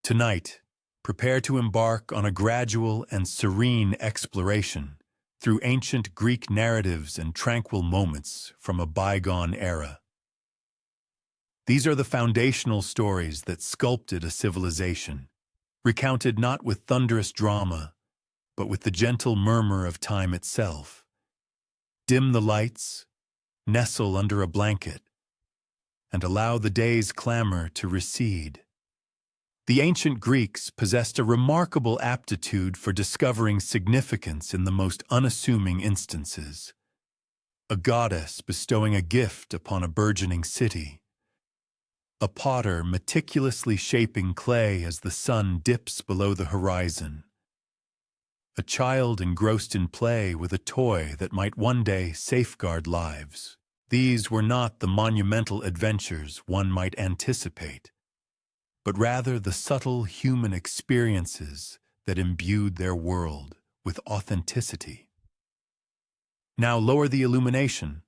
Tonight, prepare to embark on a gradual and serene exploration through ancient Greek narratives and tranquil moments from a bygone era. These are the foundational stories that sculpted a civilization, recounted not with thunderous drama, but with the gentle murmur of time itself. Dim the lights, nestle under a blanket, and allow the day's clamor to recede. The ancient Greeks possessed a remarkable aptitude for discovering significance in the most unassuming instances. A goddess bestowing a gift upon a burgeoning city. A potter meticulously shaping clay as the sun dips below the horizon. A child engrossed in play with a toy that might one day safeguard lives. These were not the monumental adventures one might anticipate, but rather the subtle human experiences that imbued their world with authenticity. Now lower the illumination.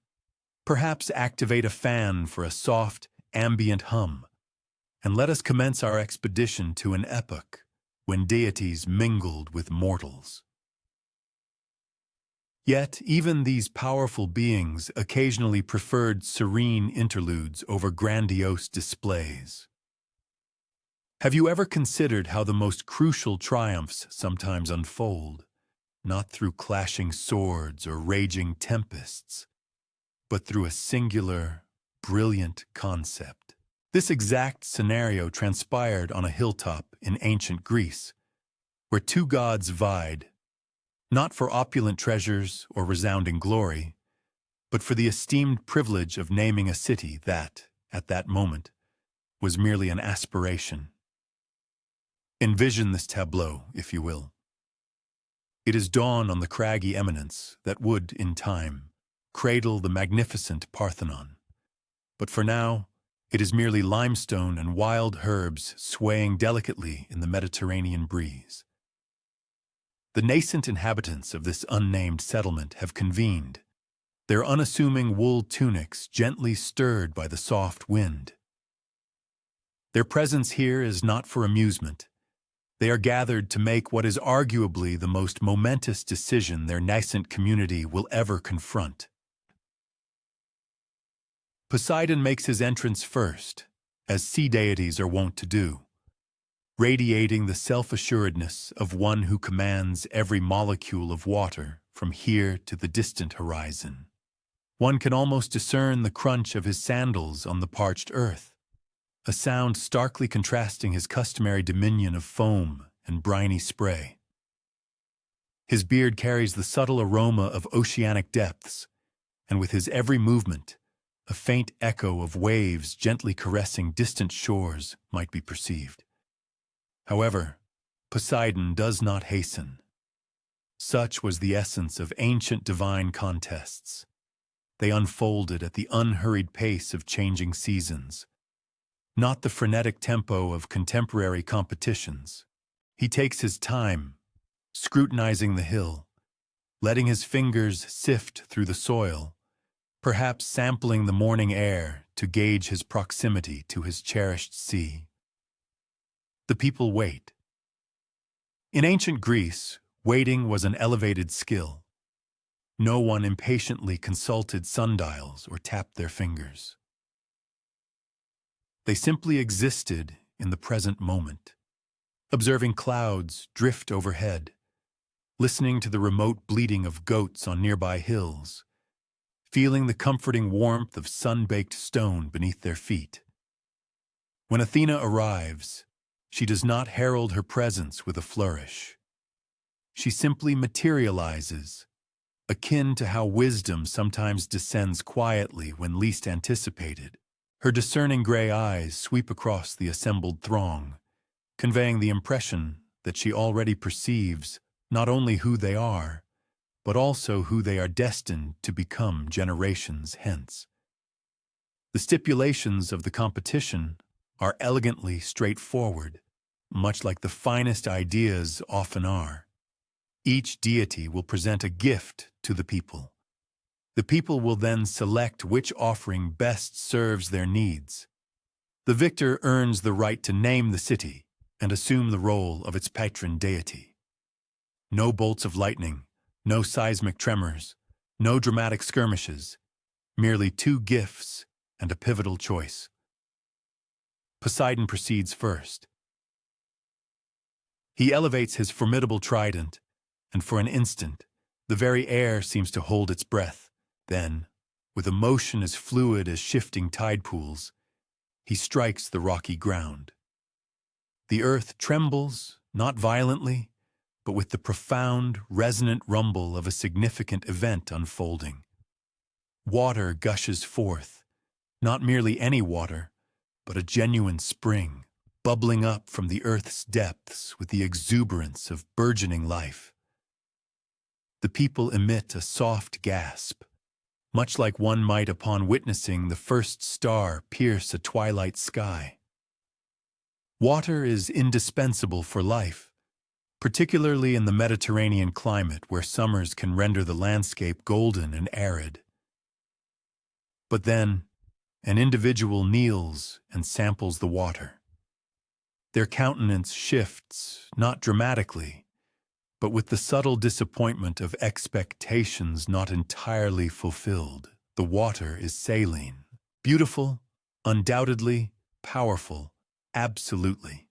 Perhaps activate a fan for a soft, ambient hum, and let us commence our expedition to an epoch when deities mingled with mortals. Yet, even these powerful beings occasionally preferred serene interludes over grandiose displays. Have you ever considered how the most crucial triumphs sometimes unfold, not through clashing swords or raging tempests, but through a singular, brilliant concept? This exact scenario transpired on a hilltop in ancient Greece, where two gods vied, not for opulent treasures or resounding glory, but for the esteemed privilege of naming a city that, at that moment, was merely an aspiration. Envision this tableau, if you will. It is dawn on the craggy eminence that would, in time, cradle the magnificent Parthenon. But for now, it is merely limestone and wild herbs swaying delicately in the Mediterranean breeze. The nascent inhabitants of this unnamed settlement have convened, their unassuming wool tunics gently stirred by the soft wind. Their presence here is not for amusement. They are gathered to make what is arguably the most momentous decision their nascent community will ever confront. Poseidon makes his entrance first, as sea deities are wont to do, radiating the self-assuredness of one who commands every molecule of water from here to the distant horizon. One can almost discern the crunch of his sandals on the parched earth, a sound starkly contrasting his customary dominion of foam and briny spray. His beard carries the subtle aroma of oceanic depths, and with his every movement, a faint echo of waves gently caressing distant shores might be perceived. However, Poseidon does not hasten. Such was the essence of ancient divine contests. They unfolded at the unhurried pace of changing seasons, not the frenetic tempo of contemporary competitions. He takes his time, scrutinizing the hill, letting his fingers sift through the soil, perhaps sampling the morning air to gauge his proximity to his cherished sea. The people wait. In ancient Greece, waiting was an elevated skill. No one impatiently consulted sundials or tapped their fingers. They simply existed in the present moment, observing clouds drift overhead, listening to the remote bleating of goats on nearby hills, feeling the comforting warmth of sun-baked stone beneath their feet. When Athena arrives, she does not herald her presence with a flourish. She simply materializes, akin to how wisdom sometimes descends quietly when least anticipated. Her discerning gray eyes sweep across the assembled throng, conveying the impression that she already perceives not only who they are, but also who they are destined to become generations hence. The stipulations of the competition are elegantly straightforward, much like the finest ideas often are. Each deity will present a gift to the people. The people will then select which offering best serves their needs. The victor earns the right to name the city, and assume the role of its patron deity. No bolts of lightning, no seismic tremors, no dramatic skirmishes, merely two gifts and a pivotal choice. Poseidon proceeds first. He elevates his formidable trident, and for an instant, the very air seems to hold its breath. Then, with a motion as fluid as shifting tide pools, he strikes the rocky ground. The earth trembles, not violently, but with the profound, resonant rumble of a significant event unfolding. Water gushes forth, not merely any water, but a genuine spring, bubbling up from the earth's depths with the exuberance of burgeoning life. The people emit a soft gasp, much like one might upon witnessing the first star pierce a twilight sky. Water is indispensable for life, particularly in the Mediterranean climate where summers can render the landscape golden and arid. But then, an individual kneels and samples the water. Their countenance shifts, not dramatically, but with the subtle disappointment of expectations not entirely fulfilled. The water is saline, beautiful, undoubtedly, powerful, absolutely.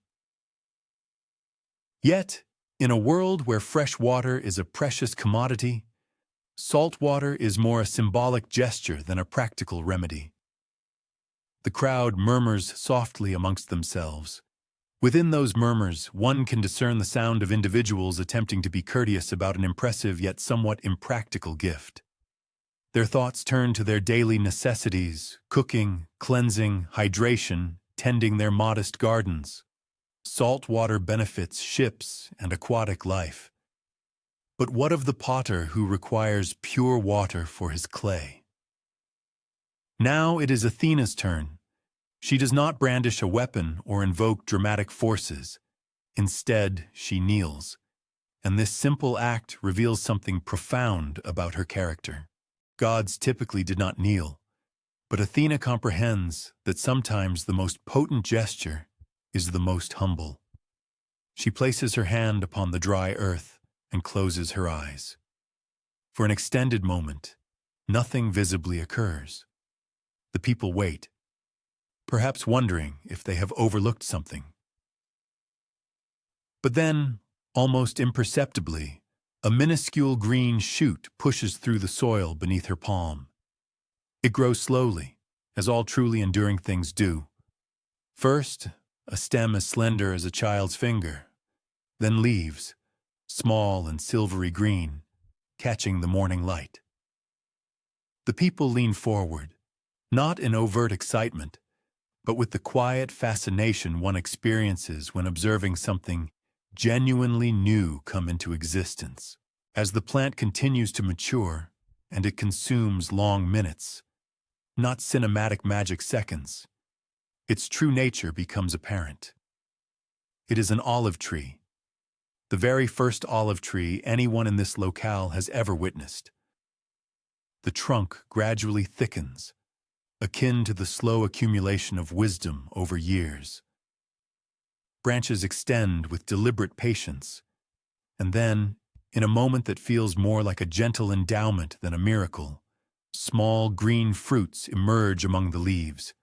Yet, in a world where fresh water is a precious commodity, salt water is more a symbolic gesture than a practical remedy. The crowd murmurs softly amongst themselves. Within those murmurs, one can discern the sound of individuals attempting to be courteous about an impressive yet somewhat impractical gift. Their thoughts turn to their daily necessities, cooking, cleansing, hydration, tending their modest gardens. Salt water benefits ships and aquatic life. But what of the potter who requires pure water for his clay? Now it is Athena's turn. She does not brandish a weapon or invoke dramatic forces. Instead, she kneels, and this simple act reveals something profound about her character. Gods typically did not kneel, but Athena comprehends that sometimes the most potent gesture is the most humble. She places her hand upon the dry earth and closes her eyes. For an extended moment, nothing visibly occurs. The people wait, perhaps wondering if they have overlooked something. But then, almost imperceptibly, a minuscule green shoot pushes through the soil beneath her palm. It grows slowly, as all truly enduring things do. First, a stem as slender as a child's finger, then leaves, small and silvery green, catching the morning light. The people lean forward, not in overt excitement, but with the quiet fascination one experiences when observing something genuinely new come into existence. As the plant continues to mature, and it consumes long minutes, not cinematic magic seconds, its true nature becomes apparent. It is an olive tree, the very first olive tree anyone in this locale has ever witnessed. The trunk gradually thickens, akin to the slow accumulation of wisdom over years. Branches extend with deliberate patience, and then, in a moment that feels more like a gentle endowment than a miracle, small green fruits emerge among the leaves.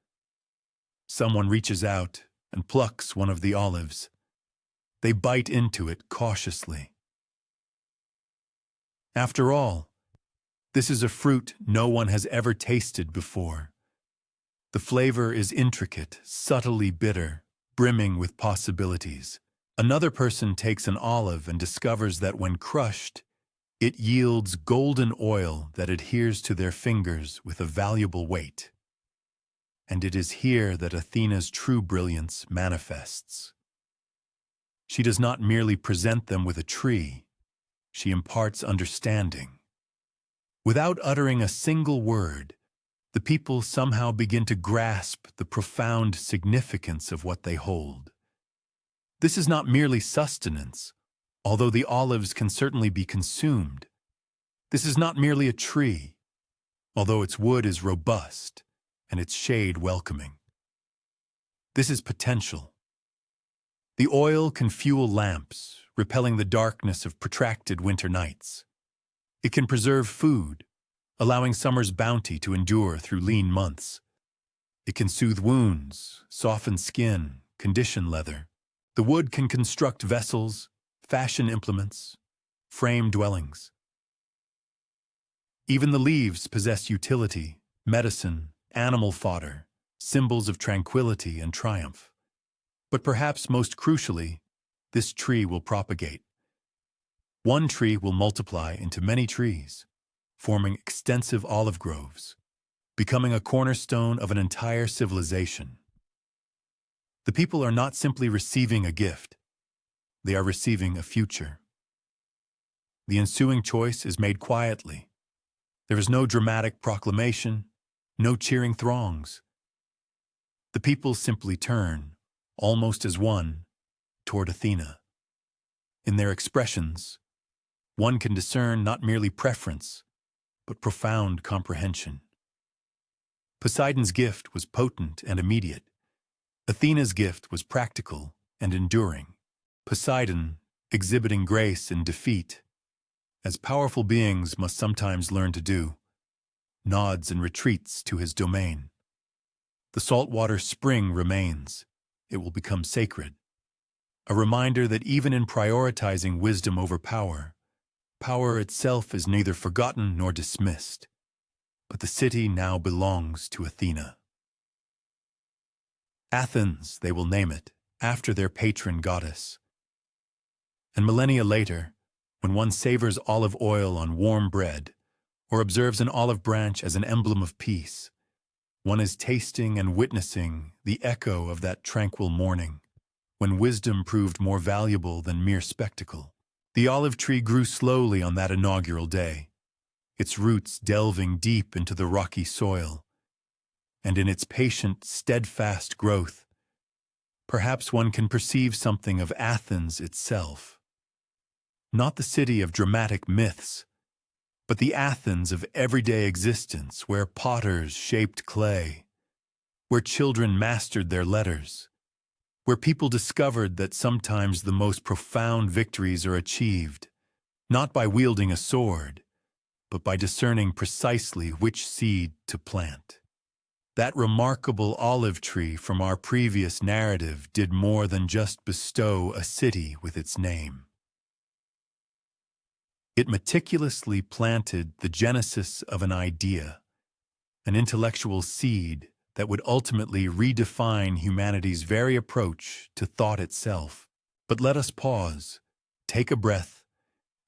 Someone reaches out and plucks one of the olives. They bite into it cautiously. After all, this is a fruit no one has ever tasted before. The flavor is intricate, subtly bitter, brimming with possibilities. Another person takes an olive and discovers that when crushed, it yields golden oil that adheres to their fingers with a valuable weight. And it is here that Athena's true brilliance manifests. She does not merely present them with a tree, she imparts understanding. Without uttering a single word, the people somehow begin to grasp the profound significance of what they hold. This is not merely sustenance, although the olives can certainly be consumed. This is not merely a tree, although its wood is robust and its shade welcoming. This is potential. The oil can fuel lamps, repelling the darkness of protracted winter nights. It can preserve food, allowing summer's bounty to endure through lean months. It can soothe wounds, soften skin, condition leather. The wood can construct vessels, fashion implements, frame dwellings. Even the leaves possess utility, medicine, animal fodder, symbols of tranquility and triumph. But perhaps most crucially, this tree will propagate. One tree will multiply into many trees, forming extensive olive groves, becoming a cornerstone of an entire civilization. The people are not simply receiving a gift, they are receiving a future. The ensuing choice is made quietly. There is no dramatic proclamation, no cheering throngs. The people simply turn, almost as one, toward Athena. In their expressions, one can discern not merely preference, but profound comprehension. Poseidon's gift was potent and immediate. Athena's gift was practical and enduring. Poseidon, exhibiting grace in defeat, as powerful beings must sometimes learn to do, nods and retreats to his domain. The saltwater spring remains. It will become sacred. A reminder that even in prioritizing wisdom over power, power itself is neither forgotten nor dismissed. But the city now belongs to Athena. Athens, they will name it, after their patron goddess. And millennia later, when one savors olive oil on warm bread, or observes an olive branch as an emblem of peace, one is tasting and witnessing the echo of that tranquil morning, when wisdom proved more valuable than mere spectacle. The olive tree grew slowly on that inaugural day, its roots delving deep into the rocky soil, and in its patient, steadfast growth, perhaps one can perceive something of Athens itself. Not the city of dramatic myths, but the Athens of everyday existence, where potters shaped clay, where children mastered their letters, where people discovered that sometimes the most profound victories are achieved, not by wielding a sword, but by discerning precisely which seed to plant. That remarkable olive tree from our previous narrative did more than just bestow a city with its name. It meticulously planted the genesis of an idea, an intellectual seed that would ultimately redefine humanity's very approach to thought itself. But let us pause, take a breath,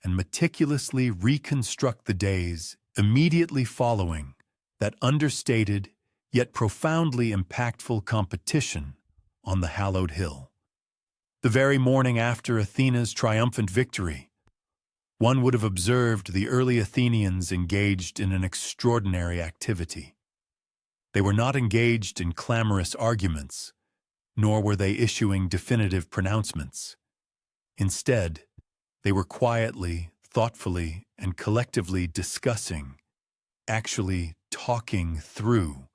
and meticulously reconstruct the days immediately following that understated yet profoundly impactful competition on the hallowed hill. The very morning after Athena's triumphant victory, one would have observed the early Athenians engaged in an extraordinary activity. They were not engaged in clamorous arguments, nor were they issuing definitive pronouncements. Instead, they were quietly, thoughtfully, and collectively discussing, actually talking through,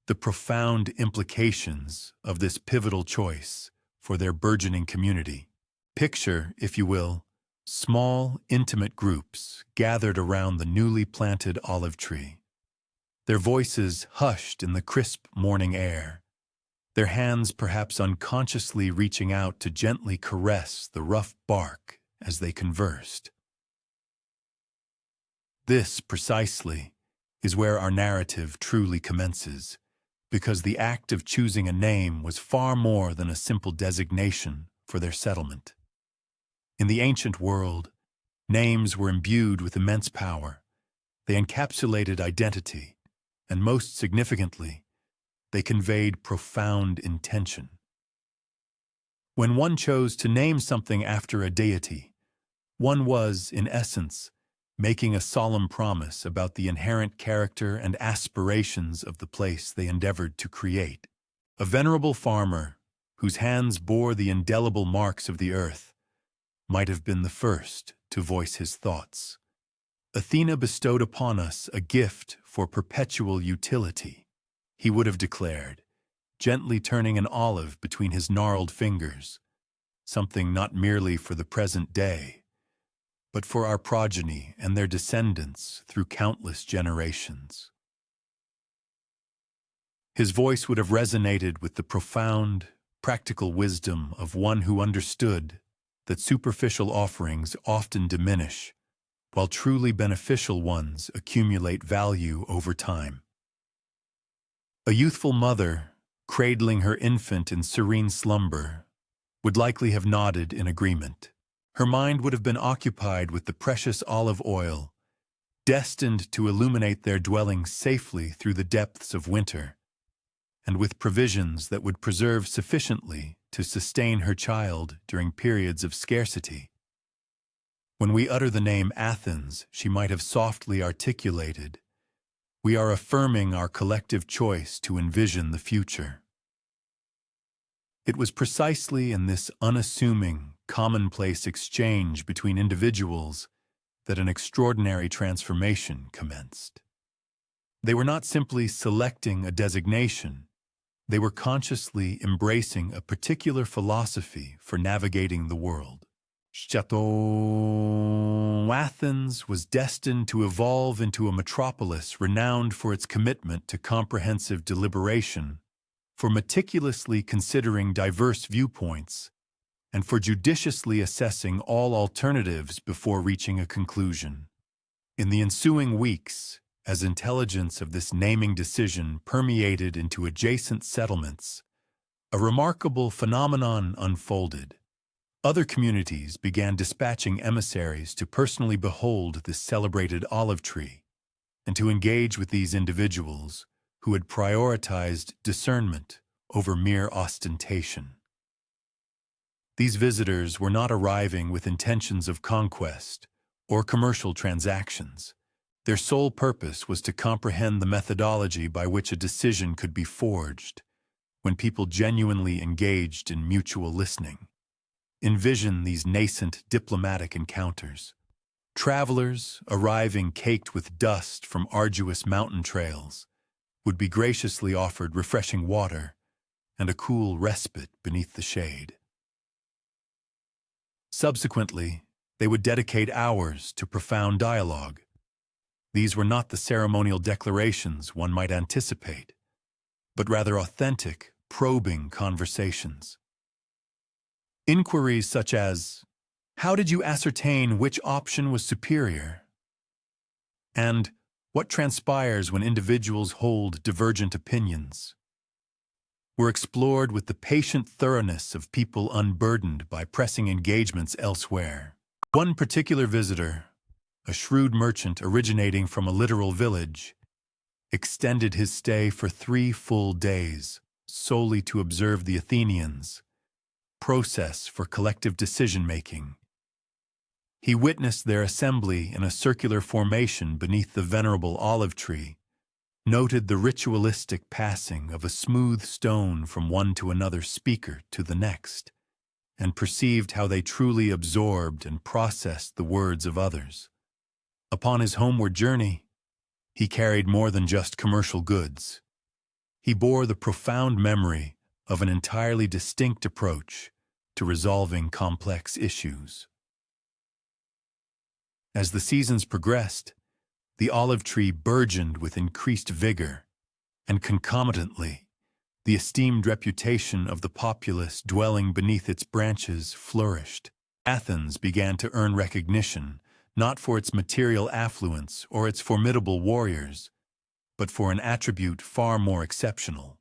the profound implications of this pivotal choice for their burgeoning community. Picture, if you will, small, intimate groups gathered around the newly planted olive tree, their voices hushed in the crisp morning air, their hands perhaps unconsciously reaching out to gently caress the rough bark as they conversed. This, precisely, is where our narrative truly commences, because the act of choosing a name was far more than a simple designation for their settlement. In the ancient world, names were imbued with immense power. They encapsulated identity, and most significantly, they conveyed profound intention. When one chose to name something after a deity, one was, in essence, making a solemn promise about the inherent character and aspirations of the place they endeavored to create. A venerable farmer, whose hands bore the indelible marks of the earth, might have been the first to voice his thoughts. Athena bestowed upon us a gift for perpetual utility, he would have declared, gently turning an olive between his gnarled fingers. something not merely for the present day, but for our progeny and their descendants through countless generations. His voice would have resonated with the profound, practical wisdom of one who understood that superficial offerings often diminish, while truly beneficial ones accumulate value over time. A youthful mother, cradling her infant in serene slumber, would likely have nodded in agreement. Her mind would have been occupied with the precious olive oil, destined to illuminate their dwelling safely through the depths of winter, and with provisions that would preserve sufficiently to sustain her child during periods of scarcity. When we utter the name Athens, she might have softly articulated, "We are affirming our collective choice to envision the future." It was precisely in this unassuming, commonplace exchange between individuals that an extraordinary transformation commenced. They were not simply selecting a designation, they were consciously embracing a particular philosophy for navigating the world. Chateau Athens was destined to evolve into a metropolis renowned for its commitment to comprehensive deliberation, for meticulously considering diverse viewpoints, and for judiciously assessing all alternatives before reaching a conclusion. In the ensuing weeks, as intelligence of this naming decision permeated into adjacent settlements, a remarkable phenomenon unfolded. Other communities began dispatching emissaries to personally behold this celebrated olive tree, and to engage with these individuals who had prioritized discernment over mere ostentation. These visitors were not arriving with intentions of conquest or commercial transactions. Their sole purpose was to comprehend the methodology by which a decision could be forged when people genuinely engaged in mutual listening. Envision these nascent diplomatic encounters. Travelers, arriving caked with dust from arduous mountain trails, would be graciously offered refreshing water and a cool respite beneath the shade. Subsequently, they would dedicate hours to profound dialogue. These were not the ceremonial declarations one might anticipate, but rather authentic, probing conversations. Inquiries such as, "How did you ascertain which option was superior?" and "What transpires when individuals hold divergent opinions?" were explored with the patient thoroughness of people unburdened by pressing engagements elsewhere. One particular visitor, a shrewd merchant originating from a littoral village, extended his stay for 3 full days solely to observe the Athenians' process for collective decision-making. He witnessed their assembly in a circular formation beneath the venerable olive tree, noted the ritualistic passing of a smooth stone from one to another speaker to the next, and perceived how they truly absorbed and processed the words of others. Upon his homeward journey, he carried more than just commercial goods. He bore the profound memory of an entirely distinct approach to resolving complex issues. As the seasons progressed, the olive tree burgeoned with increased vigor, and concomitantly, the esteemed reputation of the populace dwelling beneath its branches flourished. Athens began to earn recognition not for its material affluence or its formidable warriors, but for an attribute far more exceptional.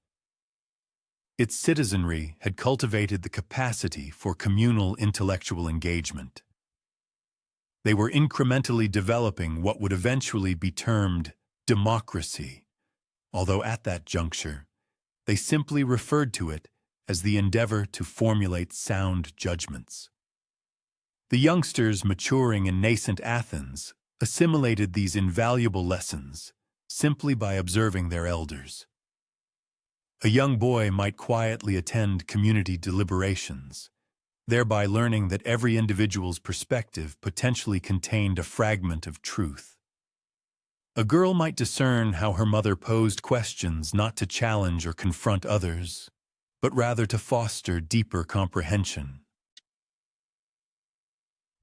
Its citizenry had cultivated the capacity for communal intellectual engagement. They were incrementally developing what would eventually be termed democracy, although at that juncture, they simply referred to it as the endeavor to formulate sound judgments. The youngsters maturing in nascent Athens assimilated these invaluable lessons simply by observing their elders. A young boy might quietly attend community deliberations, thereby learning that every individual's perspective potentially contained a fragment of truth. A girl might discern how her mother posed questions not to challenge or confront others, but rather to foster deeper comprehension.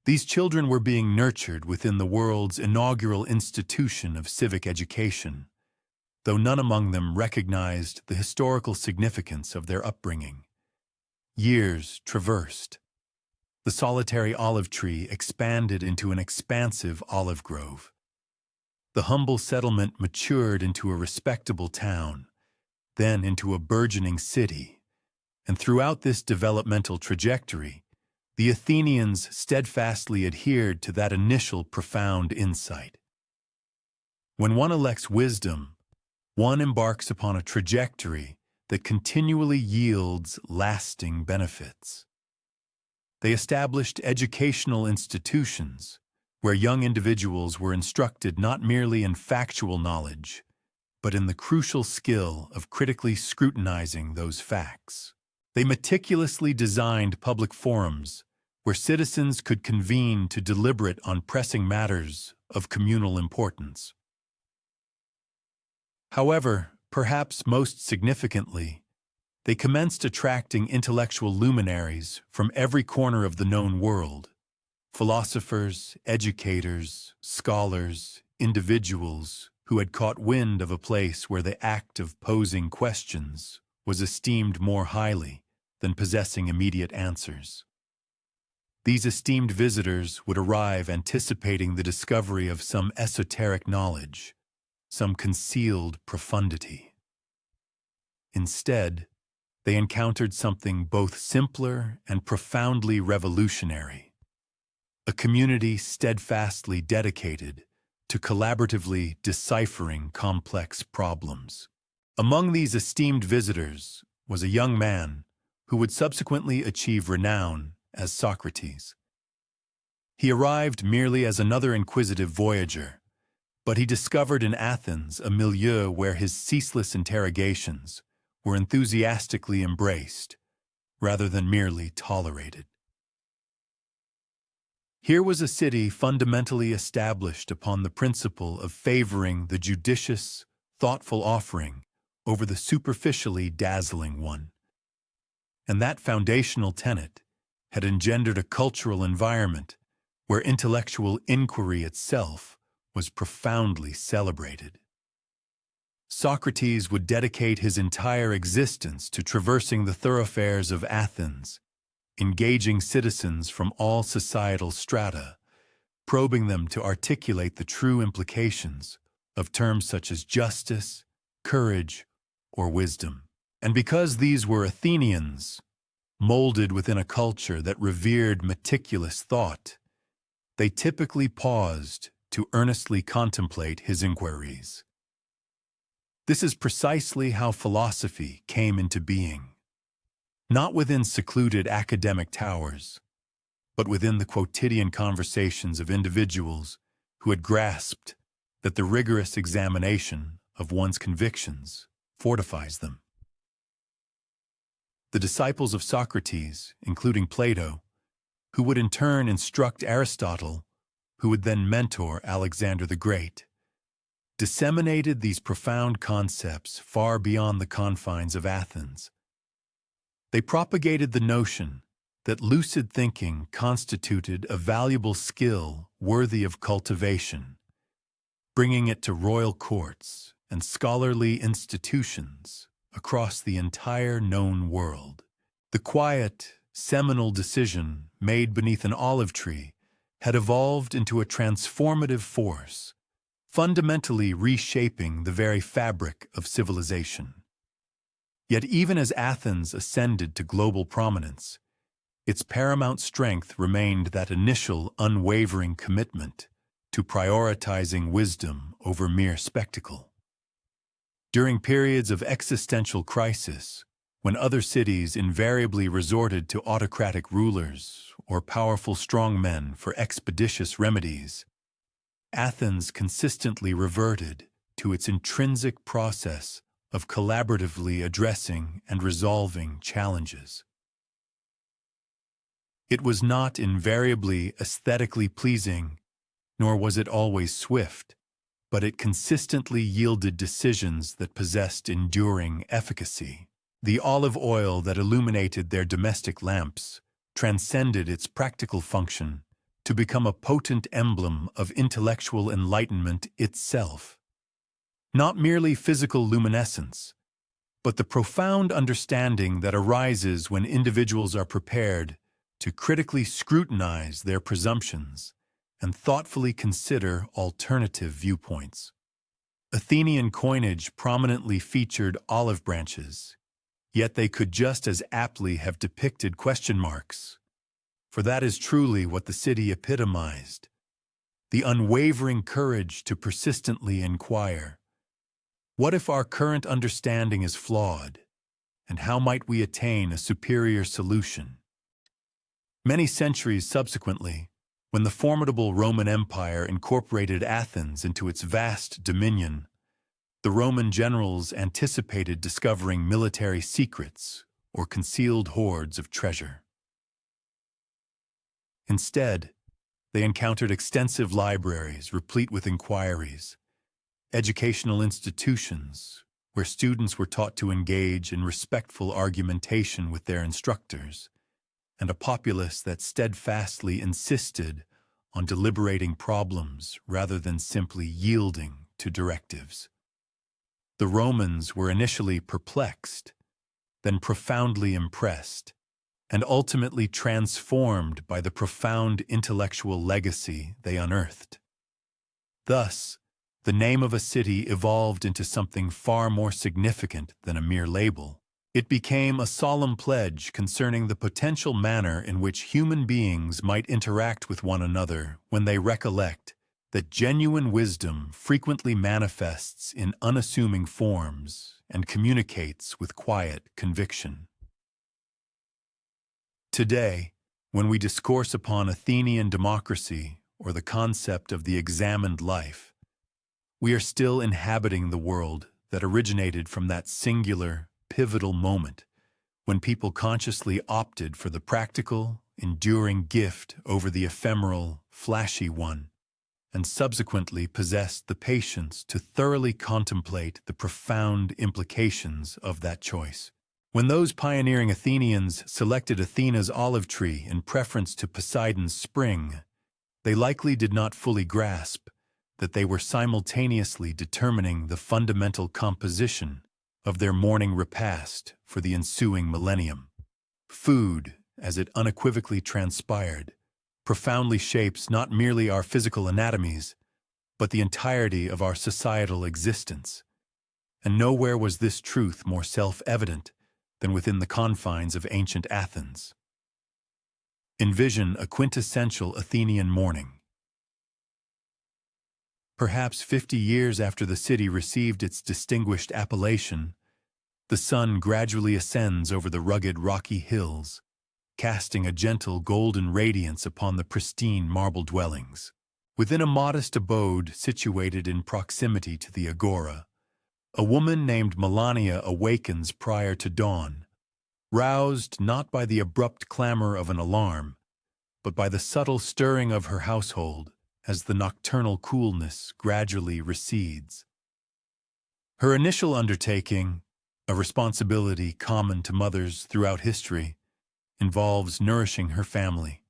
These children were being nurtured within the world's inaugural institution of civic education, though none among them recognized the historical significance of their upbringing. Years traversed. The solitary olive tree expanded into an expansive olive grove. The humble settlement matured into a respectable town, then into a burgeoning city, and throughout this developmental trajectory, the Athenians steadfastly adhered to that initial profound insight. When one elects wisdom, one embarks upon a trajectory that continually yields lasting benefits. They established educational institutions where young individuals were instructed not merely in factual knowledge, but in the crucial skill of critically scrutinizing those facts. They meticulously designed public forums where citizens could convene to deliberate on pressing matters of communal importance. However, perhaps most significantly, they commenced attracting intellectual luminaries from every corner of the known world: philosophers, educators, scholars, individuals who had caught wind of a place where the act of posing questions was esteemed more highly than possessing immediate answers. These esteemed visitors would arrive anticipating the discovery of some esoteric knowledge, some concealed profundity. Instead, they encountered something both simpler and profoundly revolutionary: a community steadfastly dedicated to collaboratively deciphering complex problems. Among these esteemed visitors was a young man who would subsequently achieve renown as Socrates. He arrived merely as another inquisitive voyager, but he discovered in Athens a milieu where his ceaseless interrogations were enthusiastically embraced, rather than merely tolerated. Here was a city fundamentally established upon the principle of favoring the judicious, thoughtful offering over the superficially dazzling one. And that foundational tenet had engendered a cultural environment where intellectual inquiry itself was profoundly celebrated. Socrates would dedicate his entire existence to traversing the thoroughfares of Athens, engaging citizens from all societal strata, probing them to articulate the true implications of terms such as justice, courage, or wisdom. And because these were Athenians, molded within a culture that revered meticulous thought, they typically paused to earnestly contemplate his inquiries. This is precisely how philosophy came into being. Not within secluded academic towers, but within the quotidian conversations of individuals who had grasped that the rigorous examination of one's convictions fortifies them. The disciples of Socrates, including Plato, who would in turn instruct Aristotle, who would then mentor Alexander the Great, disseminated these profound concepts far beyond the confines of Athens. They propagated the notion that lucid thinking constituted a valuable skill worthy of cultivation, bringing it to royal courts and scholarly institutions across the entire known world. The quiet, seminal decision made beneath an olive tree had evolved into a transformative force, fundamentally reshaping the very fabric of civilization. Yet even as Athens ascended to global prominence, its paramount strength remained that initial unwavering commitment to prioritizing wisdom over mere spectacle. During periods of existential crisis, when other cities invariably resorted to autocratic rulers or powerful strongmen for expeditious remedies, Athens consistently reverted to its intrinsic process of collaboratively addressing and resolving challenges. It was not invariably aesthetically pleasing, nor was it always swift, but it consistently yielded decisions that possessed enduring efficacy. The olive oil that illuminated their domestic lamps transcended its practical function to become a potent emblem of intellectual enlightenment itself. Not merely physical luminescence, but the profound understanding that arises when individuals are prepared to critically scrutinize their presumptions and thoughtfully consider alternative viewpoints. Athenian coinage prominently featured olive branches, yet they could just as aptly have depicted question marks. For that is truly what the city epitomized: the unwavering courage to persistently inquire. What if our current understanding is flawed, and how might we attain a superior solution? Many centuries subsequently, when the formidable Roman Empire incorporated Athens into its vast dominion, the Roman generals anticipated discovering military secrets or concealed hoards of treasure. Instead, they encountered extensive libraries replete with inquiries, educational institutions where students were taught to engage in respectful argumentation with their instructors, and a populace that steadfastly insisted on deliberating problems rather than simply yielding to directives. The Romans were initially perplexed, then profoundly impressed, and ultimately transformed by the profound intellectual legacy they unearthed. Thus, the name of a city evolved into something far more significant than a mere label. It became a solemn pledge concerning the potential manner in which human beings might interact with one another when they recollect that genuine wisdom frequently manifests in unassuming forms and communicates with quiet conviction. Today, when we discourse upon Athenian democracy or the concept of the examined life, we are still inhabiting the world that originated from that singular, pivotal moment when people consciously opted for the practical, enduring gift over the ephemeral, flashy one, and subsequently possessed the patience to thoroughly contemplate the profound implications of that choice. When those pioneering Athenians selected Athena's olive tree in preference to Poseidon's spring, they likely did not fully grasp that they were simultaneously determining the fundamental composition of their morning repast for the ensuing millennium. Food, as it unequivocally transpired, profoundly shapes not merely our physical anatomies, but the entirety of our societal existence. And nowhere was this truth more self-evident than within the confines of ancient Athens. Envision a quintessential Athenian morning. Perhaps 50 years after the city received its distinguished appellation, the sun gradually ascends over the rugged rocky hills, casting a gentle golden radiance upon the pristine marble dwellings. Within a modest abode situated in proximity to the agora, a woman named Melania awakens prior to dawn, roused not by the abrupt clamor of an alarm, but by the subtle stirring of her household as the nocturnal coolness gradually recedes. Her initial undertaking, a responsibility common to mothers throughout history, involves nourishing her family.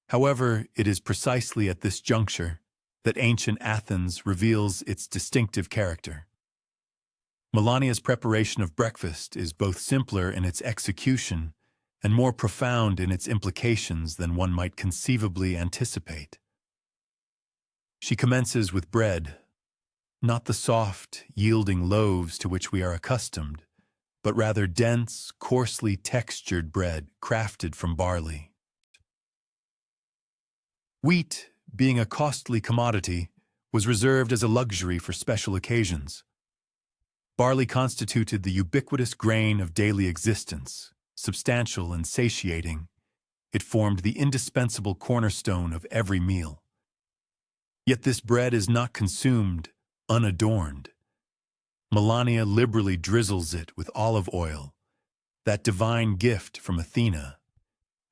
However, it is precisely at this juncture that ancient Athens reveals its distinctive character. Melania's preparation of breakfast is both simpler in its execution and more profound in its implications than one might conceivably anticipate. She commences with bread, not the soft, yielding loaves to which we are accustomed, but rather dense, coarsely textured bread crafted from barley. Wheat, being a costly commodity, was reserved as a luxury for special occasions. Barley constituted the ubiquitous grain of daily existence, substantial and satiating. It formed the indispensable cornerstone of every meal. Yet this bread is not consumed unadorned. Melania liberally drizzles it with olive oil, that divine gift from Athena,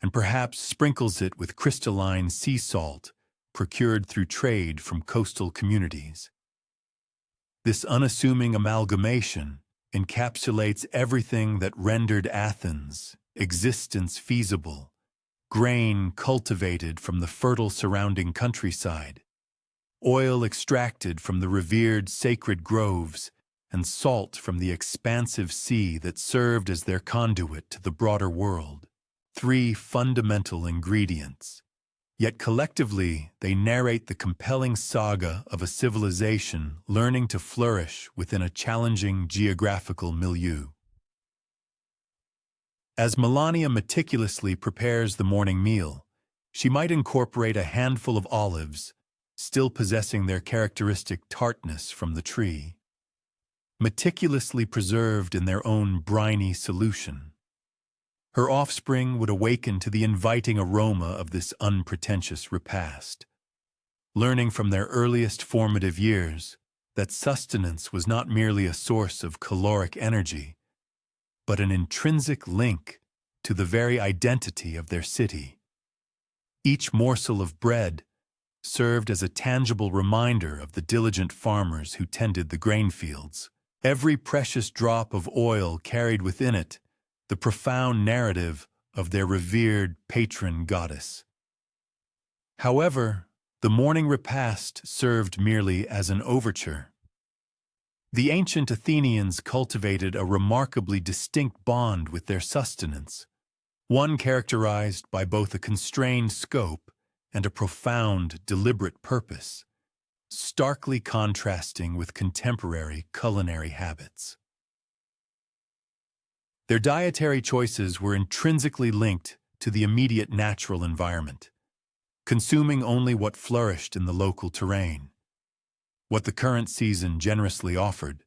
and perhaps sprinkles it with crystalline sea salt procured through trade from coastal communities. This unassuming amalgamation encapsulates everything that rendered Athens' existence feasible, grain cultivated from the fertile surrounding countryside, oil extracted from the revered sacred groves, and salt from the expansive sea that served as their conduit to the broader world. Three fundamental ingredients. Yet collectively, they narrate the compelling saga of a civilization learning to flourish within a challenging geographical milieu. As Melania meticulously prepares the morning meal, she might incorporate a handful of olives, still possessing their characteristic tartness from the tree, meticulously preserved in their own briny solution. Her offspring would awaken to the inviting aroma of this unpretentious repast, learning from their earliest formative years that sustenance was not merely a source of caloric energy, but an intrinsic link to the very identity of their city. Each morsel of bread served as a tangible reminder of the diligent farmers who tended the grain fields. Every precious drop of oil carried within it the profound narrative of their revered patron goddess. However, the morning repast served merely as an overture. The ancient Athenians cultivated a remarkably distinct bond with their sustenance, one characterized by both a constrained scope and a profound, deliberate purpose, starkly contrasting with contemporary culinary habits. Their dietary choices were intrinsically linked to the immediate natural environment, consuming only what flourished in the local terrain, what the current season generously offered,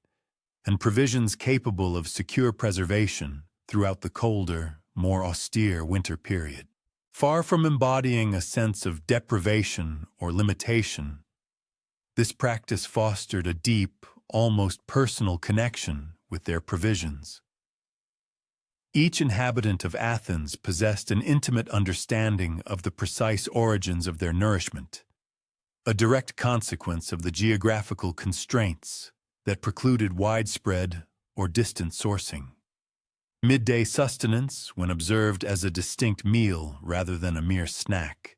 and provisions capable of secure preservation throughout the colder, more austere winter period. Far from embodying a sense of deprivation or limitation, this practice fostered a deep, almost personal connection with their provisions. Each inhabitant of Athens possessed an intimate understanding of the precise origins of their nourishment, a direct consequence of the geographical constraints that precluded widespread or distant sourcing. Midday sustenance, when observed as a distinct meal rather than a mere snack,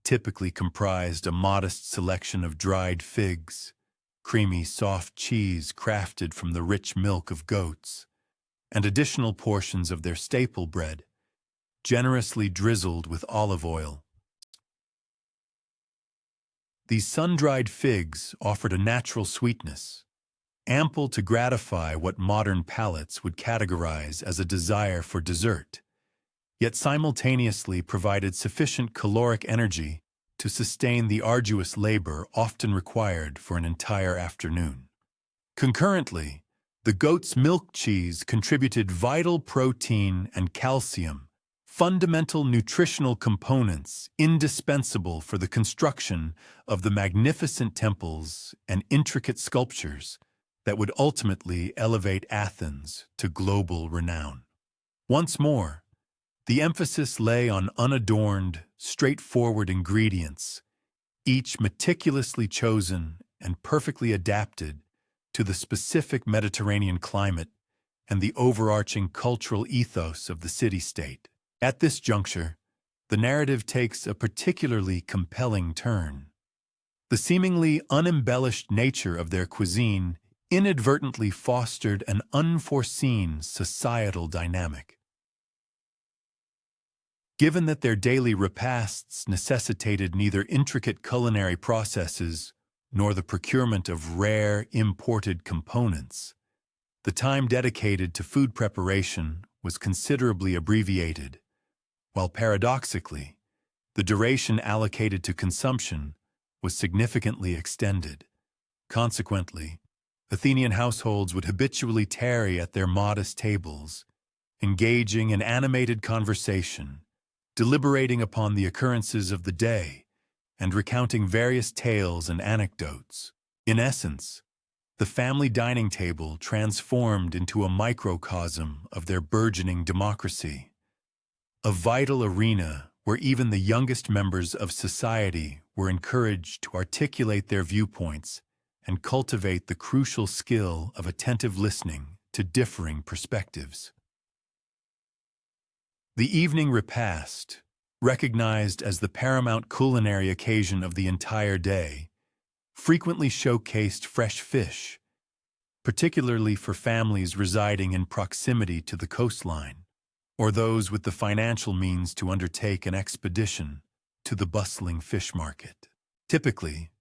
typically comprised a modest selection of dried figs, creamy soft cheese crafted from the rich milk of goats, and additional portions of their staple bread, generously drizzled with olive oil. These sun-dried figs offered a natural sweetness, ample to gratify what modern palates would categorize as a desire for dessert, yet simultaneously provided sufficient caloric energy to sustain the arduous labor often required for an entire afternoon. Concurrently, the goat's milk cheese contributed vital protein and calcium, fundamental nutritional components indispensable for the construction of the magnificent temples and intricate sculptures that would ultimately elevate Athens to global renown. Once more, the emphasis lay on unadorned, straightforward ingredients, each meticulously chosen and perfectly adapted to the specific Mediterranean climate and the overarching cultural ethos of the city-state. At this juncture, the narrative takes a particularly compelling turn. The seemingly unembellished nature of their cuisine inadvertently fostered an unforeseen societal dynamic. Given that their daily repasts necessitated neither intricate culinary processes nor the procurement of rare, imported components, the time dedicated to food preparation was considerably abbreviated, while paradoxically, the duration allocated to consumption was significantly extended. Consequently, Athenian households would habitually tarry at their modest tables, engaging in animated conversation, deliberating upon the occurrences of the day, and recounting various tales and anecdotes. In essence, the family dining table transformed into a microcosm of their burgeoning democracy, a vital arena where even the youngest members of society were encouraged to articulate their viewpoints and cultivate the crucial skill of attentive listening to differing perspectives. The evening repast, recognized as the paramount culinary occasion of the entire day, frequently showcased fresh fish, particularly for families residing in proximity to the coastline, or those with the financial means to undertake an expedition to the bustling fish market. Typically,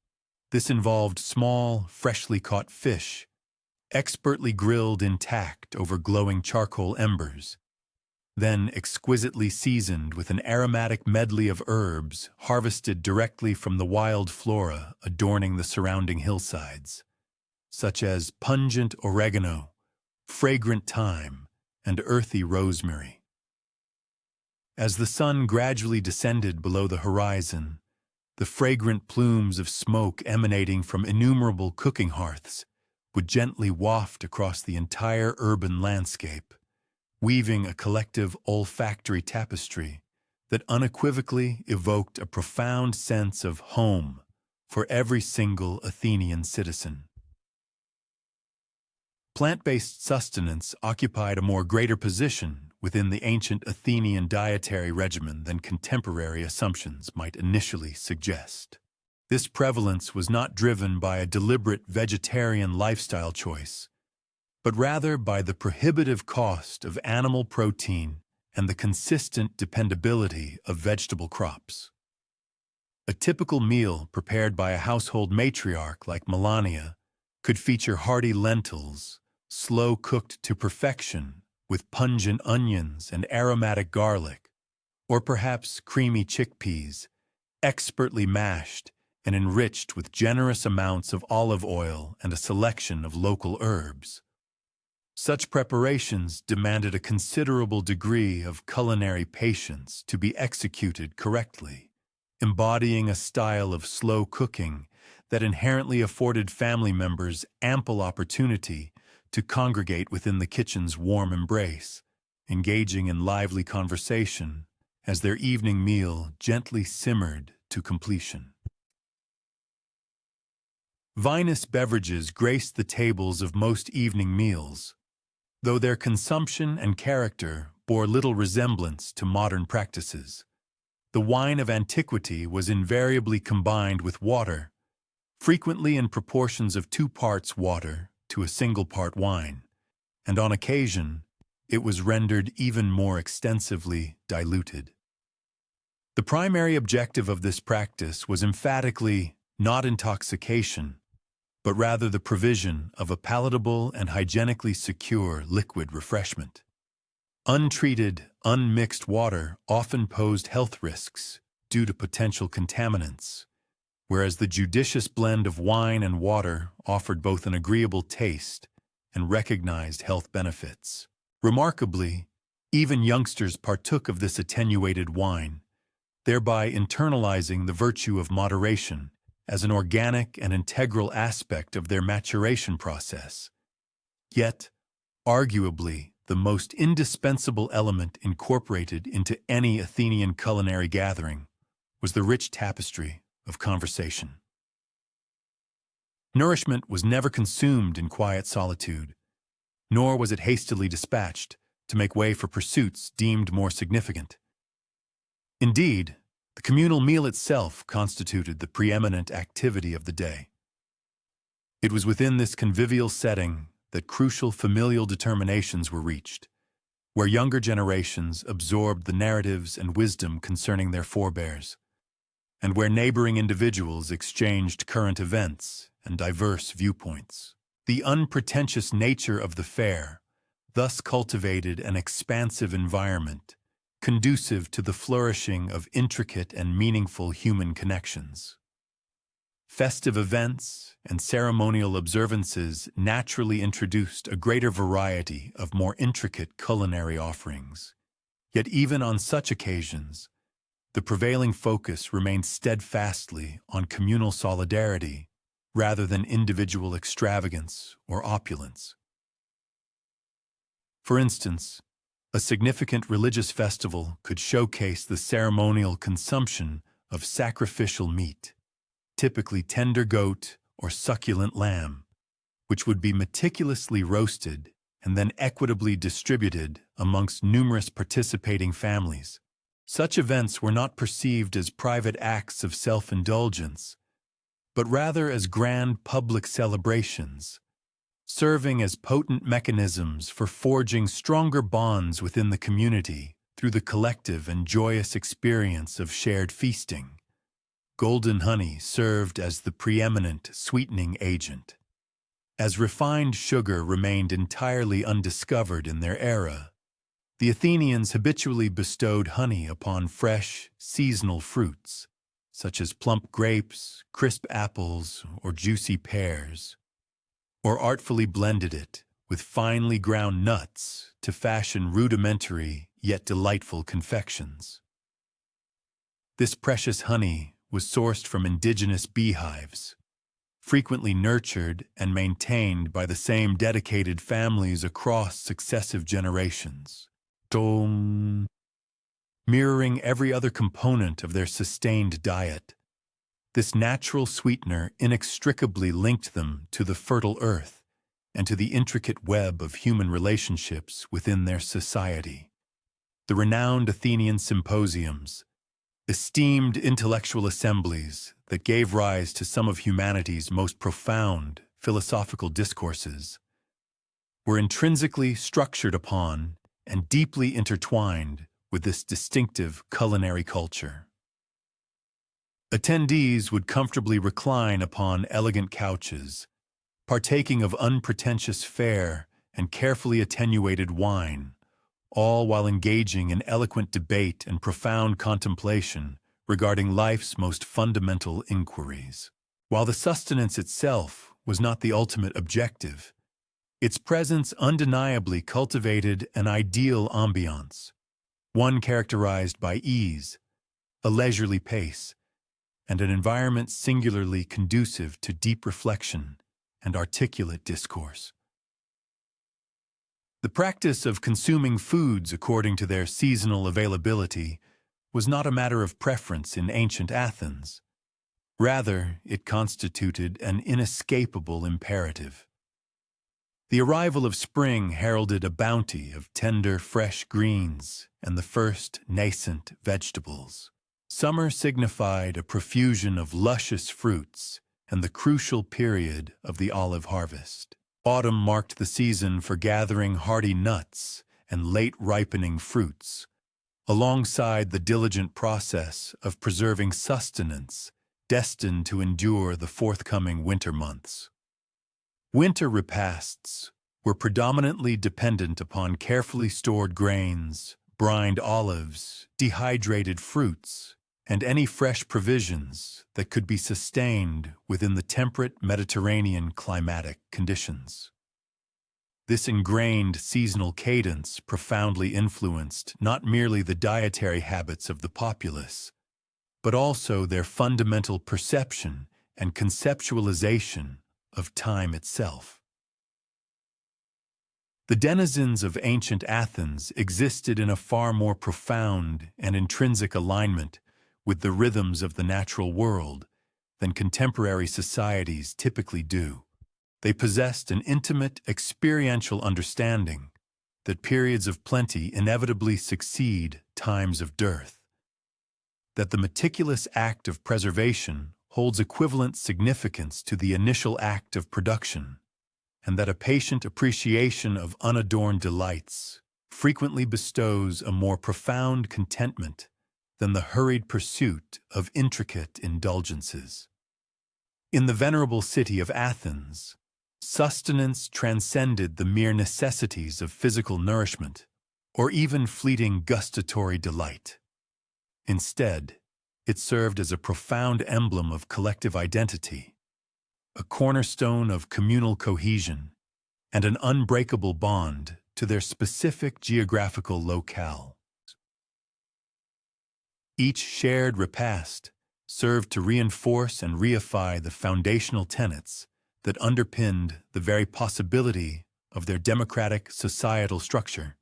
this involved small, freshly caught fish, expertly grilled intact over glowing charcoal embers, then exquisitely seasoned with an aromatic medley of herbs harvested directly from the wild flora adorning the surrounding hillsides, such as pungent oregano, fragrant thyme, and earthy rosemary. As the sun gradually descended below the horizon, the fragrant plumes of smoke emanating from innumerable cooking hearths would gently waft across the entire urban landscape, weaving a collective olfactory tapestry that unequivocally evoked a profound sense of home for every single Athenian citizen. Plant-based sustenance occupied a more greater position within the ancient Athenian dietary regimen than contemporary assumptions might initially suggest. This prevalence was not driven by a deliberate vegetarian lifestyle choice, but rather by the prohibitive cost of animal protein and the consistent dependability of vegetable crops. A typical meal prepared by a household matriarch like Melania could feature hearty lentils, slow-cooked to perfection with pungent onions and aromatic garlic, or perhaps creamy chickpeas, expertly mashed and enriched with generous amounts of olive oil and a selection of local herbs. Such preparations demanded a considerable degree of culinary patience to be executed correctly, embodying a style of slow cooking that inherently afforded family members ample opportunity to congregate within the kitchen's warm embrace, engaging in lively conversation as their evening meal gently simmered to completion. Vinous beverages graced the tables of most evening meals, though their consumption and character bore little resemblance to modern practices. The wine of antiquity was invariably combined with water, frequently in proportions of 2 parts water to a single part wine, and on occasion, it was rendered even more extensively diluted. The primary objective of this practice was emphatically not intoxication, but rather the provision of a palatable and hygienically secure liquid refreshment. Untreated, unmixed water often posed health risks due to potential contaminants, whereas the judicious blend of wine and water offered both an agreeable taste and recognized health benefits. Remarkably, even youngsters partook of this attenuated wine, thereby internalizing the virtue of moderation as an organic and integral aspect of their maturation process. Yet, arguably, the most indispensable element incorporated into any Athenian culinary gathering was the rich tapestry of conversation. Nourishment was never consumed in quiet solitude, nor was it hastily dispatched to make way for pursuits deemed more significant. Indeed, the communal meal itself constituted the preeminent activity of the day. It was within this convivial setting that crucial familial determinations were reached, where younger generations absorbed the narratives and wisdom concerning their forebears, and where neighboring individuals exchanged current events and diverse viewpoints. The unpretentious nature of the fare thus cultivated an expansive environment conducive to the flourishing of intricate and meaningful human connections. Festive events and ceremonial observances naturally introduced a greater variety of more intricate culinary offerings. Yet even on such occasions, the prevailing focus remained steadfastly on communal solidarity rather than individual extravagance or opulence. For instance, a significant religious festival could showcase the ceremonial consumption of sacrificial meat, typically tender goat or succulent lamb, which would be meticulously roasted and then equitably distributed amongst numerous participating families. Such events were not perceived as private acts of self-indulgence, but rather as grand public celebrations, serving as potent mechanisms for forging stronger bonds within the community through the collective and joyous experience of shared feasting. Golden honey served as the preeminent sweetening agent. As refined sugar remained entirely undiscovered in their era, the Athenians habitually bestowed honey upon fresh, seasonal fruits, such as plump grapes, crisp apples, or juicy pears, or artfully blended it with finely ground nuts to fashion rudimentary yet delightful confections. This precious honey was sourced from indigenous beehives, frequently nurtured and maintained by the same dedicated families across successive generations, mirroring every other component of their sustained diet. This natural sweetener inextricably linked them to the fertile earth and to the intricate web of human relationships within their society. The renowned Athenian symposiums, esteemed intellectual assemblies that gave rise to some of humanity's most profound philosophical discourses, were intrinsically structured upon and deeply intertwined with this distinctive culinary culture. Attendees would comfortably recline upon elegant couches, partaking of unpretentious fare and carefully attenuated wine, all while engaging in eloquent debate and profound contemplation regarding life's most fundamental inquiries. While the sustenance itself was not the ultimate objective, its presence undeniably cultivated an ideal ambiance, one characterized by ease, a leisurely pace, and an environment singularly conducive to deep reflection and articulate discourse. The practice of consuming foods according to their seasonal availability was not a matter of preference in ancient Athens. Rather, it constituted an inescapable imperative. The arrival of spring heralded a bounty of tender, fresh greens and the first nascent vegetables. Summer signified a profusion of luscious fruits and the crucial period of the olive harvest. Autumn marked the season for gathering hardy nuts and late-ripening fruits, alongside the diligent process of preserving sustenance destined to endure the forthcoming winter months. Winter repasts were predominantly dependent upon carefully stored grains, brined olives, dehydrated fruits, and any fresh provisions that could be sustained within the temperate Mediterranean climatic conditions. This ingrained seasonal cadence profoundly influenced not merely the dietary habits of the populace, but also their fundamental perception and conceptualization of time itself. The denizens of ancient Athens existed in a far more profound and intrinsic alignment with the rhythms of the natural world than contemporary societies typically do. They possessed an intimate, experiential understanding that periods of plenty inevitably succeed times of dearth, that the meticulous act of preservation holds equivalent significance to the initial act of production, and that a patient appreciation of unadorned delights frequently bestows a more profound contentment than the hurried pursuit of intricate indulgences. In the venerable city of Athens, sustenance transcended the mere necessities of physical nourishment or even fleeting gustatory delight. Instead, it served as a profound emblem of collective identity, a cornerstone of communal cohesion, and an unbreakable bond to their specific geographical locale. Each shared repast served to reinforce and reify the foundational tenets that underpinned the very possibility of their democratic societal structure.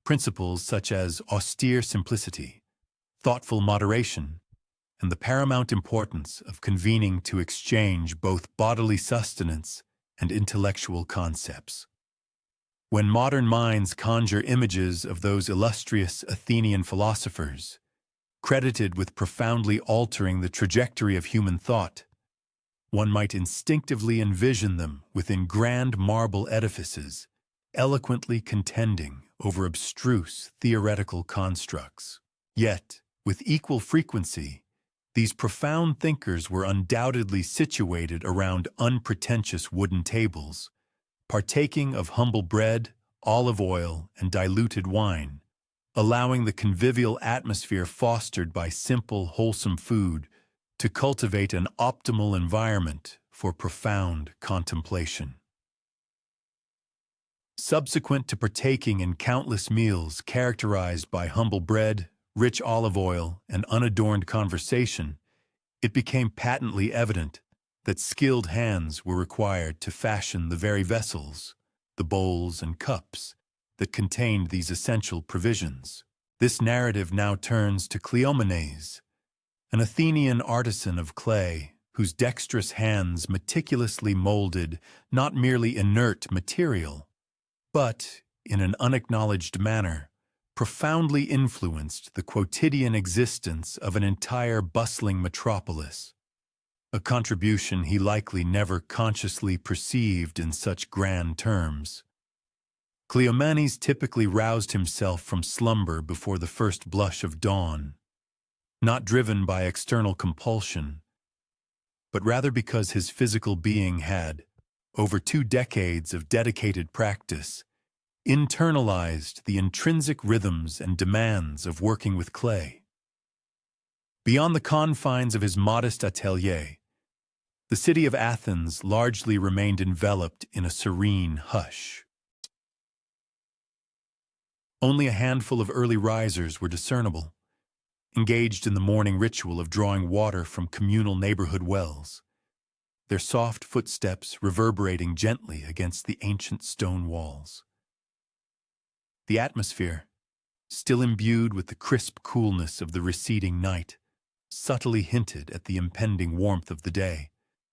Principles such as austere simplicity, thoughtful moderation, and the paramount importance of convening to exchange both bodily sustenance and intellectual concepts. When modern minds conjure images of those illustrious Athenian philosophers, credited with profoundly altering the trajectory of human thought, one might instinctively envision them within grand marble edifices, eloquently contending over abstruse theoretical constructs. Yet, with equal frequency, these profound thinkers were undoubtedly situated around unpretentious wooden tables, partaking of humble bread, olive oil, and diluted wine, allowing the convivial atmosphere fostered by simple, wholesome food to cultivate an optimal environment for profound contemplation. Subsequent to partaking in countless meals characterized by humble bread, rich olive oil, and unadorned conversation, it became patently evident that skilled hands were required to fashion the very vessels, the bowls and cups, that contained these essential provisions. This narrative now turns to Cleomenes, an Athenian artisan of clay whose dexterous hands meticulously molded not merely inert material, but, in an unacknowledged manner, profoundly influenced the quotidian existence of an entire bustling metropolis, a contribution he likely never consciously perceived in such grand terms. Cleomenes typically roused himself from slumber before the first blush of dawn, not driven by external compulsion, but rather because his physical being had, over 2 decades of dedicated practice, internalized the intrinsic rhythms and demands of working with clay. Beyond the confines of his modest atelier, the city of Athens largely remained enveloped in a serene hush. Only a handful of early risers were discernible, engaged in the morning ritual of drawing water from communal neighborhood wells, their soft footsteps reverberating gently against the ancient stone walls. The atmosphere, still imbued with the crisp coolness of the receding night, subtly hinted at the impending warmth of the day,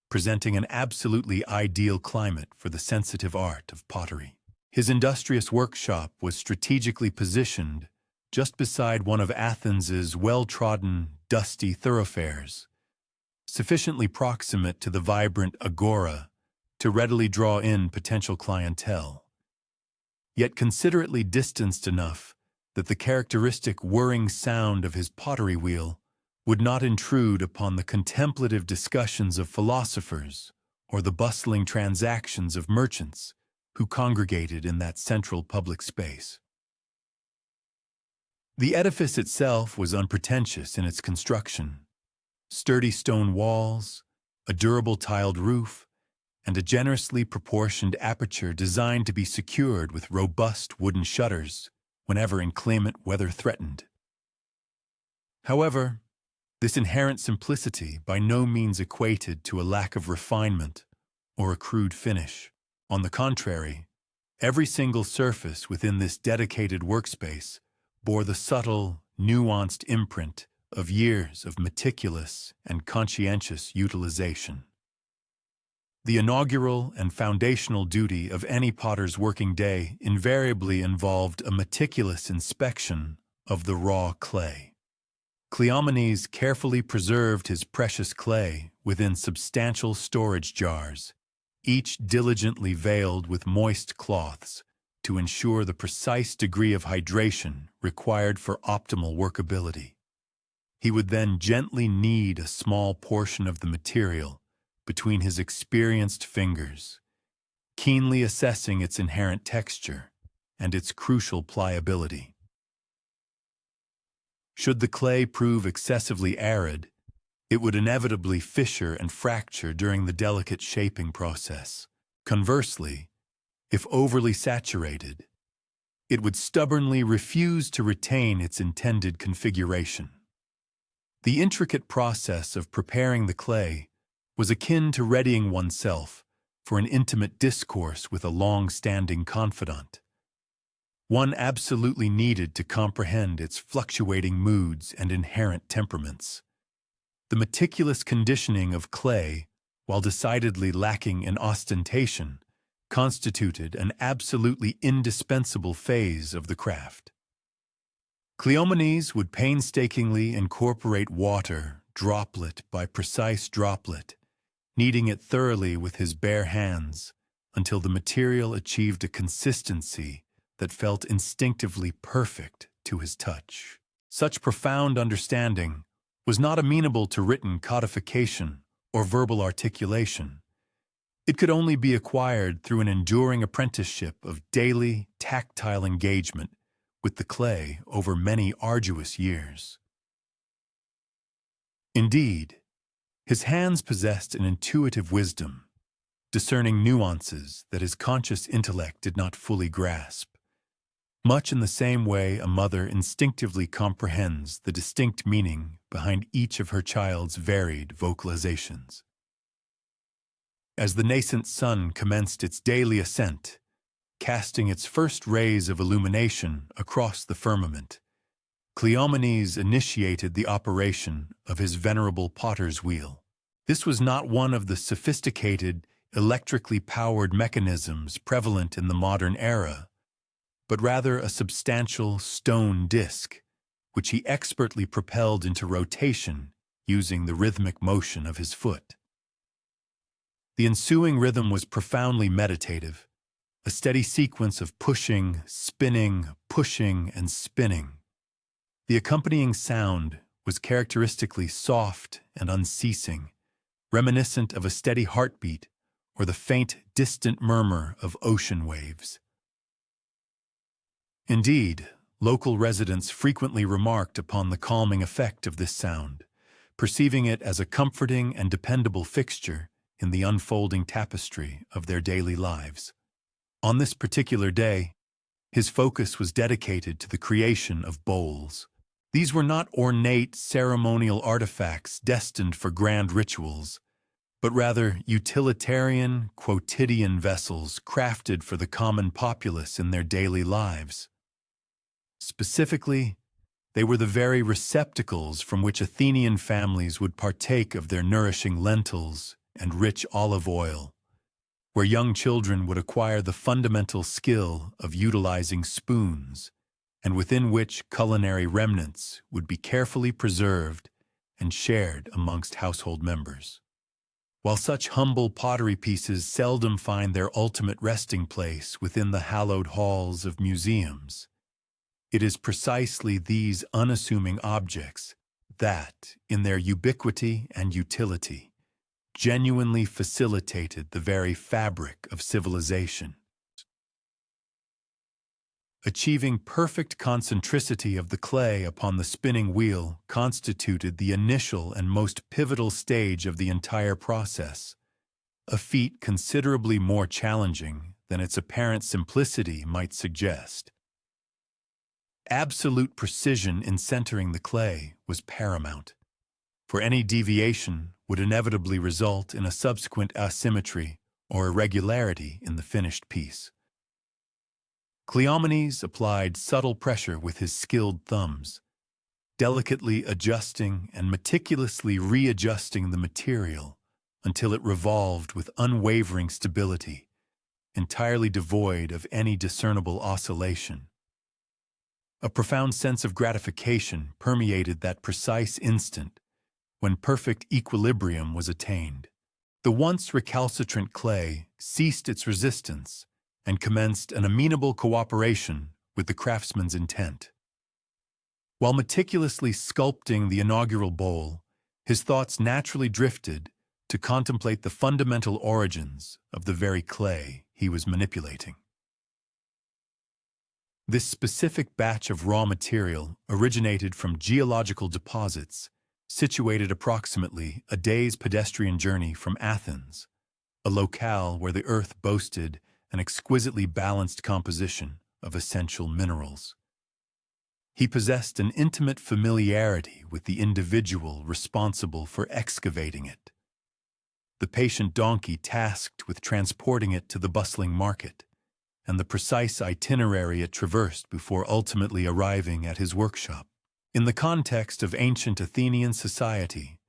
presenting an absolutely ideal climate for the sensitive art of pottery. His industrious workshop was strategically positioned just beside one of Athens's well-trodden, dusty thoroughfares, sufficiently proximate to the vibrant agora to readily draw in potential clientele, yet considerately distanced enough that the characteristic whirring sound of his pottery wheel would not intrude upon the contemplative discussions of philosophers or the bustling transactions of merchants who congregated in that central public space. The edifice itself was unpretentious in its construction. Sturdy stone walls, a durable tiled roof, and a generously proportioned aperture designed to be secured with robust wooden shutters whenever inclement weather threatened. However, this inherent simplicity by no means equated to a lack of refinement or a crude finish. On the contrary, every single surface within this dedicated workspace bore the subtle, nuanced imprint of years of meticulous and conscientious utilization. The inaugural and foundational duty of any potter's working day invariably involved a meticulous inspection of the raw clay. Cleomenes carefully preserved his precious clay within substantial storage jars, each diligently veiled with moist cloths to ensure the precise degree of hydration required for optimal workability. He would then gently knead a small portion of the material between his experienced fingers, keenly assessing its inherent texture and its crucial pliability. Should the clay prove excessively arid, it would inevitably fissure and fracture during the delicate shaping process. Conversely, if overly saturated, it would stubbornly refuse to retain its intended configuration. The intricate process of preparing the clay was akin to readying oneself for an intimate discourse with a long-standing confidant. One absolutely needed to comprehend its fluctuating moods and inherent temperaments. The meticulous conditioning of clay, while decidedly lacking in ostentation, constituted an absolutely indispensable phase of the craft. Cleomenes would painstakingly incorporate water, droplet by precise droplet, kneading it thoroughly with his bare hands until the material achieved a consistency that felt instinctively perfect to his touch. Such profound understanding was not amenable to written codification or verbal articulation. It could only be acquired through an enduring apprenticeship of daily, tactile engagement with the clay over many arduous years. Indeed, his hands possessed an intuitive wisdom, discerning nuances that his conscious intellect did not fully grasp, much in the same way a mother instinctively comprehends the distinct meaning behind each of her child's varied vocalizations. As the nascent sun commenced its daily ascent, casting its first rays of illumination across the firmament, Cleomenes initiated the operation of his venerable potter's wheel. This was not one of the sophisticated, electrically powered mechanisms prevalent in the modern era, but rather a substantial stone disc, which he expertly propelled into rotation using the rhythmic motion of his foot. The ensuing rhythm was profoundly meditative, a steady sequence of pushing, spinning, pushing, and spinning. The accompanying sound was characteristically soft and unceasing, reminiscent of a steady heartbeat or the faint, distant murmur of ocean waves. Indeed, local residents frequently remarked upon the calming effect of this sound, perceiving it as a comforting and dependable fixture in the unfolding tapestry of their daily lives. On this particular day, his focus was dedicated to the creation of bowls. These were not ornate ceremonial artifacts destined for grand rituals, but rather utilitarian, quotidian vessels crafted for the common populace in their daily lives. Specifically, they were the very receptacles from which Athenian families would partake of their nourishing lentils and rich olive oil, where young children would acquire the fundamental skill of utilizing spoons, and within which culinary remnants would be carefully preserved and shared amongst household members. While such humble pottery pieces seldom find their ultimate resting place within the hallowed halls of museums, it is precisely these unassuming objects that, in their ubiquity and utility, genuinely facilitated the very fabric of civilization. Achieving perfect concentricity of the clay upon the spinning wheel constituted the initial and most pivotal stage of the entire process, a feat considerably more challenging than its apparent simplicity might suggest. Absolute precision in centering the clay was paramount, for any deviation would inevitably result in a subsequent asymmetry or irregularity in the finished piece. Cleomenes applied subtle pressure with his skilled thumbs, delicately adjusting and meticulously readjusting the material until it revolved with unwavering stability, entirely devoid of any discernible oscillation. A profound sense of gratification permeated that precise instant when perfect equilibrium was attained. The once recalcitrant clay ceased its resistance and commenced an amenable cooperation with the craftsman's intent. While meticulously sculpting the inaugural bowl, his thoughts naturally drifted to contemplate the fundamental origins of the very clay he was manipulating. This specific batch of raw material originated from geological deposits situated approximately a day's pedestrian journey from Athens, a locale where the earth boasted an exquisitely balanced composition of essential minerals. He possessed an intimate familiarity with the individual responsible for excavating it, the patient donkey tasked with transporting it to the bustling market, and the precise itinerary it traversed before ultimately arriving at his workshop. In the context of ancient Athenian society,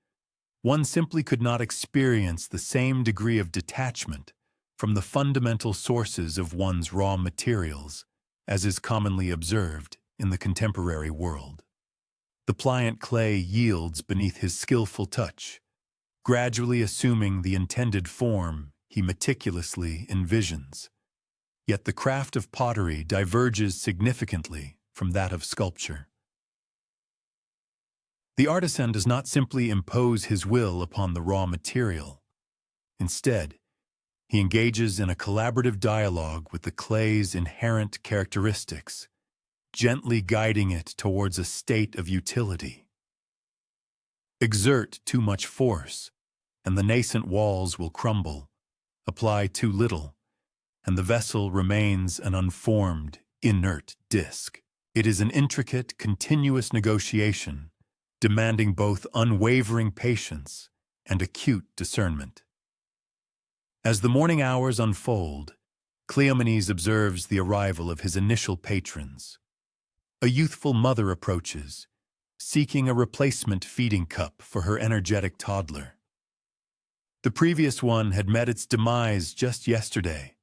one simply could not experience the same degree of detachment from the fundamental sources of one's raw materials, as is commonly observed in the contemporary world. The pliant clay yields beneath his skillful touch, gradually assuming the intended form he meticulously envisions. Yet the craft of pottery diverges significantly from that of sculpture. The artisan does not simply impose his will upon the raw material. Instead, he engages in a collaborative dialogue with the clay's inherent characteristics, gently guiding it towards a state of utility. Exert too much force, and the nascent walls will crumble. Apply too little, and the vessel remains an unformed, inert disk. It is an intricate, continuous negotiation, demanding both unwavering patience and acute discernment. As the morning hours unfold, Cleomenes observes the arrival of his initial patrons. A youthful mother approaches, seeking a replacement feeding cup for her energetic toddler. The previous one had met its demise just yesterday,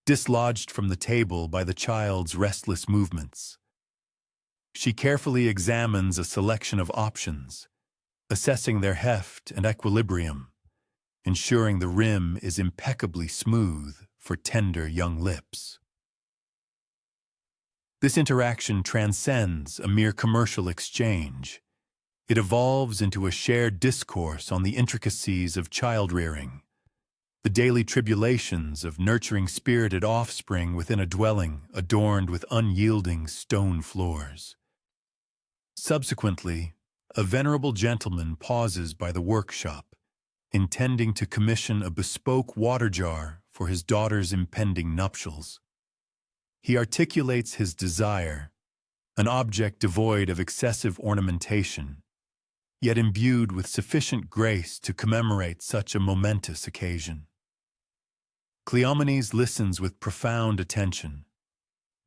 dislodged from the table by the child's restless movements. She carefully examines a selection of options, assessing their heft and equilibrium, ensuring the rim is impeccably smooth for tender young lips. This interaction transcends a mere commercial exchange. It evolves into a shared discourse on the intricacies of child-rearing, the daily tribulations of nurturing spirited offspring within a dwelling adorned with unyielding stone floors. Subsequently, a venerable gentleman pauses by the workshop, intending to commission a bespoke water jar for his daughter's impending nuptials. He articulates his desire, an object devoid of excessive ornamentation, yet imbued with sufficient grace to commemorate such a momentous occasion. Cleomenes listens with profound attention,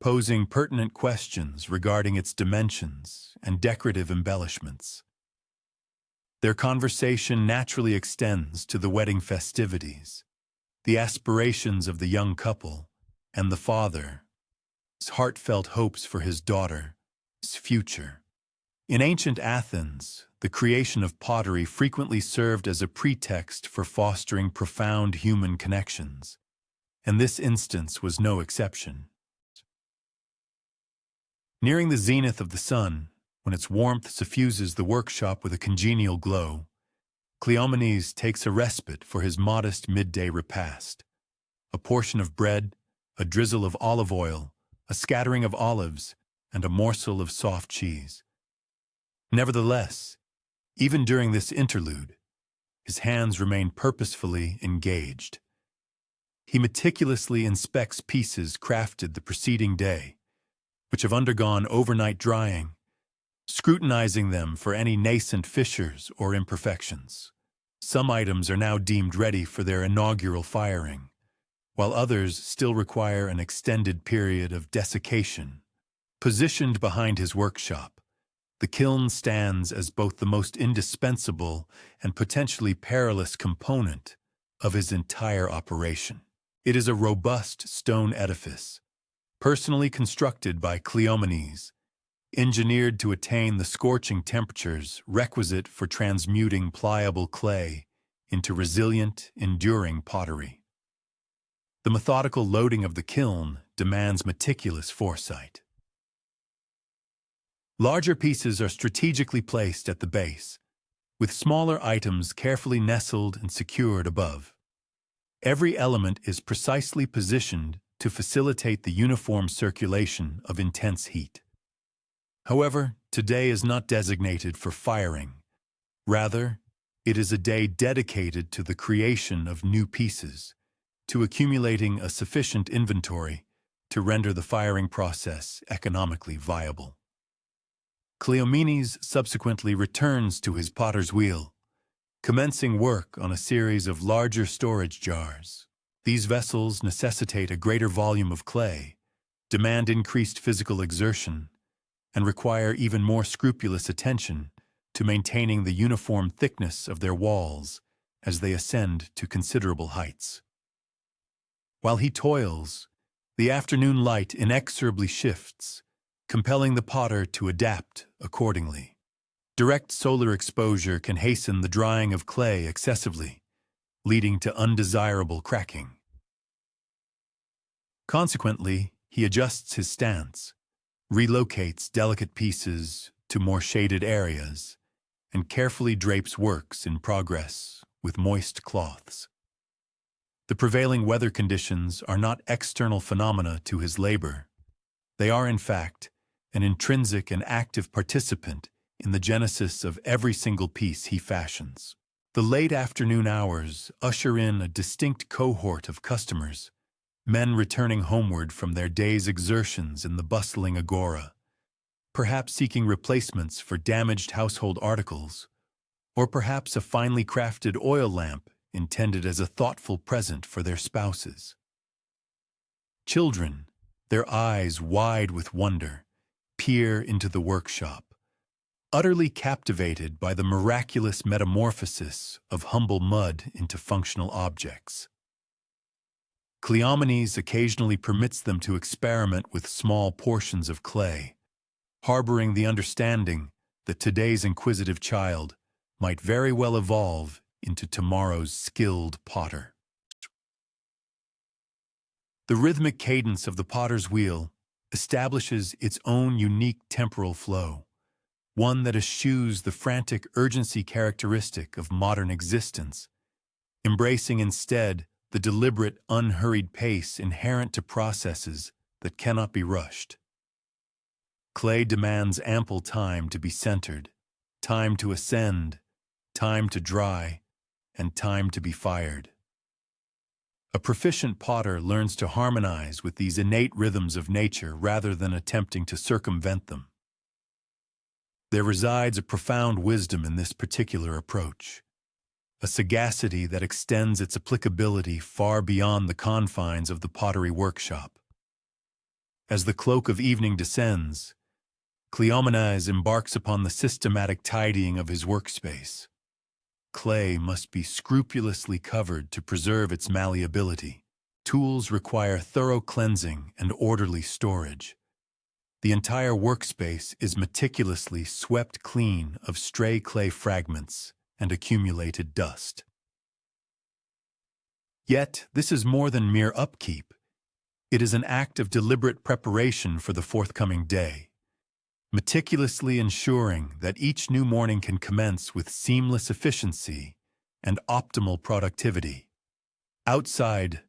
posing pertinent questions regarding its dimensions and decorative embellishments. Their conversation naturally extends to the wedding festivities, the aspirations of the young couple, and the father's heartfelt hopes for his daughter's future. In ancient Athens, the creation of pottery frequently served as a pretext for fostering profound human connections, and this instance was no exception. Nearing the zenith of the sun, when its warmth suffuses the workshop with a congenial glow, Cleomenes takes a respite for his modest midday repast. A portion of bread, a drizzle of olive oil, a scattering of olives, and a morsel of soft cheese. Nevertheless, even during this interlude, his hands remain purposefully engaged. He meticulously inspects pieces crafted the preceding day, which have undergone overnight drying, scrutinizing them for any nascent fissures or imperfections. Some items are now deemed ready for their inaugural firing, while others still require an extended period of desiccation. Positioned behind his workshop, the kiln stands as both the most indispensable and potentially perilous component of his entire operation. It is a robust stone edifice, personally constructed by Cleomenes, engineered to attain the scorching temperatures requisite for transmuting pliable clay into resilient, enduring pottery. The methodical loading of the kiln demands meticulous foresight. Larger pieces are strategically placed at the base, with smaller items carefully nestled and secured above. Every element is precisely positioned to facilitate the uniform circulation of intense heat. However, today is not designated for firing. Rather, it is a day dedicated to the creation of new pieces, to accumulating a sufficient inventory to render the firing process economically viable. Cleomenes subsequently returns to his potter's wheel, commencing work on a series of larger storage jars. These vessels necessitate a greater volume of clay, demand increased physical exertion, and require even more scrupulous attention to maintaining the uniform thickness of their walls as they ascend to considerable heights. While he toils, the afternoon light inexorably shifts, compelling the potter to adapt accordingly. Direct solar exposure can hasten the drying of clay excessively, leading to undesirable cracking. Consequently, he adjusts his stance, relocates delicate pieces to more shaded areas, and carefully drapes works in progress with moist cloths. The prevailing weather conditions are not external phenomena to his labor. They are, in fact, an intrinsic and active participant in the genesis of every single piece he fashions. The late afternoon hours usher in a distinct cohort of customers, men returning homeward from their day's exertions in the bustling agora, perhaps seeking replacements for damaged household articles, or perhaps a finely crafted oil lamp intended as a thoughtful present for their spouses. Children, their eyes wide with wonder, peer into the workshop, utterly captivated by the miraculous metamorphosis of humble mud into functional objects. Cleomenes occasionally permits them to experiment with small portions of clay, harboring the understanding that today's inquisitive child might very well evolve into tomorrow's skilled potter. The rhythmic cadence of the potter's wheel establishes its own unique temporal flow, one that eschews the frantic urgency characteristic of modern existence, embracing instead the deliberate, unhurried pace inherent to processes that cannot be rushed. Clay demands ample time to be centered, time to ascend, time to dry, and time to be fired. A proficient potter learns to harmonize with these innate rhythms of nature rather than attempting to circumvent them. There resides a profound wisdom in this particular approach, a sagacity that extends its applicability far beyond the confines of the pottery workshop. As the cloak of evening descends, Cleomenes embarks upon the systematic tidying of his workspace. Clay must be scrupulously covered to preserve its malleability. Tools require thorough cleansing and orderly storage. The entire workspace is meticulously swept clean of stray clay fragments and accumulated dust. Yet, this is more than mere upkeep. It is an act of deliberate preparation for the forthcoming day, meticulously ensuring that each new morning can commence with seamless efficiency and optimal productivity. Outside,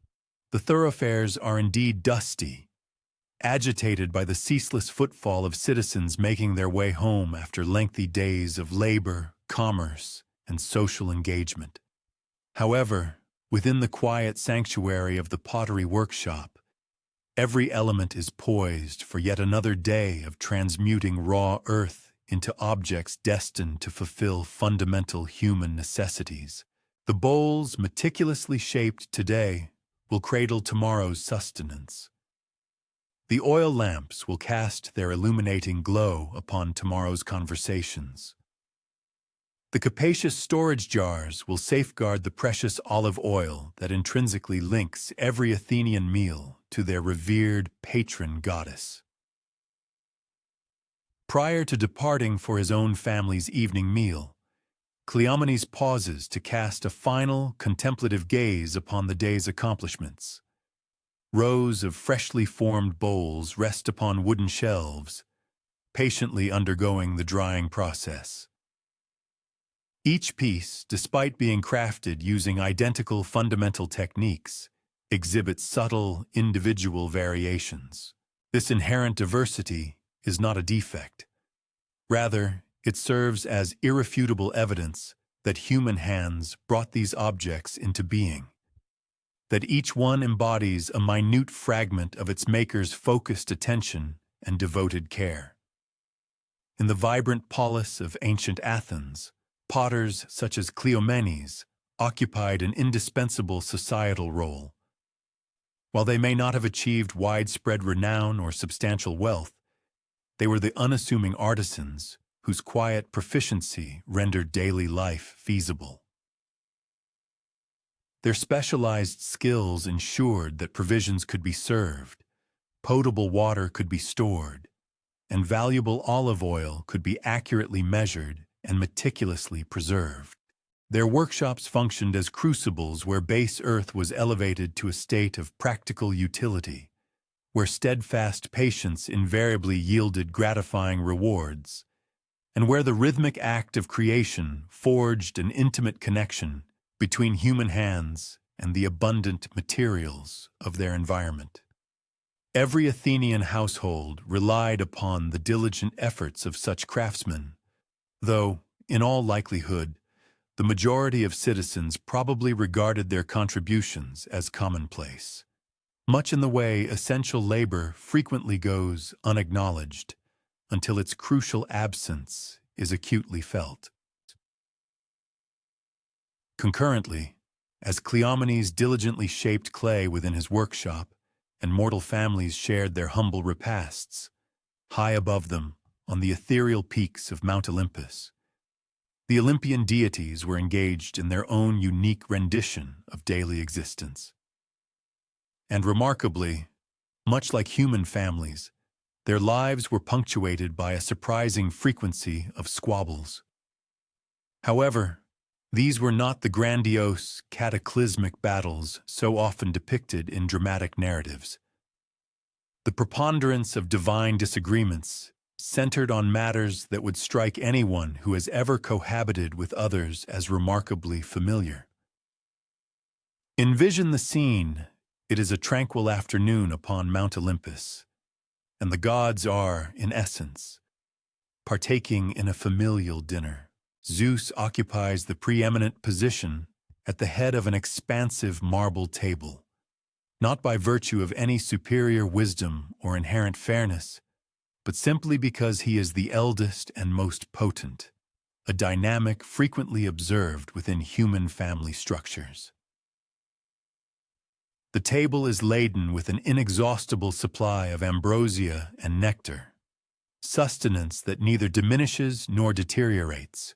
the thoroughfares are indeed dusty, agitated by the ceaseless footfall of citizens making their way home after lengthy days of labor, commerce, and social engagement. However, within the quiet sanctuary of the pottery workshop, every element is poised for yet another day of transmuting raw earth into objects destined to fulfill fundamental human necessities. The bowls meticulously shaped today will cradle tomorrow's sustenance. The oil lamps will cast their illuminating glow upon tomorrow's conversations. The capacious storage jars will safeguard the precious olive oil that intrinsically links every Athenian meal to their revered patron goddess. Prior to departing for his own family's evening meal, Cleomenes pauses to cast a final, contemplative gaze upon the day's accomplishments. Rows of freshly formed bowls rest upon wooden shelves, patiently undergoing the drying process. Each piece, despite being crafted using identical fundamental techniques, exhibits subtle, individual variations. This inherent diversity is not a defect. Rather, it serves as irrefutable evidence that human hands brought these objects into being, that each one embodies a minute fragment of its maker's focused attention and devoted care. In the vibrant polis of ancient Athens, potters such as Cleomenes occupied an indispensable societal role. While they may not have achieved widespread renown or substantial wealth, they were the unassuming artisans whose quiet proficiency rendered daily life feasible. Their specialized skills ensured that provisions could be served, potable water could be stored, and valuable olive oil could be accurately measured and meticulously preserved. Their workshops functioned as crucibles where base earth was elevated to a state of practical utility, where steadfast patience invariably yielded gratifying rewards, and where the rhythmic act of creation forged an intimate connection between human hands and the abundant materials of their environment. Every Athenian household relied upon the diligent efforts of such craftsmen, though, in all likelihood, the majority of citizens probably regarded their contributions as commonplace, much in the way essential labor frequently goes unacknowledged until its crucial absence is acutely felt. Concurrently, as Cleomenes diligently shaped clay within his workshop, and mortal families shared their humble repasts, high above them on the ethereal peaks of Mount Olympus, the Olympian deities were engaged in their own unique rendition of daily existence. And remarkably, much like human families, their lives were punctuated by a surprising frequency of squabbles. However, these were not the grandiose, cataclysmic battles so often depicted in dramatic narratives. The preponderance of divine disagreements centered on matters that would strike anyone who has ever cohabited with others as remarkably familiar. Envision the scene. It is a tranquil afternoon upon Mount Olympus, and the gods are, in essence, partaking in a familial dinner. Zeus occupies the preeminent position at the head of an expansive marble table, not by virtue of any superior wisdom or inherent fairness, but simply because he is the eldest and most potent, a dynamic frequently observed within human family structures. The table is laden with an inexhaustible supply of ambrosia and nectar, sustenance that neither diminishes nor deteriorates,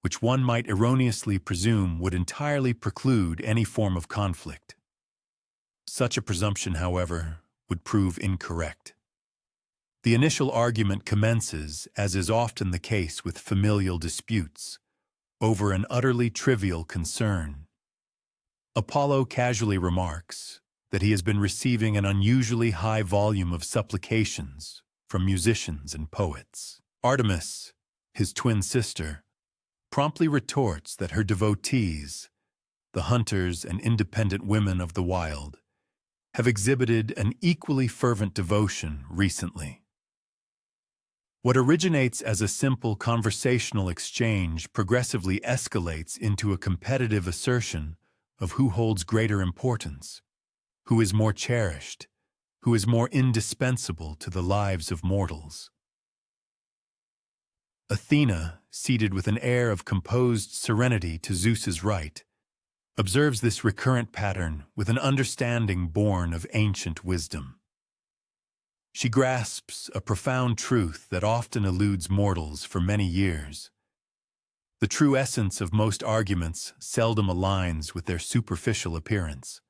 which one might erroneously presume would entirely preclude any form of conflict. Such a presumption, however, would prove incorrect. The initial argument commences, as is often the case with familial disputes, over an utterly trivial concern. Apollo casually remarks that he has been receiving an unusually high volume of supplications from musicians and poets. Artemis, his twin sister, promptly retorts that her devotees, the hunters and independent women of the wild, have exhibited an equally fervent devotion recently. What originates as a simple conversational exchange progressively escalates into a competitive assertion of who holds greater importance, who is more cherished, who is more indispensable to the lives of mortals. Athena, seated with an air of composed serenity to Zeus's right, observes this recurrent pattern with an understanding born of ancient wisdom. She grasps a profound truth that often eludes mortals for many years. The true essence of most arguments seldom aligns with their superficial appearance.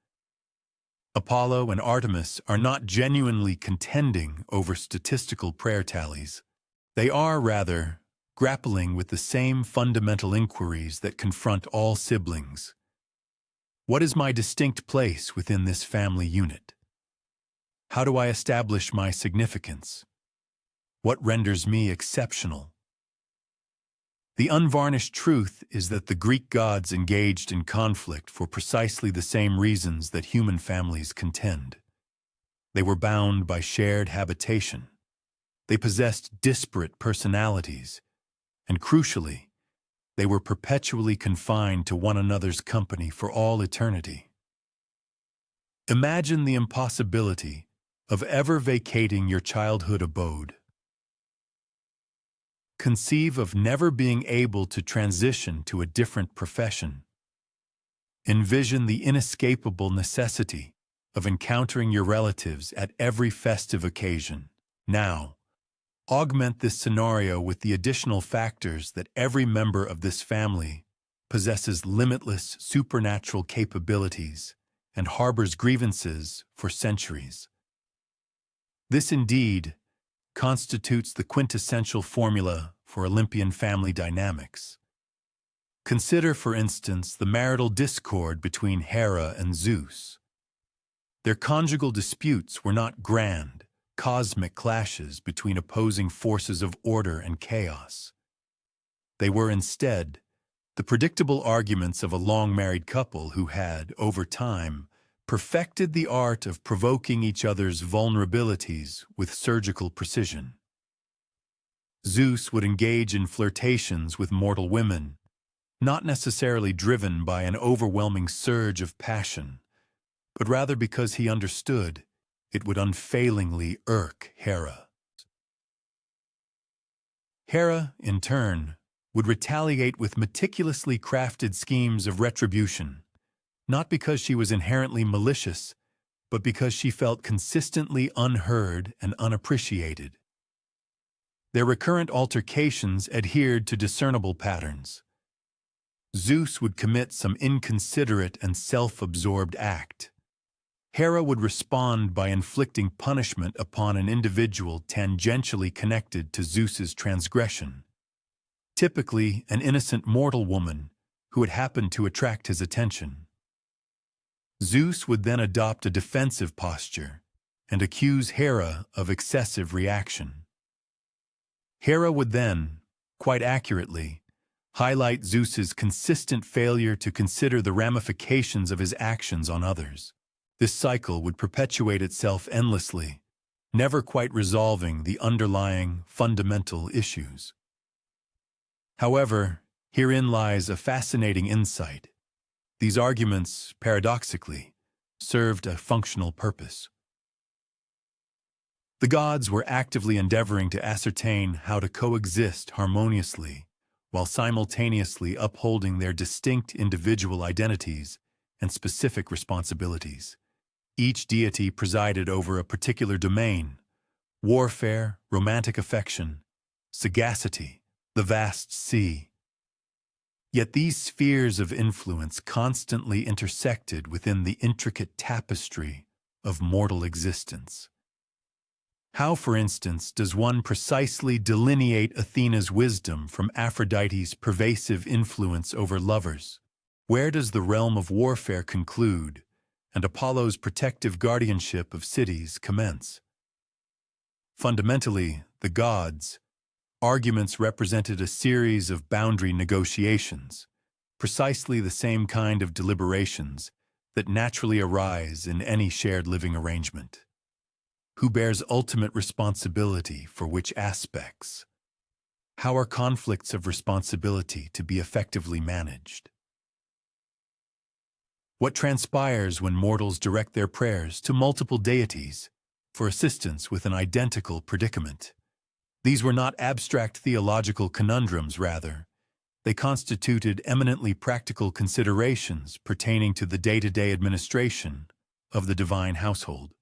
Apollo and Artemis are not genuinely contending over statistical prayer tallies. They are, rather, grappling with the same fundamental inquiries that confront all siblings. What is my distinct place within this family unit? How do I establish my significance? What renders me exceptional? The unvarnished truth is that the Greek gods engaged in conflict for precisely the same reasons that human families contend. They were bound by shared habitation. They possessed disparate personalities, and crucially, they were perpetually confined to one another's company for all eternity. Imagine the impossibility of ever vacating your childhood abode. Conceive of never being able to transition to a different profession. Envision the inescapable necessity of encountering your relatives at every festive occasion. Now, augment this scenario with the additional factors that every member of this family possesses limitless supernatural capabilities and harbors grievances for centuries. This indeed constitutes the quintessential formula for Olympian family dynamics. Consider, for instance, the marital discord between Hera and Zeus. Their conjugal disputes were not grand, cosmic clashes between opposing forces of order and chaos. They were instead the predictable arguments of a long-married couple who had, over time, perfected the art of provoking each other's vulnerabilities with surgical precision. Zeus would engage in flirtations with mortal women, not necessarily driven by an overwhelming surge of passion, but rather because he understood it would unfailingly irk Hera. Hera, in turn, would retaliate with meticulously crafted schemes of retribution, not because she was inherently malicious, but because she felt consistently unheard and unappreciated. Their recurrent altercations adhered to discernible patterns. Zeus would commit some inconsiderate and self-absorbed act. Hera would respond by inflicting punishment upon an individual tangentially connected to Zeus's transgression, typically an innocent mortal woman who had happened to attract his attention. Zeus would then adopt a defensive posture and accuse Hera of excessive reaction. Hera would then, quite accurately, highlight Zeus's consistent failure to consider the ramifications of his actions on others. This cycle would perpetuate itself endlessly, never quite resolving the underlying fundamental issues. However, herein lies a fascinating insight. These arguments, paradoxically, served a functional purpose. The gods were actively endeavoring to ascertain how to coexist harmoniously while simultaneously upholding their distinct individual identities and specific responsibilities. Each deity presided over a particular domain: warfare, romantic affection, sagacity, the vast sea. Yet these spheres of influence constantly intersected within the intricate tapestry of mortal existence. How, for instance, does one precisely delineate Athena's wisdom from Aphrodite's pervasive influence over lovers? Where does the realm of warfare conclude and Apollo's protective guardianship of cities commence? Fundamentally, the gods' arguments represented a series of boundary negotiations, precisely the same kind of deliberations that naturally arise in any shared living arrangement. Who bears ultimate responsibility for which aspects? How are conflicts of responsibility to be effectively managed? What transpires when mortals direct their prayers to multiple deities for assistance with an identical predicament? These were not abstract theological conundrums, rather. They constituted eminently practical considerations pertaining to the day-to-day administration of the divine household.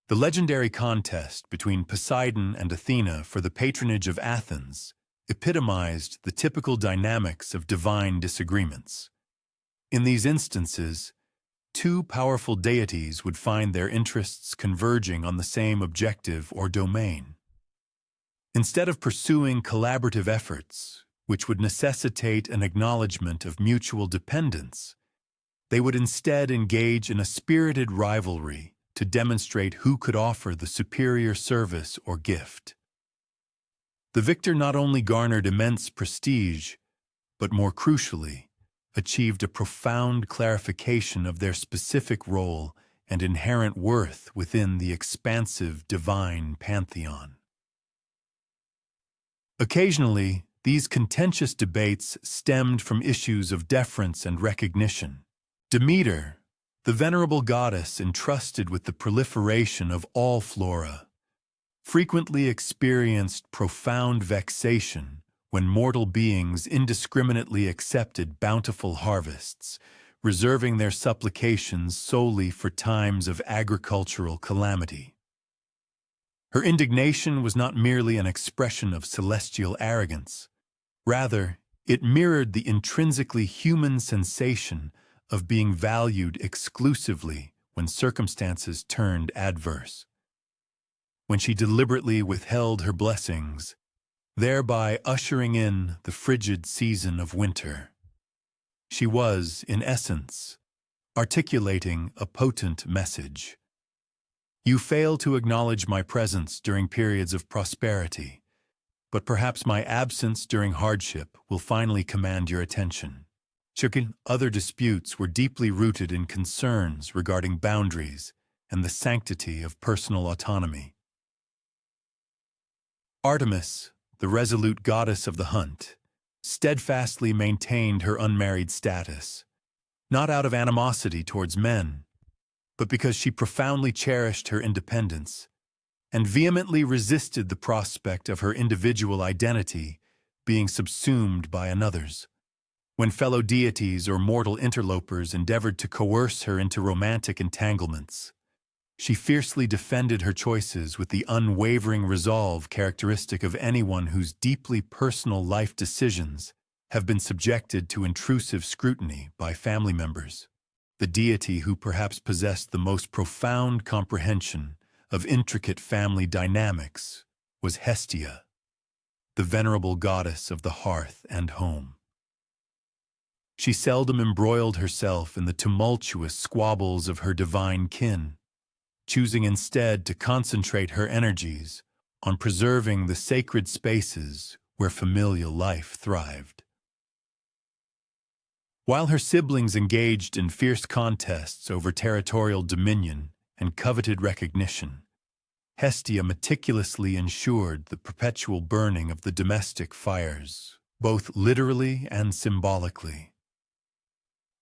The legendary contest between Poseidon and Athena for the patronage of Athens epitomized the typical dynamics of divine disagreements. In these instances, two powerful deities would find their interests converging on the same objective or domain. Instead of pursuing collaborative efforts, which would necessitate an acknowledgement of mutual dependence, they would instead engage in a spirited rivalry to demonstrate who could offer the superior service or gift. The victor not only garnered immense prestige, but more crucially, achieved a profound clarification of their specific role and inherent worth within the expansive divine pantheon. Occasionally, these contentious debates stemmed from issues of deference and recognition. Demeter, the venerable goddess entrusted with the proliferation of all flora, frequently experienced profound vexation when mortal beings indiscriminately accepted bountiful harvests, reserving their supplications solely for times of agricultural calamity. Her indignation was not merely an expression of celestial arrogance. Rather, It mirrored the intrinsically human sensation of being valued exclusively when circumstances turned adverse. When she deliberately withheld her blessings, thereby ushering in the frigid season of winter. She was, in essence, articulating a potent message. You fail to acknowledge my presence during periods of prosperity, but perhaps my absence during hardship will finally command your attention. Other disputes were deeply rooted in concerns regarding boundaries and the sanctity of personal autonomy. Artemis, the resolute goddess of the hunt, steadfastly maintained her unmarried status, not out of animosity towards men, but because she profoundly cherished her independence and vehemently resisted the prospect of her individual identity being subsumed by another's. When fellow deities or mortal interlopers endeavored to coerce her into romantic entanglements, she fiercely defended her choices with the unwavering resolve characteristic of anyone whose deeply personal life decisions have been subjected to intrusive scrutiny by family members. The deity who perhaps possessed the most profound comprehension of intricate family dynamics was Hestia, the venerable goddess of the hearth and home. She seldom embroiled herself in the tumultuous squabbles of her divine kin, choosing instead to concentrate her energies on preserving the sacred spaces where familial life thrived. While her siblings engaged in fierce contests over territorial dominion and coveted recognition, Hestia meticulously ensured the perpetual burning of the domestic fires, both literally and symbolically.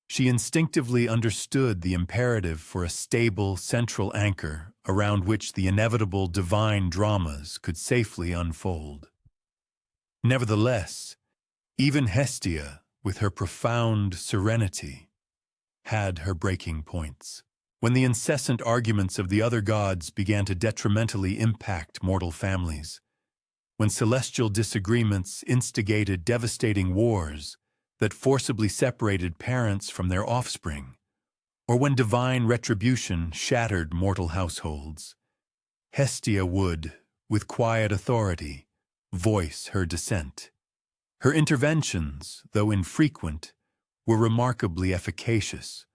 She instinctively understood the imperative for a stable, central anchor around which the inevitable divine dramas could safely unfold. Nevertheless, even Hestia, with her profound serenity, had her breaking points. When the incessant arguments of the other gods began to detrimentally impact mortal families, when celestial disagreements instigated devastating wars that forcibly separated parents from their offspring, or when divine retribution shattered mortal households, Hestia would, with quiet authority, voice her dissent. Her interventions, though infrequent, were remarkably efficacious,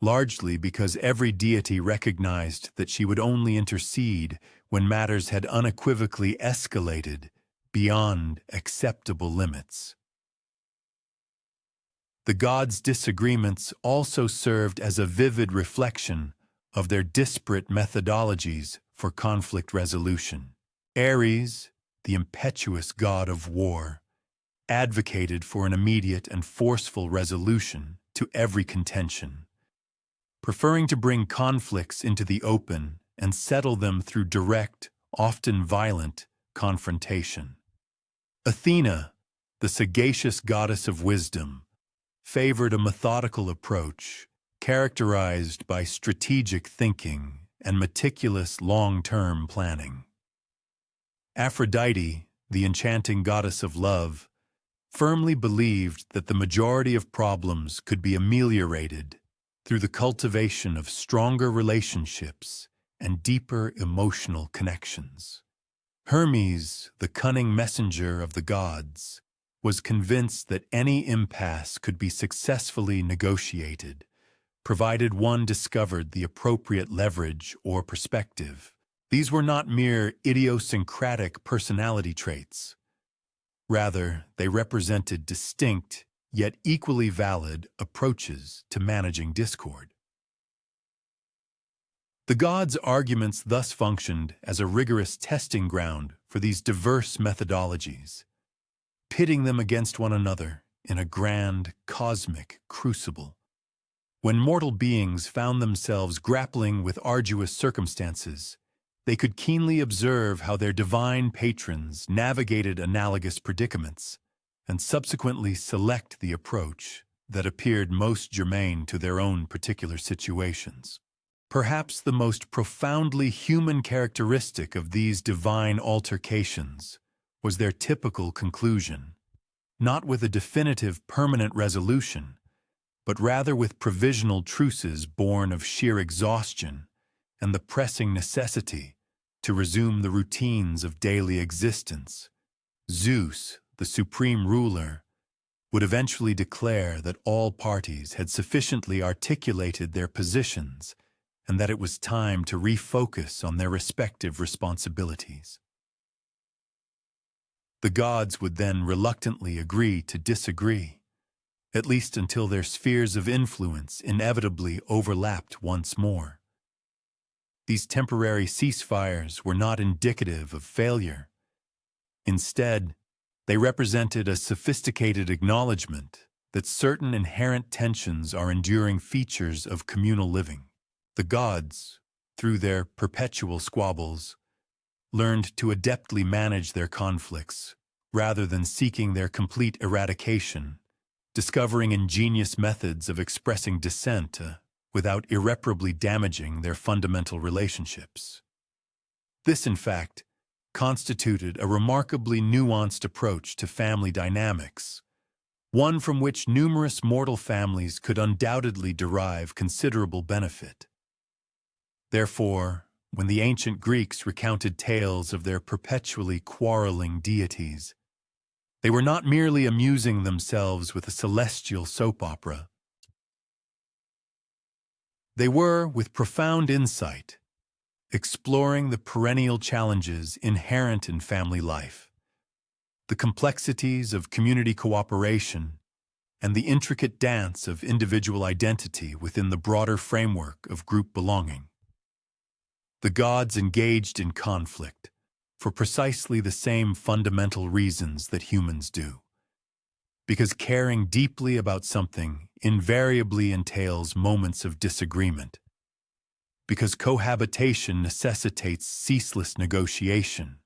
largely because every deity recognized that she would only intercede when matters had unequivocally escalated beyond acceptable limits. The gods' disagreements also served as a vivid reflection of their disparate methodologies for conflict resolution. Ares, the impetuous god of war, advocated for an immediate and forceful resolution to every contention, preferring to bring conflicts into the open and settle them through direct, often violent, confrontation. Athena, the sagacious goddess of wisdom, favored a methodical approach characterized by strategic thinking and meticulous long-term planning. Aphrodite, the enchanting goddess of love, firmly believed that the majority of problems could be ameliorated through the cultivation of stronger relationships and deeper emotional connections. Hermes, the cunning messenger of the gods, was convinced that any impasse could be successfully negotiated, provided one discovered the appropriate leverage or perspective. These were not mere idiosyncratic personality traits. Rather, they represented distinct, yet equally valid, approaches to managing discord. The gods' arguments thus functioned as a rigorous testing ground for these diverse methodologies, pitting them against one another in a grand, cosmic crucible. When mortal beings found themselves grappling with arduous circumstances, they could keenly observe how their divine patrons navigated analogous predicaments and subsequently select the approach that appeared most germane to their own particular situations. Perhaps the most profoundly human characteristic of these divine altercations was their typical conclusion: not with a definitive permanent resolution, but rather with provisional truces born of sheer exhaustion and the pressing necessity to resume the routines of daily existence. Zeus, the supreme ruler, would eventually declare that all parties had sufficiently articulated their positions and that it was time to refocus on their respective responsibilities. The gods would then reluctantly agree to disagree, at least until their spheres of influence inevitably overlapped once more. These temporary ceasefires were not indicative of failure. Instead, they represented a sophisticated acknowledgement that certain inherent tensions are enduring features of communal living. The gods, through their perpetual squabbles, learned to adeptly manage their conflicts rather than seeking their complete eradication, discovering ingenious methods of expressing dissent without irreparably damaging their fundamental relationships. This, in fact, constituted a remarkably nuanced approach to family dynamics, one from which numerous mortal families could undoubtedly derive considerable benefit. Therefore, when the ancient Greeks recounted tales of their perpetually quarreling deities, they were not merely amusing themselves with a celestial soap opera. They were, with profound insight, exploring the perennial challenges inherent in family life, the complexities of community cooperation, and the intricate dance of individual identity within the broader framework of group belonging. The gods engaged in conflict for precisely the same fundamental reasons that humans do, because caring deeply about something invariably entails moments of disagreement, because cohabitation necessitates ceaseless negotiation,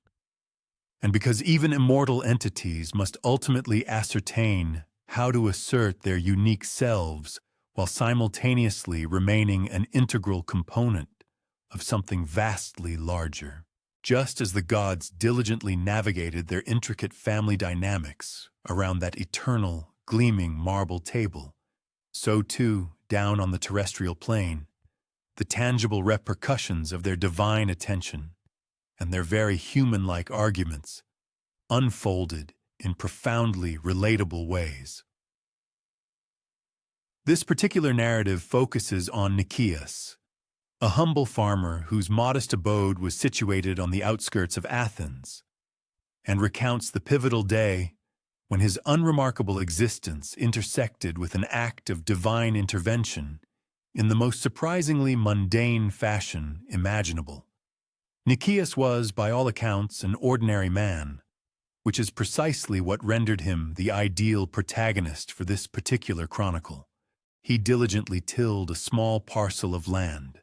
and because even immortal entities must ultimately ascertain how to assert their unique selves while simultaneously remaining an integral component of something vastly larger. Just as the gods diligently navigated their intricate family dynamics around that eternal, gleaming marble table, so too, down on the terrestrial plane, the tangible repercussions of their divine attention and their very human-like arguments unfolded in profoundly relatable ways. This particular narrative focuses on Nicias, a humble farmer whose modest abode was situated on the outskirts of Athens, and recounts the pivotal day when his unremarkable existence intersected with an act of divine intervention in the most surprisingly mundane fashion imaginable. Nicias was, by all accounts, an ordinary man, which is precisely what rendered him the ideal protagonist for this particular chronicle. He diligently tilled a small parcel of land,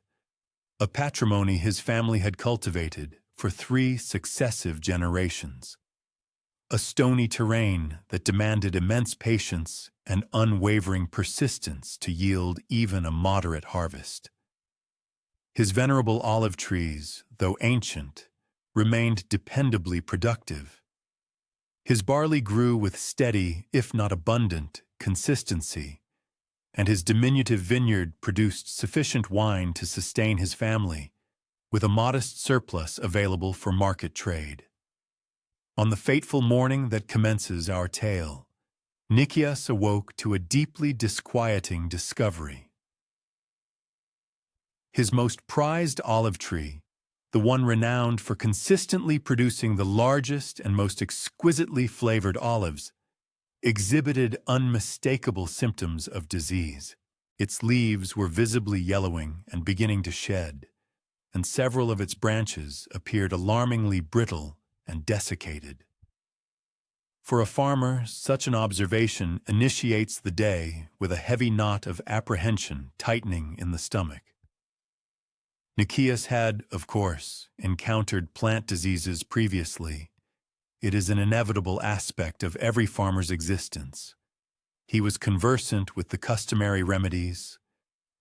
a patrimony his family had cultivated for 3 successive generations. A stony terrain that demanded immense patience and unwavering persistence to yield even a moderate harvest. His venerable olive trees, though ancient, remained dependably productive. His barley grew with steady, if not abundant, consistency, and his diminutive vineyard produced sufficient wine to sustain his family, with a modest surplus available for market trade. On the fateful morning that commences our tale, Nicias awoke to a deeply disquieting discovery. His most prized olive tree, the one renowned for consistently producing the largest and most exquisitely flavored olives, exhibited unmistakable symptoms of disease. Its leaves were visibly yellowing and beginning to shed, and several of its branches appeared alarmingly brittle and desiccated. For a farmer, such an observation initiates the day with a heavy knot of apprehension tightening in the stomach. Nicias had, of course, encountered plant diseases previously. It is an inevitable aspect of every farmer's existence. He was conversant with the customary remedies,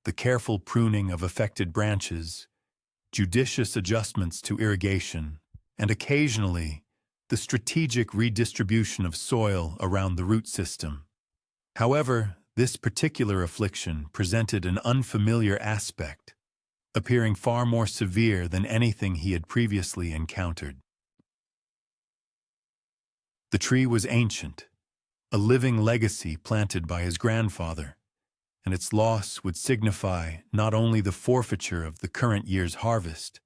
the careful pruning of affected branches, judicious adjustments to irrigation, and occasionally the strategic redistribution of soil around the root system. However, this particular affliction presented an unfamiliar aspect, appearing far more severe than anything he had previously encountered. The tree was ancient, a living legacy planted by his grandfather, and its loss would signify not only the forfeiture of the current year's harvest,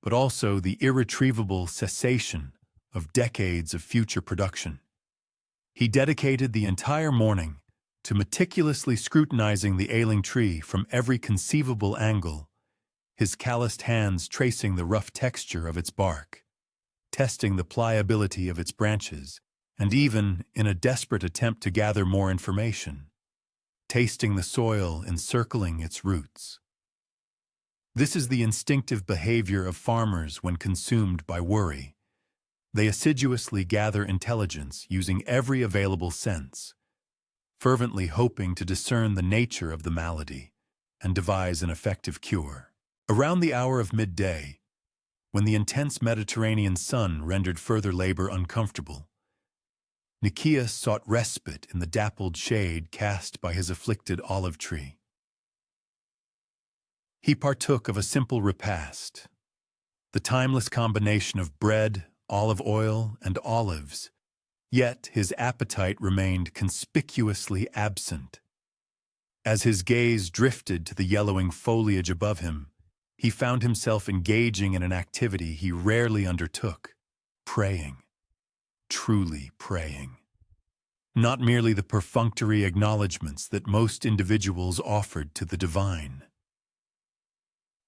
but also the irretrievable cessation of decades of future production. He dedicated the entire morning to meticulously scrutinizing the ailing tree from every conceivable angle, his calloused hands tracing the rough texture of its bark, testing the pliability of its branches, and even, in a desperate attempt to gather more information, tasting the soil encircling its roots. This is the instinctive behavior of farmers when consumed by worry. They assiduously gather intelligence using every available sense, fervently hoping to discern the nature of the malady and devise an effective cure. Around the hour of midday, when the intense Mediterranean sun rendered further labor uncomfortable, Nicias sought respite in the dappled shade cast by his afflicted olive tree. He partook of a simple repast, the timeless combination of bread, olive oil, and olives, yet his appetite remained conspicuously absent. As his gaze drifted to the yellowing foliage above him, he found himself engaging in an activity he rarely undertook, praying. Truly praying. Not merely the perfunctory acknowledgments that most individuals offered to the divine.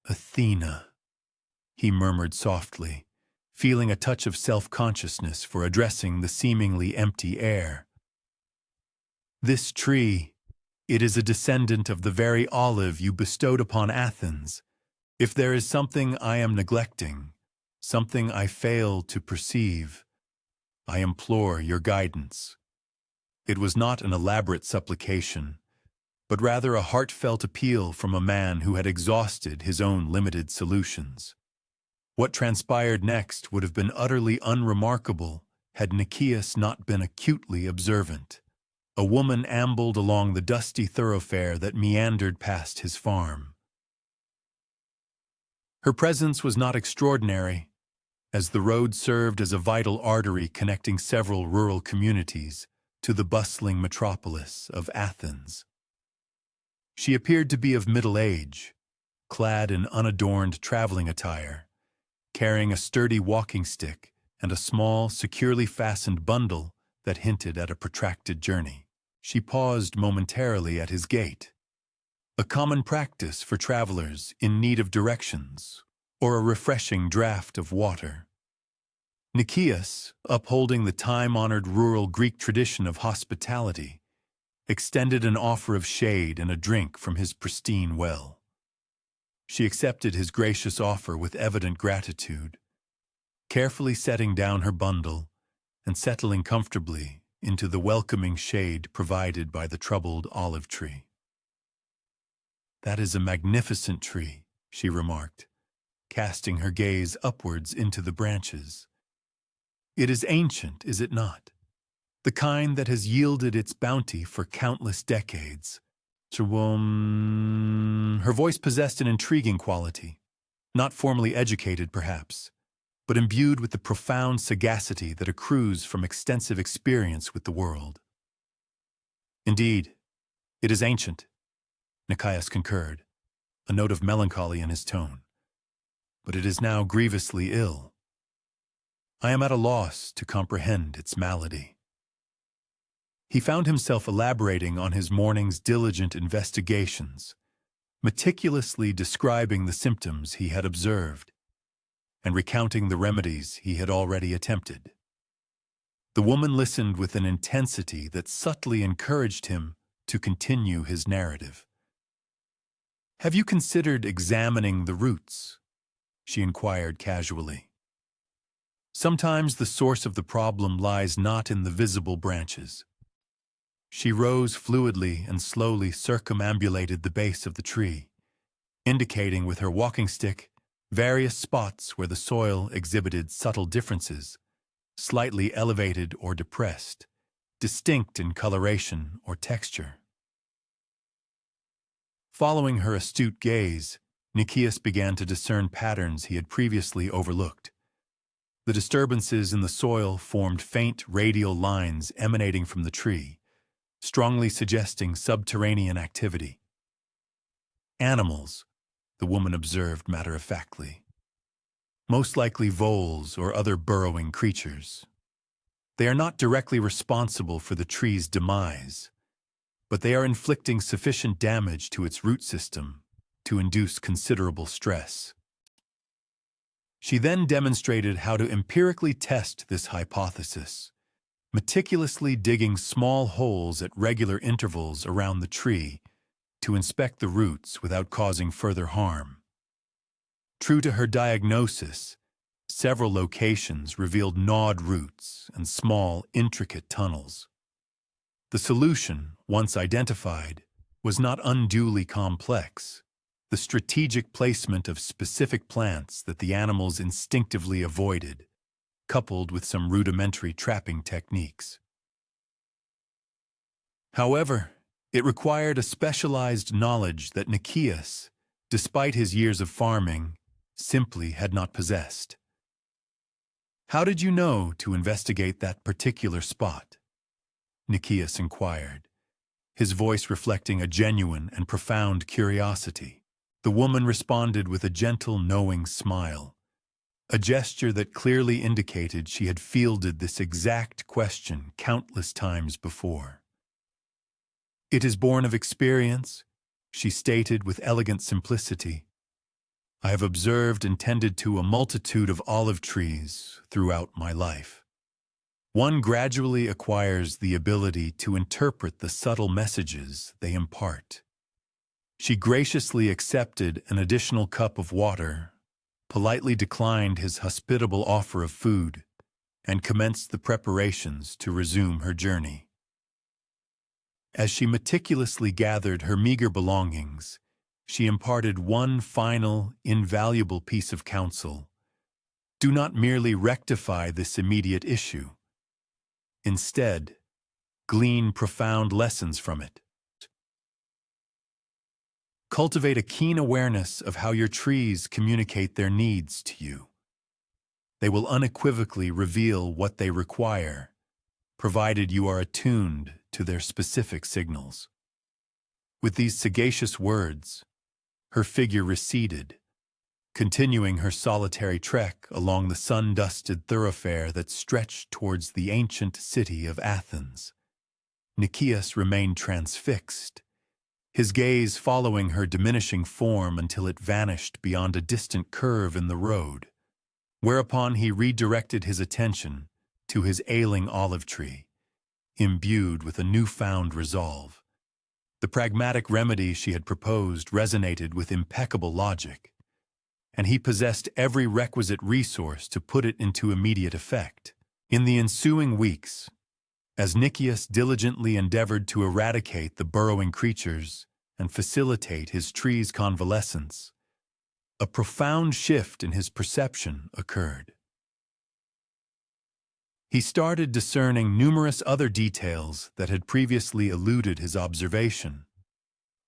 Athena, he murmured softly, feeling a touch of self-consciousness for addressing the seemingly empty air. This tree, it is a descendant of the very olive you bestowed upon Athens. If there is something I am neglecting, something I fail to perceive, I implore your guidance. It was not an elaborate supplication, but rather a heartfelt appeal from a man who had exhausted his own limited solutions. What transpired next would have been utterly unremarkable had Nicias not been acutely observant. A woman ambled along the dusty thoroughfare that meandered past his farm. Her presence was not extraordinary, as the road served as a vital artery connecting several rural communities to the bustling metropolis of Athens. She appeared to be of middle age, clad in unadorned traveling attire, carrying a sturdy walking stick and a small, securely fastened bundle that hinted at a protracted journey. She paused momentarily at his gate, a common practice for travelers in need of directions or a refreshing draught of water. Nicias, upholding the time-honored rural Greek tradition of hospitality, extended an offer of shade and a drink from his pristine well. She accepted his gracious offer with evident gratitude, carefully setting down her bundle and settling comfortably into the welcoming shade provided by the troubled olive tree. "That is a magnificent tree," she remarked, casting her gaze upwards into the branches. "It is ancient, is it not? The kind that has yielded its bounty for countless decades." Her voice possessed an intriguing quality, not formally educated perhaps, but imbued with the profound sagacity that accrues from extensive experience with the world. "Indeed, it is ancient," Nicias concurred, a note of melancholy in his tone. "But it is now grievously ill. I am at a loss to comprehend its malady." He found himself elaborating on his morning's diligent investigations, meticulously describing the symptoms he had observed, and recounting the remedies he had already attempted. The woman listened with an intensity that subtly encouraged him to continue his narrative. "Have you considered examining the roots?" she inquired casually. "Sometimes the source of the problem lies not in the visible branches." She rose fluidly and slowly circumambulated the base of the tree, indicating with her walking stick various spots where the soil exhibited subtle differences, slightly elevated or depressed, distinct in coloration or texture. Following her astute gaze, Nicias began to discern patterns he had previously overlooked. The disturbances in the soil formed faint radial lines emanating from the tree, strongly suggesting subterranean activity. Animals, the woman observed matter-of-factly. Most likely voles or other burrowing creatures. They are not directly responsible for the tree's demise, but they are inflicting sufficient damage to its root system to induce considerable stress. She then demonstrated how to empirically test this hypothesis, meticulously digging small holes at regular intervals around the tree to inspect the roots without causing further harm. True to her diagnosis, several locations revealed gnawed roots and small, intricate tunnels. The solution, once identified, was not unduly complex. The strategic placement of specific plants that the animals instinctively avoided, coupled with some rudimentary trapping techniques. However, it required a specialized knowledge that Nicias, despite his years of farming, simply had not possessed. "How did you know to investigate that particular spot?" Nicias inquired, his voice reflecting a genuine and profound curiosity. The woman responded with a gentle, knowing smile, a gesture that clearly indicated she had fielded this exact question countless times before. "It is born of experience," she stated with elegant simplicity. "I have observed and tended to a multitude of olive trees throughout my life. One gradually acquires the ability to interpret the subtle messages they impart." She graciously accepted an additional cup of water, politely declined his hospitable offer of food, and commenced the preparations to resume her journey. As she meticulously gathered her meager belongings, she imparted one final, invaluable piece of counsel. Do not merely rectify this immediate issue. Instead, glean profound lessons from it. Cultivate a keen awareness of how your trees communicate their needs to you. They will unequivocally reveal what they require, provided you are attuned to their specific signals. With these sagacious words, her figure receded, continuing her solitary trek along the sun-dusted thoroughfare that stretched towards the ancient city of Athens. Nicias remained transfixed, his gaze following her diminishing form until it vanished beyond a distant curve in the road, whereupon he redirected his attention to his ailing olive tree, imbued with a newfound resolve. The pragmatic remedy she had proposed resonated with impeccable logic, and he possessed every requisite resource to put it into immediate effect. In the ensuing weeks, as Nicias diligently endeavored to eradicate the burrowing creatures and facilitate his tree's convalescence, a profound shift in his perception occurred. He started discerning numerous other details that had previously eluded his observation.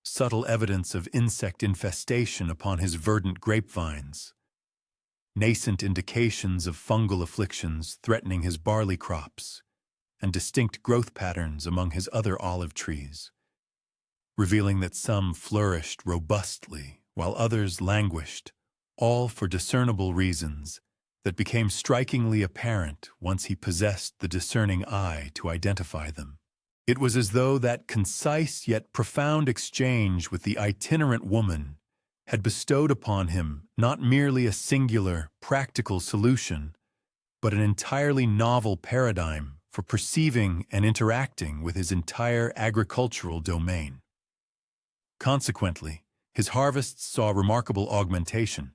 Subtle evidence of insect infestation upon his verdant grapevines, nascent indications of fungal afflictions threatening his barley crops, and distinct growth patterns among his other olive trees, revealing that some flourished robustly while others languished, all for discernible reasons that became strikingly apparent once he possessed the discerning eye to identify them. It was as though that concise yet profound exchange with the itinerant woman had bestowed upon him not merely a singular, practical solution, but an entirely novel paradigm for perceiving and interacting with his entire agricultural domain. Consequently, his harvests saw remarkable augmentation.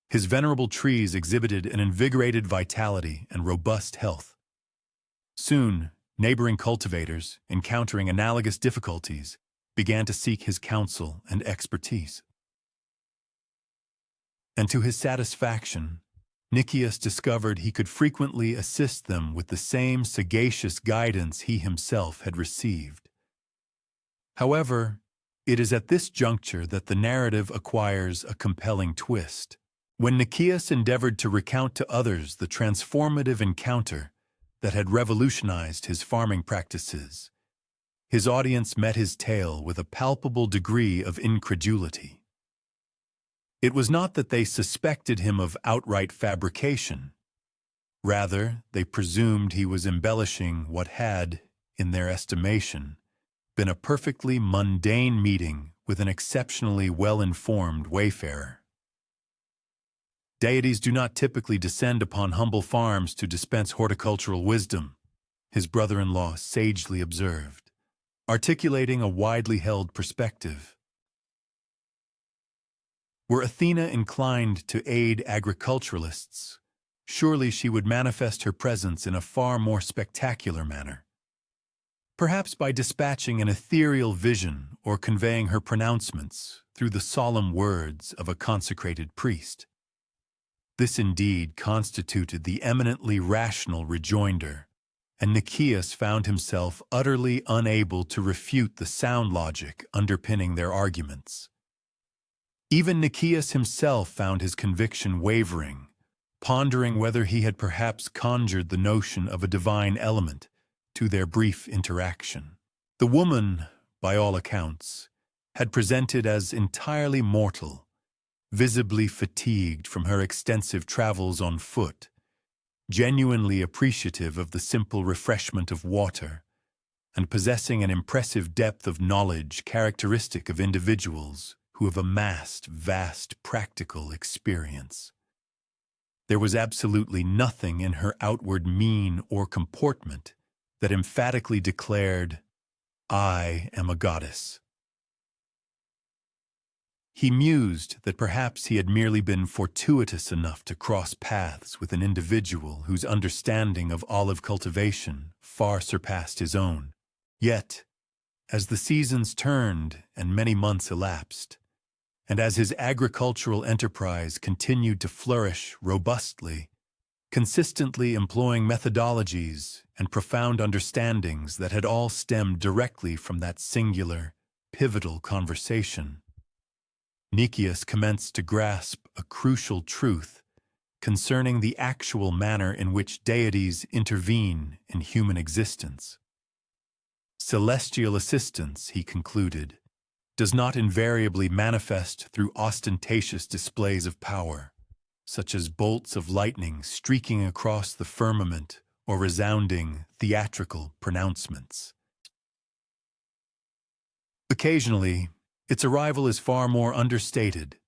His venerable trees exhibited an invigorated vitality and robust health. Soon, neighboring cultivators, encountering analogous difficulties, began to seek his counsel and expertise. And to his satisfaction, Nicias discovered he could frequently assist them with the same sagacious guidance he himself had received. However, it is at this juncture that the narrative acquires a compelling twist. When Nicias endeavored to recount to others the transformative encounter that had revolutionized his farming practices, his audience met his tale with a palpable degree of incredulity. It was not that they suspected him of outright fabrication. Rather, they presumed he was embellishing what had, in their estimation, been a perfectly mundane meeting with an exceptionally well-informed wayfarer. Deities do not typically descend upon humble farms to dispense horticultural wisdom, his brother-in-law sagely observed, articulating a widely held perspective. Were Athena inclined to aid agriculturalists, surely she would manifest her presence in a far more spectacular manner. Perhaps by dispatching an ethereal vision or conveying her pronouncements through the solemn words of a consecrated priest. This indeed constituted the eminently rational rejoinder, and Nicias found himself utterly unable to refute the sound logic underpinning their arguments. Even Nicias himself found his conviction wavering, pondering whether he had perhaps conjured the notion of a divine element to their brief interaction. The woman, by all accounts, had presented as entirely mortal, visibly fatigued from her extensive travels on foot, genuinely appreciative of the simple refreshment of water, and possessing an impressive depth of knowledge characteristic of individuals who have amassed vast practical experience. There was absolutely nothing in her outward mien or comportment that emphatically declared, "I am a goddess." He mused that perhaps he had merely been fortuitous enough to cross paths with an individual whose understanding of olive cultivation far surpassed his own. Yet, as the seasons turned and many months elapsed, and as his agricultural enterprise continued to flourish robustly, consistently employing methodologies and profound understandings that had all stemmed directly from that singular, pivotal conversation, Nicias commenced to grasp a crucial truth concerning the actual manner in which deities intervene in human existence. Celestial assistance, he concluded, does not invariably manifest through ostentatious displays of power, such as bolts of lightning streaking across the firmament or resounding theatrical pronouncements. Occasionally, its arrival is far more understated,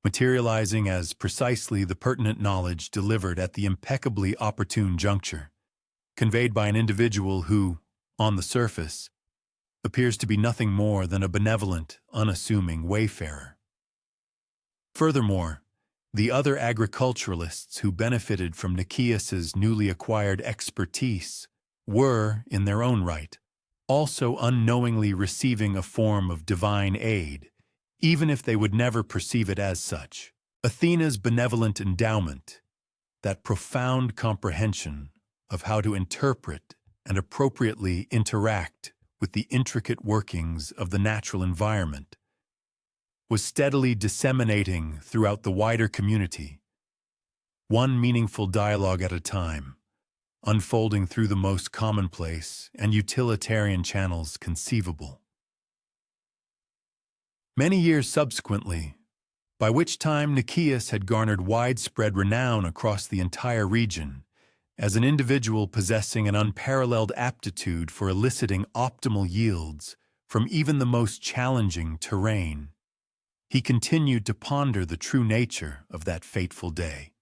materializing as precisely the pertinent knowledge delivered at the impeccably opportune juncture, conveyed by an individual who, on the surface, appears to be nothing more than a benevolent, unassuming wayfarer. Furthermore, the other agriculturalists who benefited from Nicias's newly acquired expertise were, in their own right, also unknowingly receiving a form of divine aid, even if they would never perceive it as such. Athena's benevolent endowment, that profound comprehension of how to interpret and appropriately interact with the intricate workings of the natural environment, was steadily disseminating throughout the wider community, one meaningful dialogue at a time, unfolding through the most commonplace and utilitarian channels conceivable. Many years subsequently, by which time Nicias had garnered widespread renown across the entire region as an individual possessing an unparalleled aptitude for eliciting optimal yields from even the most challenging terrain, he continued to ponder the true nature of that fateful day.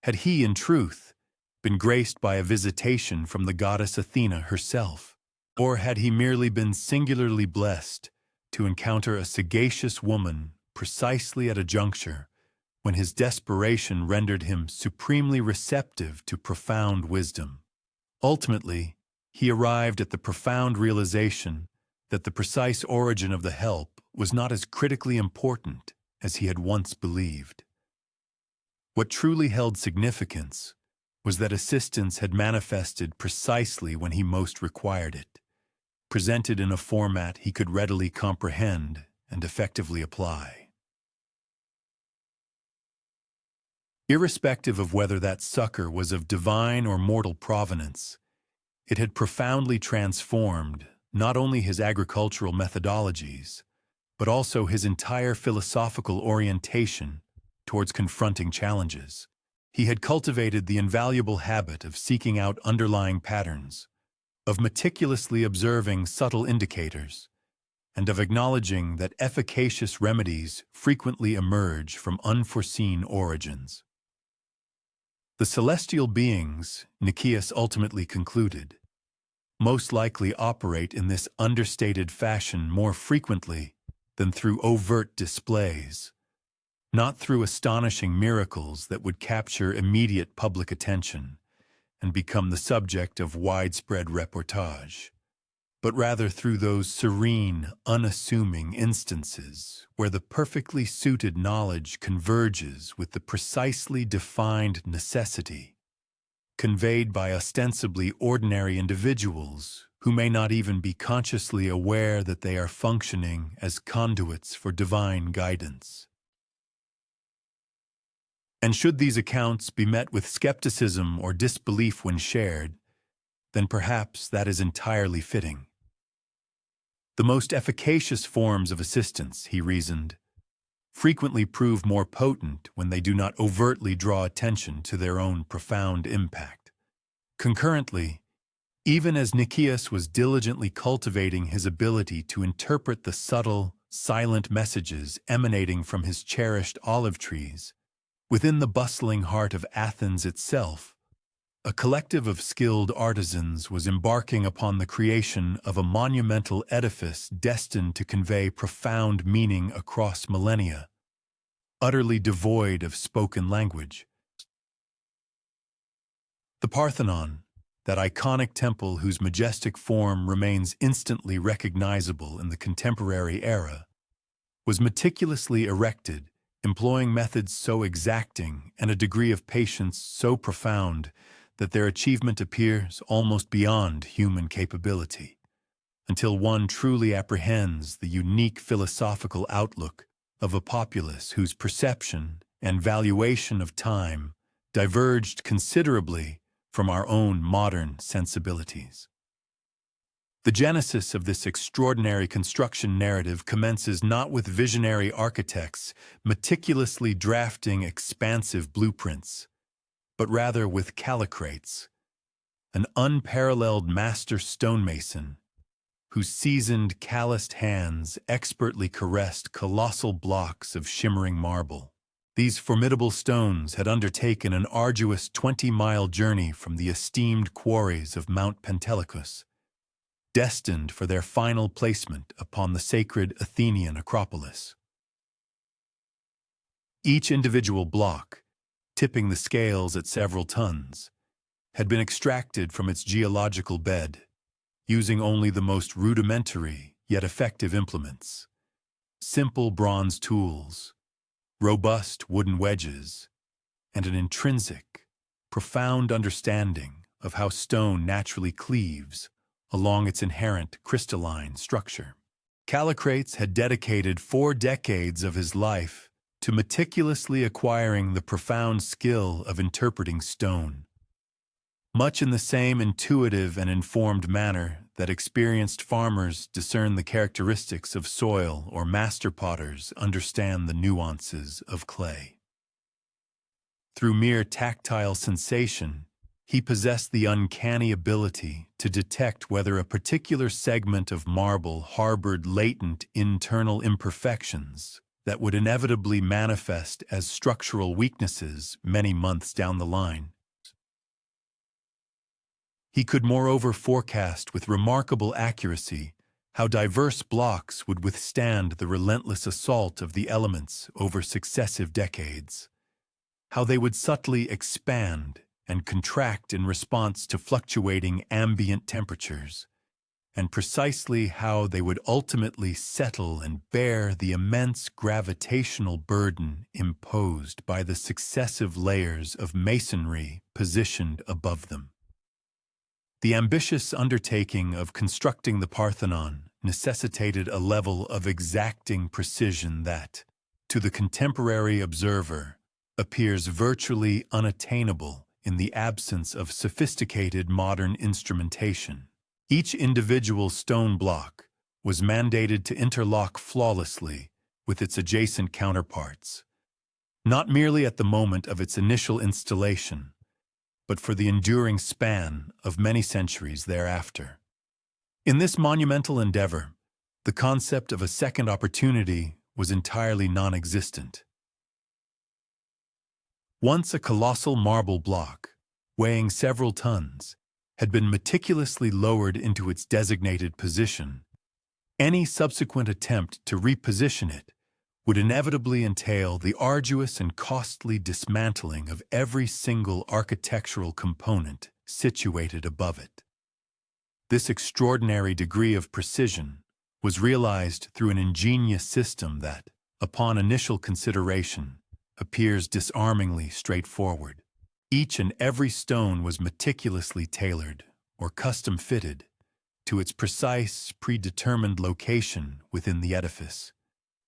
Had he, in truth, been graced by a visitation from the goddess Athena herself, or had he merely been singularly blessed to encounter a sagacious woman precisely at a juncture when his desperation rendered him supremely receptive to profound wisdom? Ultimately, he arrived at the profound realization that the precise origin of the help was not as critically important as he had once believed. What truly held significance was that assistance had manifested precisely when he most required it, presented in a format he could readily comprehend and effectively apply. Irrespective of whether that succor was of divine or mortal provenance, it had profoundly transformed not only his agricultural methodologies, but also his entire philosophical orientation towards confronting challenges. He had cultivated the invaluable habit of seeking out underlying patterns, of meticulously observing subtle indicators, and of acknowledging that efficacious remedies frequently emerge from unforeseen origins. The celestial beings, Nicias ultimately concluded, most likely operate in this understated fashion more frequently than through overt displays, not through astonishing miracles that would capture immediate public attention and become the subject of widespread reportage, but rather through those serene, unassuming instances where the perfectly suited knowledge converges with the precisely defined necessity conveyed by ostensibly ordinary individuals who may not even be consciously aware that they are functioning as conduits for divine guidance. And should these accounts be met with skepticism or disbelief when shared, then perhaps that is entirely fitting. The most efficacious forms of assistance, he reasoned, frequently prove more potent when they do not overtly draw attention to their own profound impact. Concurrently, even as Nicias was diligently cultivating his ability to interpret the subtle, silent messages emanating from his cherished olive trees, within the bustling heart of Athens itself, a collective of skilled artisans was embarking upon the creation of a monumental edifice destined to convey profound meaning across millennia, utterly devoid of spoken language. The Parthenon, that iconic temple whose majestic form remains instantly recognizable in the contemporary era, was meticulously erected, employing methods so exacting and a degree of patience so profound that their achievement appears almost beyond human capability, until one truly apprehends the unique philosophical outlook of a populace whose perception and valuation of time diverged considerably from our own modern sensibilities. The genesis of this extraordinary construction narrative commences not with visionary architects meticulously drafting expansive blueprints, but rather with Callicrates, an unparalleled master stonemason whose seasoned, calloused hands expertly caressed colossal blocks of shimmering marble. These formidable stones had undertaken an arduous 20-mile journey from the esteemed quarries of Mount Pentelicus, destined for their final placement upon the sacred Athenian Acropolis. Each individual block, tipping the scales at several tons, had been extracted from its geological bed, using only the most rudimentary yet effective implements: simple bronze tools, robust wooden wedges, and an intrinsic, profound understanding of how stone naturally cleaves along its inherent crystalline structure. Callicrates had dedicated 4 decades of his life to meticulously acquiring the profound skill of interpreting stone, much in the same intuitive and informed manner that experienced farmers discern the characteristics of soil or master potters understand the nuances of clay. Through mere tactile sensation, he possessed the uncanny ability to detect whether a particular segment of marble harbored latent internal imperfections that would inevitably manifest as structural weaknesses many months down the line. He could moreover forecast with remarkable accuracy how diverse blocks would withstand the relentless assault of the elements over successive decades, how they would subtly expand and contract in response to fluctuating ambient temperatures, and precisely how they would ultimately settle and bear the immense gravitational burden imposed by the successive layers of masonry positioned above them. The ambitious undertaking of constructing the Parthenon necessitated a level of exacting precision that, to the contemporary observer, appears virtually unattainable in the absence of sophisticated modern instrumentation. Each individual stone block was mandated to interlock flawlessly with its adjacent counterparts, not merely at the moment of its initial installation, but for the enduring span of many centuries thereafter. In this monumental endeavor, the concept of a second opportunity was entirely non-existent. Once a colossal marble block, weighing several tons, had been meticulously lowered into its designated position, any subsequent attempt to reposition it would inevitably entail the arduous and costly dismantling of every single architectural component situated above it. This extraordinary degree of precision was realized through an ingenious system that, upon initial consideration, appears disarmingly straightforward. Each and every stone was meticulously tailored, or custom-fitted, to its precise, predetermined location within the edifice.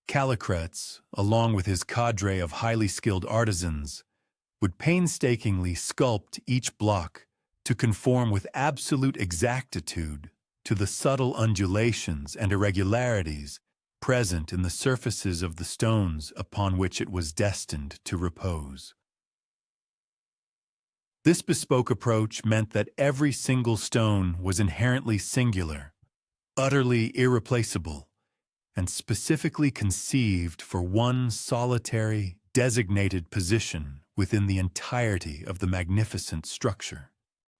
Callicrats, along with his cadre of highly skilled artisans, would painstakingly sculpt each block to conform with absolute exactitude to the subtle undulations and irregularities present in the surfaces of the stones upon which it was destined to repose. This bespoke approach meant that every single stone was inherently singular, utterly irreplaceable, and specifically conceived for one solitary, designated position within the entirety of the magnificent structure.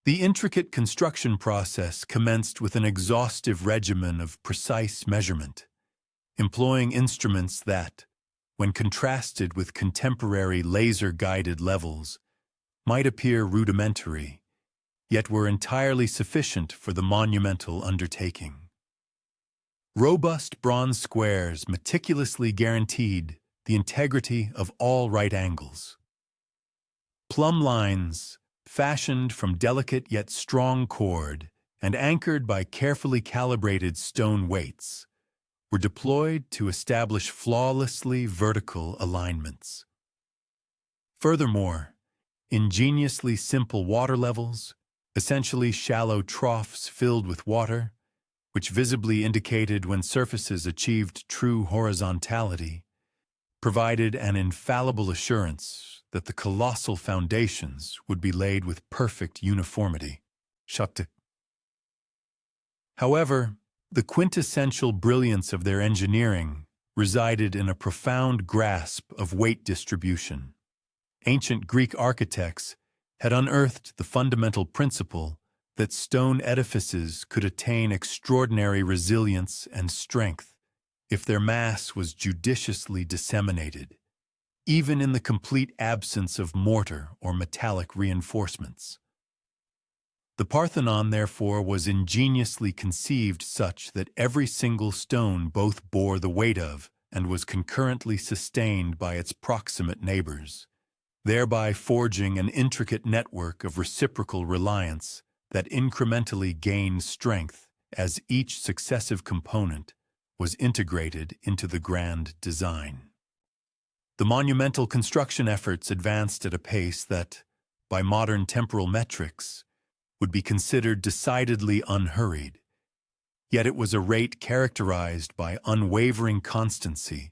The intricate construction process commenced with an exhaustive regimen of precise measurement, employing instruments that, when contrasted with contemporary laser-guided levels, might appear rudimentary, yet were entirely sufficient for the monumental undertaking. Robust bronze squares meticulously guaranteed the integrity of all right angles. Plumb lines, fashioned from delicate yet strong cord and anchored by carefully calibrated stone weights, were deployed to establish flawlessly vertical alignments. Furthermore, ingeniously simple water levels, essentially shallow troughs filled with water, which visibly indicated when surfaces achieved true horizontality, provided an infallible assurance that the colossal foundations would be laid with perfect uniformity. However, the quintessential brilliance of their engineering resided in a profound grasp of weight distribution. Ancient Greek architects had unearthed the fundamental principle that stone edifices could attain extraordinary resilience and strength if their mass was judiciously disseminated, even in the complete absence of mortar or metallic reinforcements. The Parthenon, therefore, was ingeniously conceived such that every single stone both bore the weight of and was concurrently sustained by its proximate neighbors, thereby forging an intricate network of reciprocal reliance that incrementally gained strength as each successive component was integrated into the grand design. The monumental construction efforts advanced at a pace that, by modern temporal metrics, would be considered decidedly unhurried, yet it was a rate characterized by unwavering constancy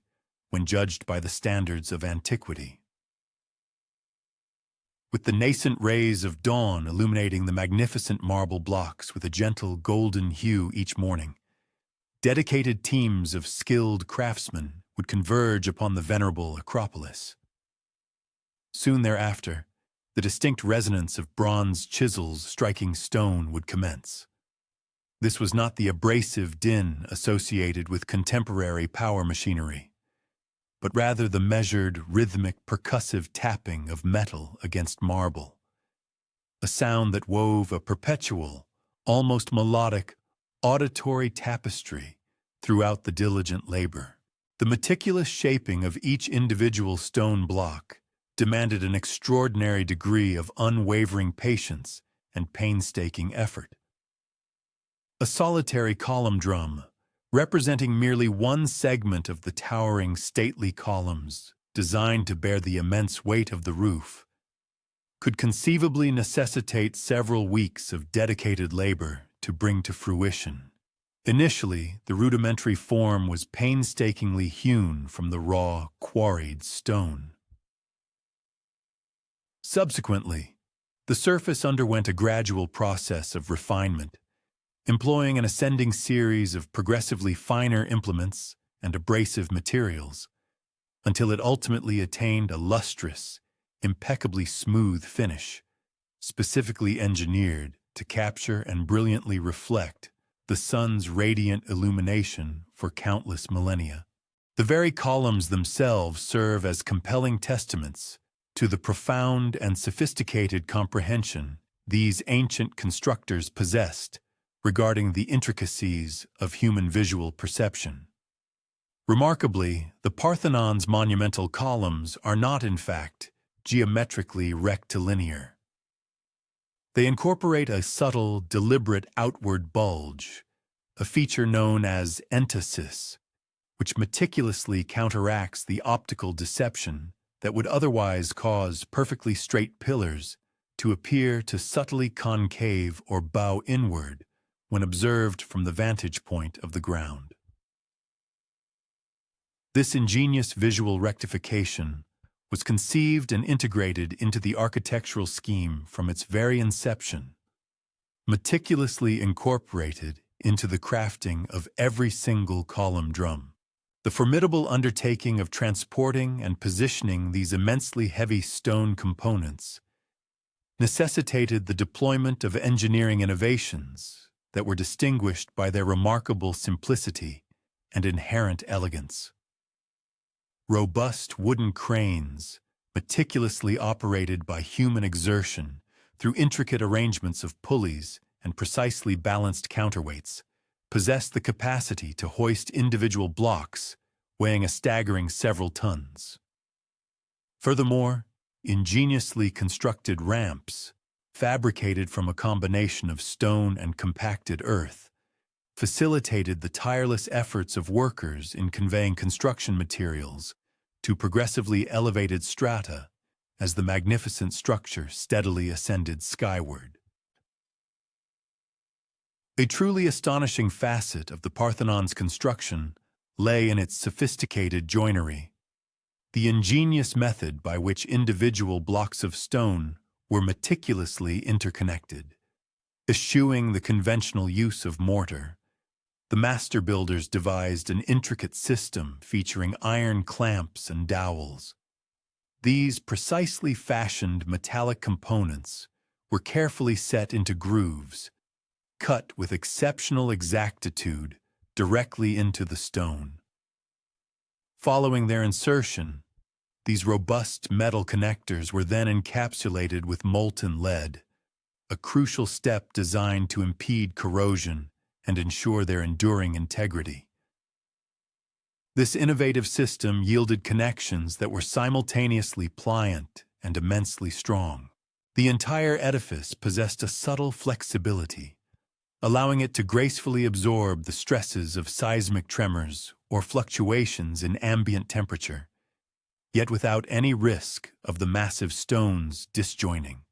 when judged by the standards of antiquity. With the nascent rays of dawn illuminating the magnificent marble blocks with a gentle golden hue each morning, dedicated teams of skilled craftsmen would converge upon the venerable Acropolis. Soon thereafter, the distinct resonance of bronze chisels striking stone would commence. This was not the abrasive din associated with contemporary power machinery, but rather the measured, rhythmic, percussive tapping of metal against marble, a sound that wove a perpetual, almost melodic, auditory tapestry throughout the diligent labor. The meticulous shaping of each individual stone block demanded an extraordinary degree of unwavering patience and painstaking effort. A solitary column drum, representing merely one segment of the towering, stately columns designed to bear the immense weight of the roof, could conceivably necessitate several weeks of dedicated labor to bring to fruition. Initially, the rudimentary form was painstakingly hewn from the raw, quarried stone. Subsequently, the surface underwent a gradual process of refinement, employing an ascending series of progressively finer implements and abrasive materials, until it ultimately attained a lustrous, impeccably smooth finish, specifically engineered to capture and brilliantly reflect the sun's radiant illumination for countless millennia. The very columns themselves serve as compelling testaments to the profound and sophisticated comprehension these ancient constructors possessed regarding the intricacies of human visual perception. Remarkably, the Parthenon's monumental columns are not, in fact, geometrically rectilinear. They incorporate a subtle, deliberate outward bulge, a feature known as entasis, which meticulously counteracts the optical deception that would otherwise cause perfectly straight pillars to appear to subtly concave or bow inward when observed from the vantage point of the ground. This ingenious visual rectification was conceived and integrated into the architectural scheme from its very inception, meticulously incorporated into the crafting of every single column drum. The formidable undertaking of transporting and positioning these immensely heavy stone components necessitated the deployment of engineering innovations that were distinguished by their remarkable simplicity and inherent elegance. Robust wooden cranes, meticulously operated by human exertion through intricate arrangements of pulleys and precisely balanced counterweights, possessed the capacity to hoist individual blocks weighing a staggering several tons. Furthermore, ingeniously constructed ramps, fabricated from a combination of stone and compacted earth, facilitated the tireless efforts of workers in conveying construction materials to progressively elevated strata as the magnificent structure steadily ascended skyward. A truly astonishing facet of the Parthenon's construction lay in its sophisticated joinery, the ingenious method by which individual blocks of stone were meticulously interconnected. Eschewing the conventional use of mortar, the master builders devised an intricate system featuring iron clamps and dowels. These precisely fashioned metallic components were carefully set into grooves, cut with exceptional exactitude directly into the stone. Following their insertion, these robust metal connectors were then encapsulated with molten lead, a crucial step designed to impede corrosion and ensure their enduring integrity. This innovative system yielded connections that were simultaneously pliant and immensely strong. The entire edifice possessed a subtle flexibility, allowing it to gracefully absorb the stresses of seismic tremors or fluctuations in ambient temperature, yet without any risk of the massive stones disjoining.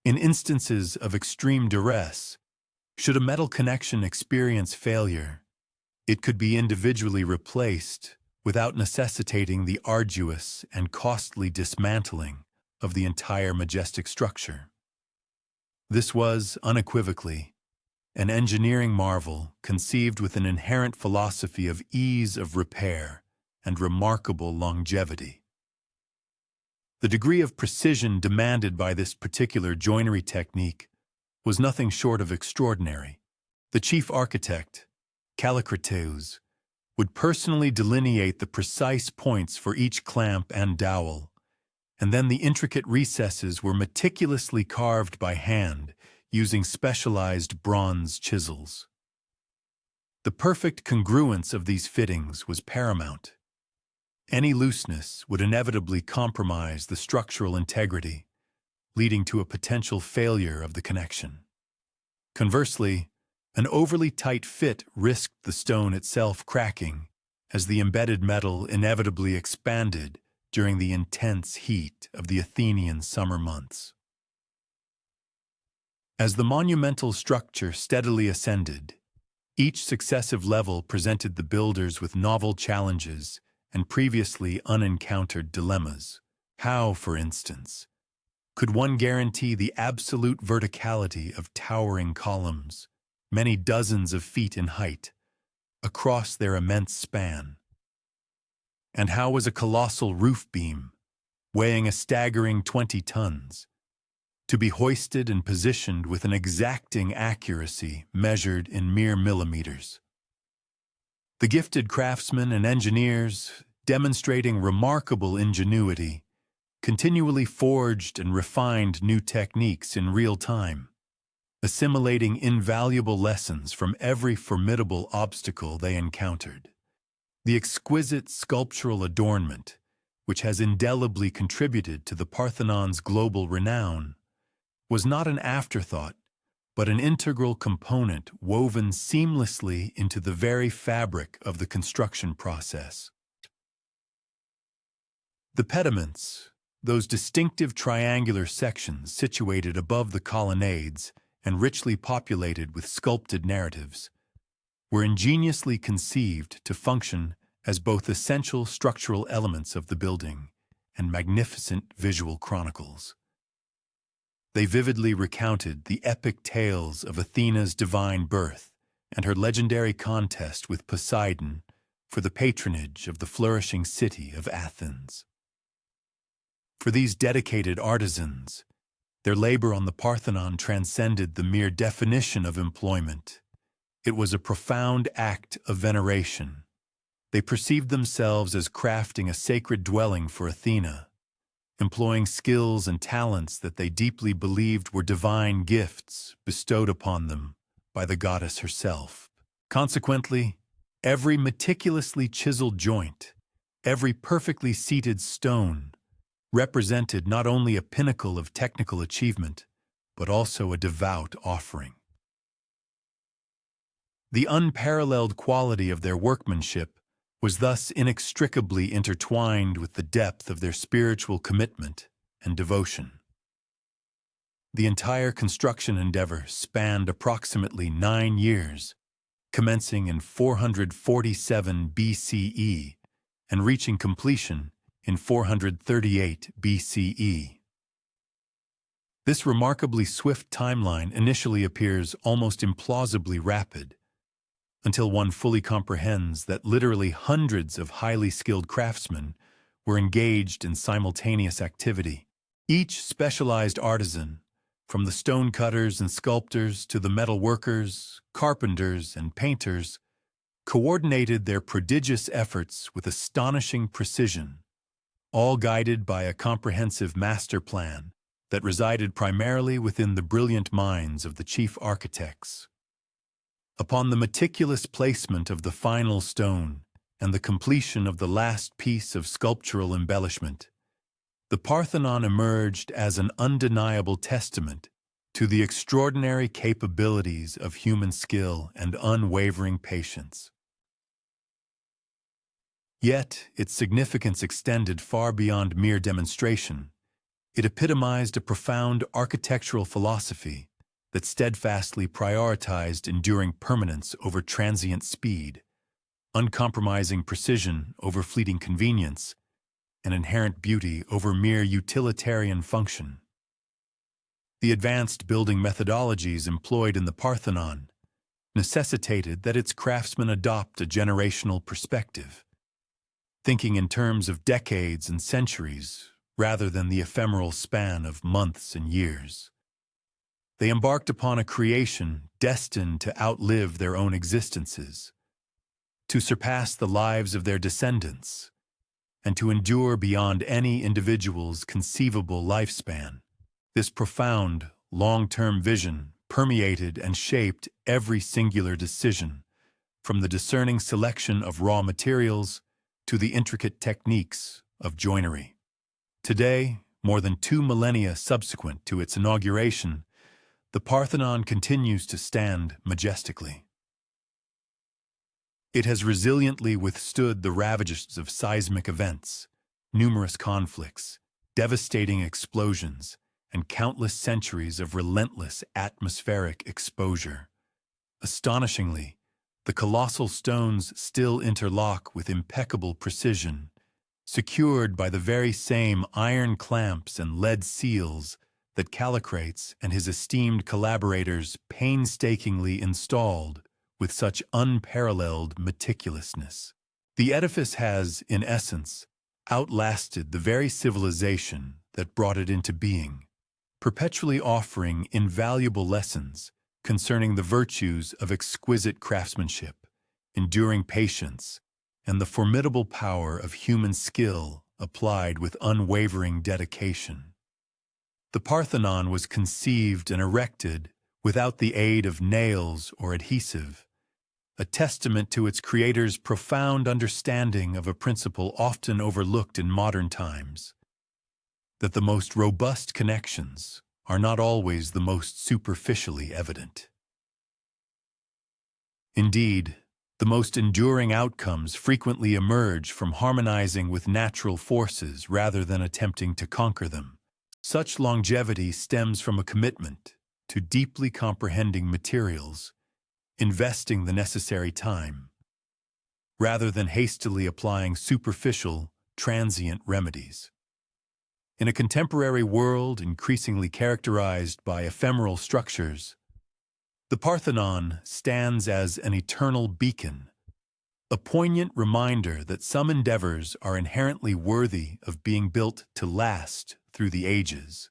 In instances of extreme duress, should a metal connection experience failure, it could be individually replaced without necessitating the arduous and costly dismantling of the entire majestic structure. This was, unequivocally, an engineering marvel conceived with an inherent philosophy of ease of repair and remarkable longevity. The degree of precision demanded by this particular joinery technique was nothing short of extraordinary. The chief architect, Callicrates, would personally delineate the precise points for each clamp and dowel, and then the intricate recesses were meticulously carved by hand using specialized bronze chisels. The perfect congruence of these fittings was paramount. Any looseness would inevitably compromise the structural integrity, leading to a potential failure of the connection. Conversely, an overly tight fit risked the stone itself cracking, as the embedded metal inevitably expanded during the intense heat of the Athenian summer months. As the monumental structure steadily ascended, each successive level presented the builders with novel challenges and previously unencountered dilemmas. How, for instance, could one guarantee the absolute verticality of towering columns, many dozens of feet in height, across their immense span? And how was a colossal roof beam, weighing a staggering 20 tons, to be hoisted and positioned with an exacting accuracy measured in mere millimeters? The gifted craftsmen and engineers, demonstrating remarkable ingenuity, continually forged and refined new techniques in real time, assimilating invaluable lessons from every formidable obstacle they encountered. The exquisite sculptural adornment, which has indelibly contributed to the Parthenon's global renown, was not an afterthought, but an integral component woven seamlessly into the very fabric of the construction process. The pediments, those distinctive triangular sections situated above the colonnades and richly populated with sculpted narratives, were ingeniously conceived to function as both essential structural elements of the building and magnificent visual chronicles. They vividly recounted the epic tales of Athena's divine birth and her legendary contest with Poseidon for the patronage of the flourishing city of Athens. For these dedicated artisans, their labor on the Parthenon transcended the mere definition of employment. It was a profound act of veneration. They perceived themselves as crafting a sacred dwelling for Athena, employing skills and talents that they deeply believed were divine gifts bestowed upon them by the goddess herself. Consequently, every meticulously chiseled joint, every perfectly seated stone, represented not only a pinnacle of technical achievement, but also a devout offering. The unparalleled quality of their workmanship was thus inextricably intertwined with the depth of their spiritual commitment and devotion. The entire construction endeavor spanned approximately 9 years, commencing in 447 BCE and reaching completion in 438 BCE. This remarkably swift timeline initially appears almost implausibly rapid, until one fully comprehends that literally hundreds of highly skilled craftsmen were engaged in simultaneous activity. Each specialized artisan, from the stone cutters and sculptors to the metal workers, carpenters, and painters, coordinated their prodigious efforts with astonishing precision, all guided by a comprehensive master plan that resided primarily within the brilliant minds of the chief architects. Upon the meticulous placement of the final stone and the completion of the last piece of sculptural embellishment, the Parthenon emerged as an undeniable testament to the extraordinary capabilities of human skill and unwavering patience. Yet, its significance extended far beyond mere demonstration. It epitomized a profound architectural philosophy that steadfastly prioritized enduring permanence over transient speed, uncompromising precision over fleeting convenience, and inherent beauty over mere utilitarian function. The advanced building methodologies employed in the Parthenon necessitated that its craftsmen adopt a generational perspective, thinking in terms of decades and centuries rather than the ephemeral span of months and years. They embarked upon a creation destined to outlive their own existences, to surpass the lives of their descendants, and to endure beyond any individual's conceivable lifespan. This profound, long-term vision permeated and shaped every singular decision, from the discerning selection of raw materials to the intricate techniques of joinery. Today, more than 2 millennia subsequent to its inauguration, the Parthenon continues to stand majestically. It has resiliently withstood the ravages of seismic events, numerous conflicts, devastating explosions, and countless centuries of relentless atmospheric exposure. Astonishingly, the colossal stones still interlock with impeccable precision, secured by the very same iron clamps and lead seals that Callicrates and his esteemed collaborators painstakingly installed with such unparalleled meticulousness. The edifice has, in essence, outlasted the very civilization that brought it into being, perpetually offering invaluable lessons concerning the virtues of exquisite craftsmanship, enduring patience, and the formidable power of human skill applied with unwavering dedication. The Parthenon was conceived and erected without the aid of nails or adhesive, a testament to its creator's profound understanding of a principle often overlooked in modern times, that the most robust connections are not always the most superficially evident. Indeed, the most enduring outcomes frequently emerge from harmonizing with natural forces rather than attempting to conquer them. Such longevity stems from a commitment to deeply comprehending materials, investing the necessary time, rather than hastily applying superficial, transient remedies. In a contemporary world increasingly characterized by ephemeral structures, the Parthenon stands as an eternal beacon, a poignant reminder that some endeavors are inherently worthy of being built to last through the ages.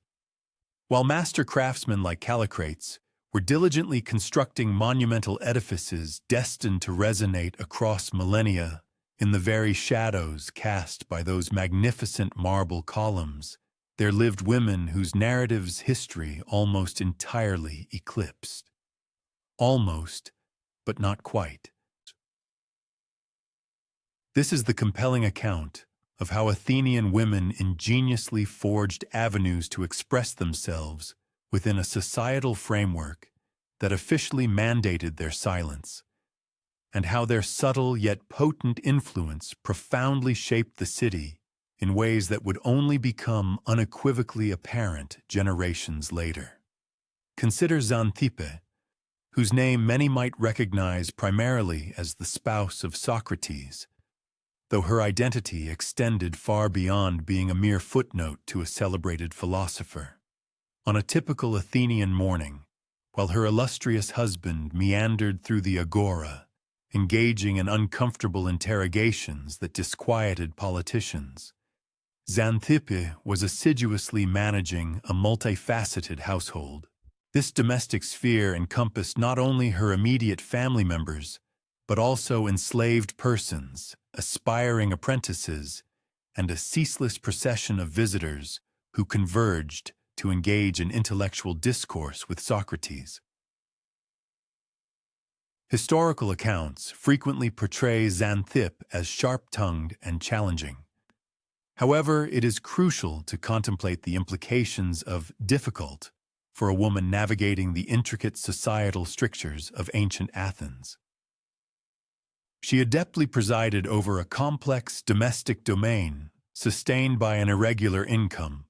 While master craftsmen like Callicrates were diligently constructing monumental edifices destined to resonate across millennia in the very shadows cast by those magnificent marble columns, there lived women whose narratives history almost entirely eclipsed. Almost, but not quite. This is the compelling account of how Athenian women ingeniously forged avenues to express themselves within a societal framework that officially mandated their silence, and how their subtle yet potent influence profoundly shaped the city in ways that would only become unequivocally apparent generations later. Consider Xanthippe, whose name many might recognize primarily as the spouse of Socrates, though her identity extended far beyond being a mere footnote to a celebrated philosopher. On a typical Athenian morning, while her illustrious husband meandered through the agora, engaging in uncomfortable interrogations that disquieted politicians, Xanthippe was assiduously managing a multifaceted household. This domestic sphere encompassed not only her immediate family members, but also enslaved persons, aspiring apprentices, and a ceaseless procession of visitors who converged to engage in intellectual discourse with Socrates. Historical accounts frequently portray Xanthippe as sharp-tongued and challenging. However, it is crucial to contemplate the implications of difficult for a woman navigating the intricate societal strictures of ancient Athens. She adeptly presided over a complex domestic domain sustained by an irregular income.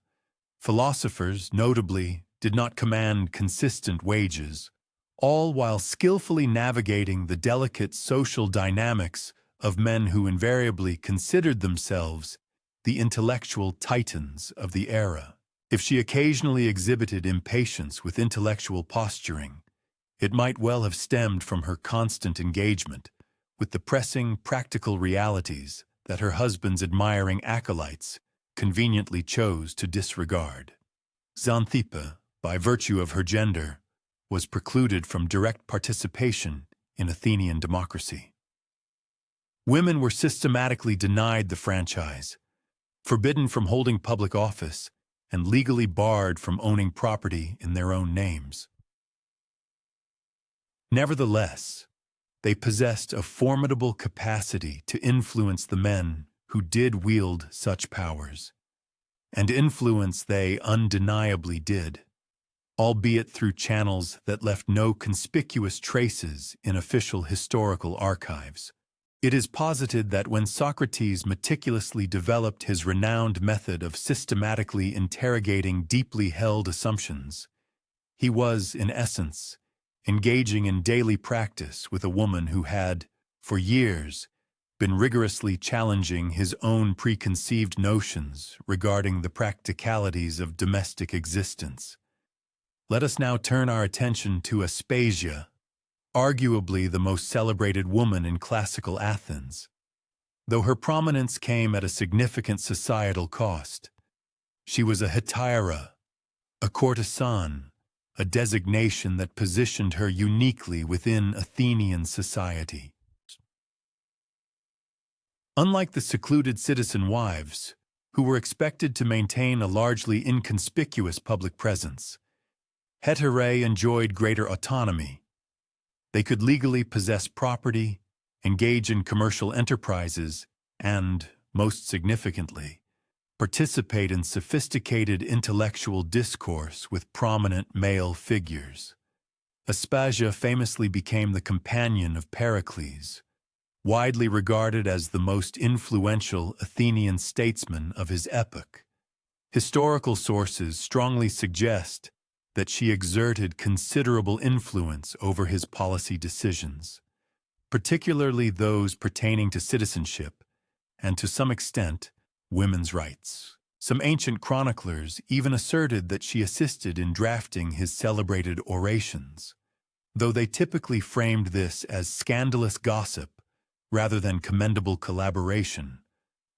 Philosophers, notably, did not command consistent wages, all while skillfully navigating the delicate social dynamics of men who invariably considered themselves the intellectual titans of the era. If she occasionally exhibited impatience with intellectual posturing, it might well have stemmed from her constant engagement with the pressing practical realities that her husband's admiring acolytes conveniently chose to disregard. Xanthippe, by virtue of her gender, was precluded from direct participation in Athenian democracy. Women were systematically denied the franchise, forbidden from holding public office, and legally barred from owning property in their own names. Nevertheless, they possessed a formidable capacity to influence the men who did wield such powers, and influence they undeniably did, albeit through channels that left no conspicuous traces in official historical archives. It is posited that when Socrates meticulously developed his renowned method of systematically interrogating deeply held assumptions, he was, in essence, engaging in daily practice with a woman who had, for years, been rigorously challenging his own preconceived notions regarding the practicalities of domestic existence. Let us now turn our attention to Aspasia, arguably the most celebrated woman in classical Athens. Though her prominence came at a significant societal cost, she was a hetaira, a courtesan, a designation that positioned her uniquely within Athenian society. Unlike the secluded citizen wives, who were expected to maintain a largely inconspicuous public presence, heterae enjoyed greater autonomy. They could legally possess property, engage in commercial enterprises, and, most significantly, participate in sophisticated intellectual discourse with prominent male figures. Aspasia famously became the companion of Pericles, widely regarded as the most influential Athenian statesman of his epoch. Historical sources strongly suggest that she exerted considerable influence over his policy decisions, particularly those pertaining to citizenship and, to some extent, women's rights. Some ancient chroniclers even asserted that she assisted in drafting his celebrated orations, though they typically framed this as scandalous gossip rather than commendable collaboration,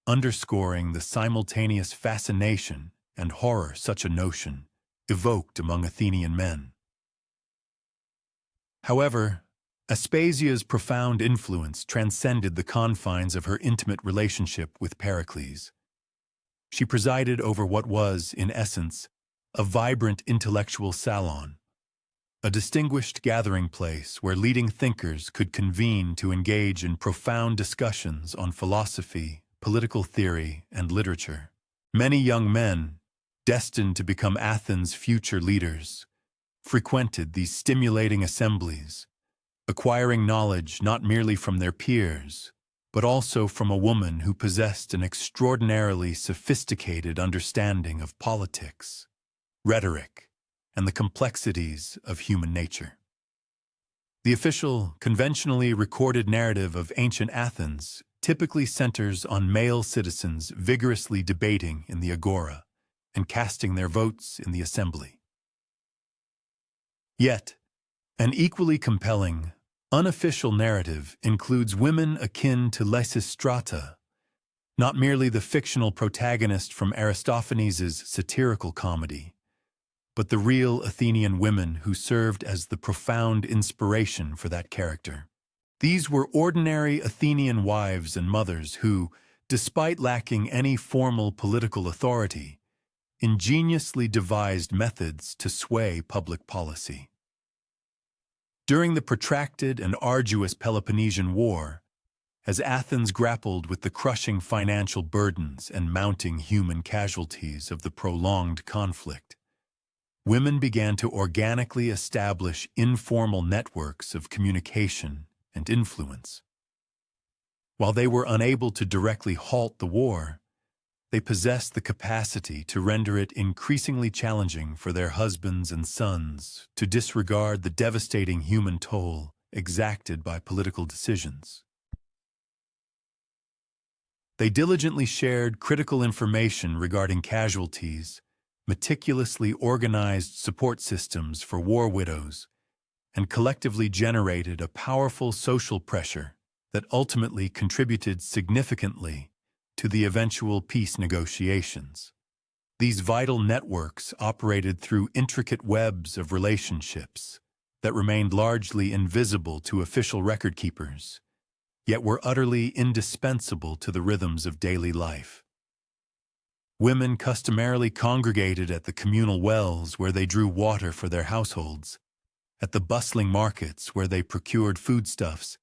underscoring the simultaneous fascination and horror such a notion evoked among Athenian men. However, Aspasia's profound influence transcended the confines of her intimate relationship with Pericles. She presided over what was, in essence, a vibrant intellectual salon, a distinguished gathering place where leading thinkers could convene to engage in profound discussions on philosophy, political theory, and literature. Many young men, destined to become Athens' future leaders, frequented these stimulating assemblies, acquiring knowledge not merely from their peers, but also from a woman who possessed an extraordinarily sophisticated understanding of politics, rhetoric, and the complexities of human nature. The official, conventionally recorded narrative of ancient Athens typically centers on male citizens vigorously debating in the agora and casting their votes in the assembly. Yet, an equally compelling, unofficial narrative includes women akin to Lysistrata, not merely the fictional protagonist from Aristophanes' satirical comedy, but the real Athenian women who served as the profound inspiration for that character. These were ordinary Athenian wives and mothers who, despite lacking any formal political authority, ingeniously devised methods to sway public policy. During the protracted and arduous Peloponnesian War, as Athens grappled with the crushing financial burdens and mounting human casualties of the prolonged conflict, women began to organically establish informal networks of communication and influence. While they were unable to directly halt the war, they possessed the capacity to render it increasingly challenging for their husbands and sons to disregard the devastating human toll exacted by political decisions. They diligently shared critical information regarding casualties, meticulously organized support systems for war widows, and collectively generated a powerful social pressure that ultimately contributed significantly to the eventual peace negotiations. These vital networks operated through intricate webs of relationships that remained largely invisible to official record keepers, yet were utterly indispensable to the rhythms of daily life. Women customarily congregated at the communal wells where they drew water for their households, at the bustling markets where they procured foodstuffs,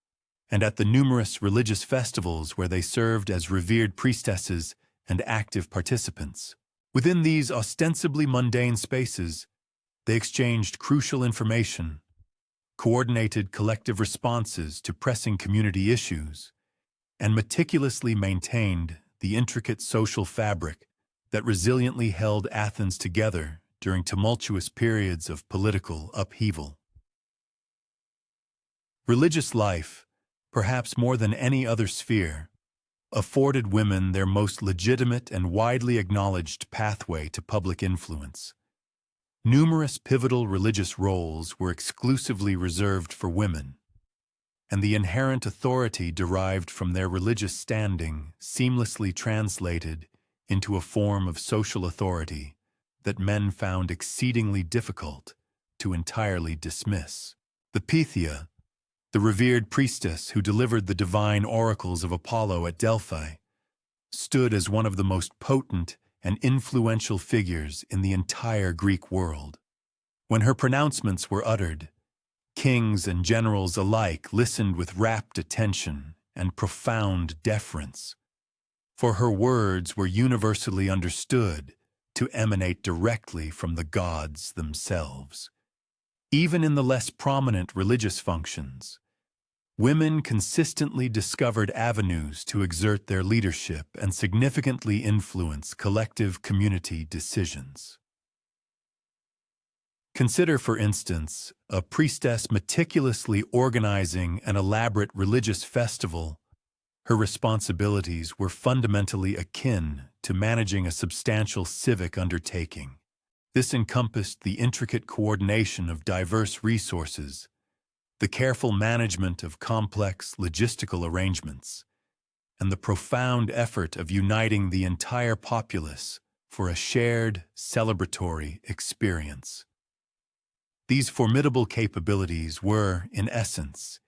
and at the numerous religious festivals where they served as revered priestesses and active participants. Within these ostensibly mundane spaces, they exchanged crucial information, coordinated collective responses to pressing community issues, and meticulously maintained the intricate social fabric that resiliently held Athens together during tumultuous periods of political upheaval. Religious life, perhaps more than any other sphere, afforded women their most legitimate and widely acknowledged pathway to public influence. Numerous pivotal religious roles were exclusively reserved for women, and the inherent authority derived from their religious standing seamlessly translated into a form of social authority that men found exceedingly difficult to entirely dismiss. The Pythia, the revered priestess who delivered the divine oracles of Apollo at Delphi, stood as one of the most potent and influential figures in the entire Greek world. When her pronouncements were uttered, kings and generals alike listened with rapt attention and profound deference, for her words were universally understood to emanate directly from the gods themselves. Even in the less prominent religious functions, women consistently discovered avenues to exert their leadership and significantly influence collective community decisions. Consider, for instance, a priestess meticulously organizing an elaborate religious festival. Her responsibilities were fundamentally akin to managing a substantial civic undertaking. This encompassed the intricate coordination of diverse resources, the careful management of complex logistical arrangements, and the profound effort of uniting the entire populace for a shared, celebratory experience. These formidable capabilities were, in essence,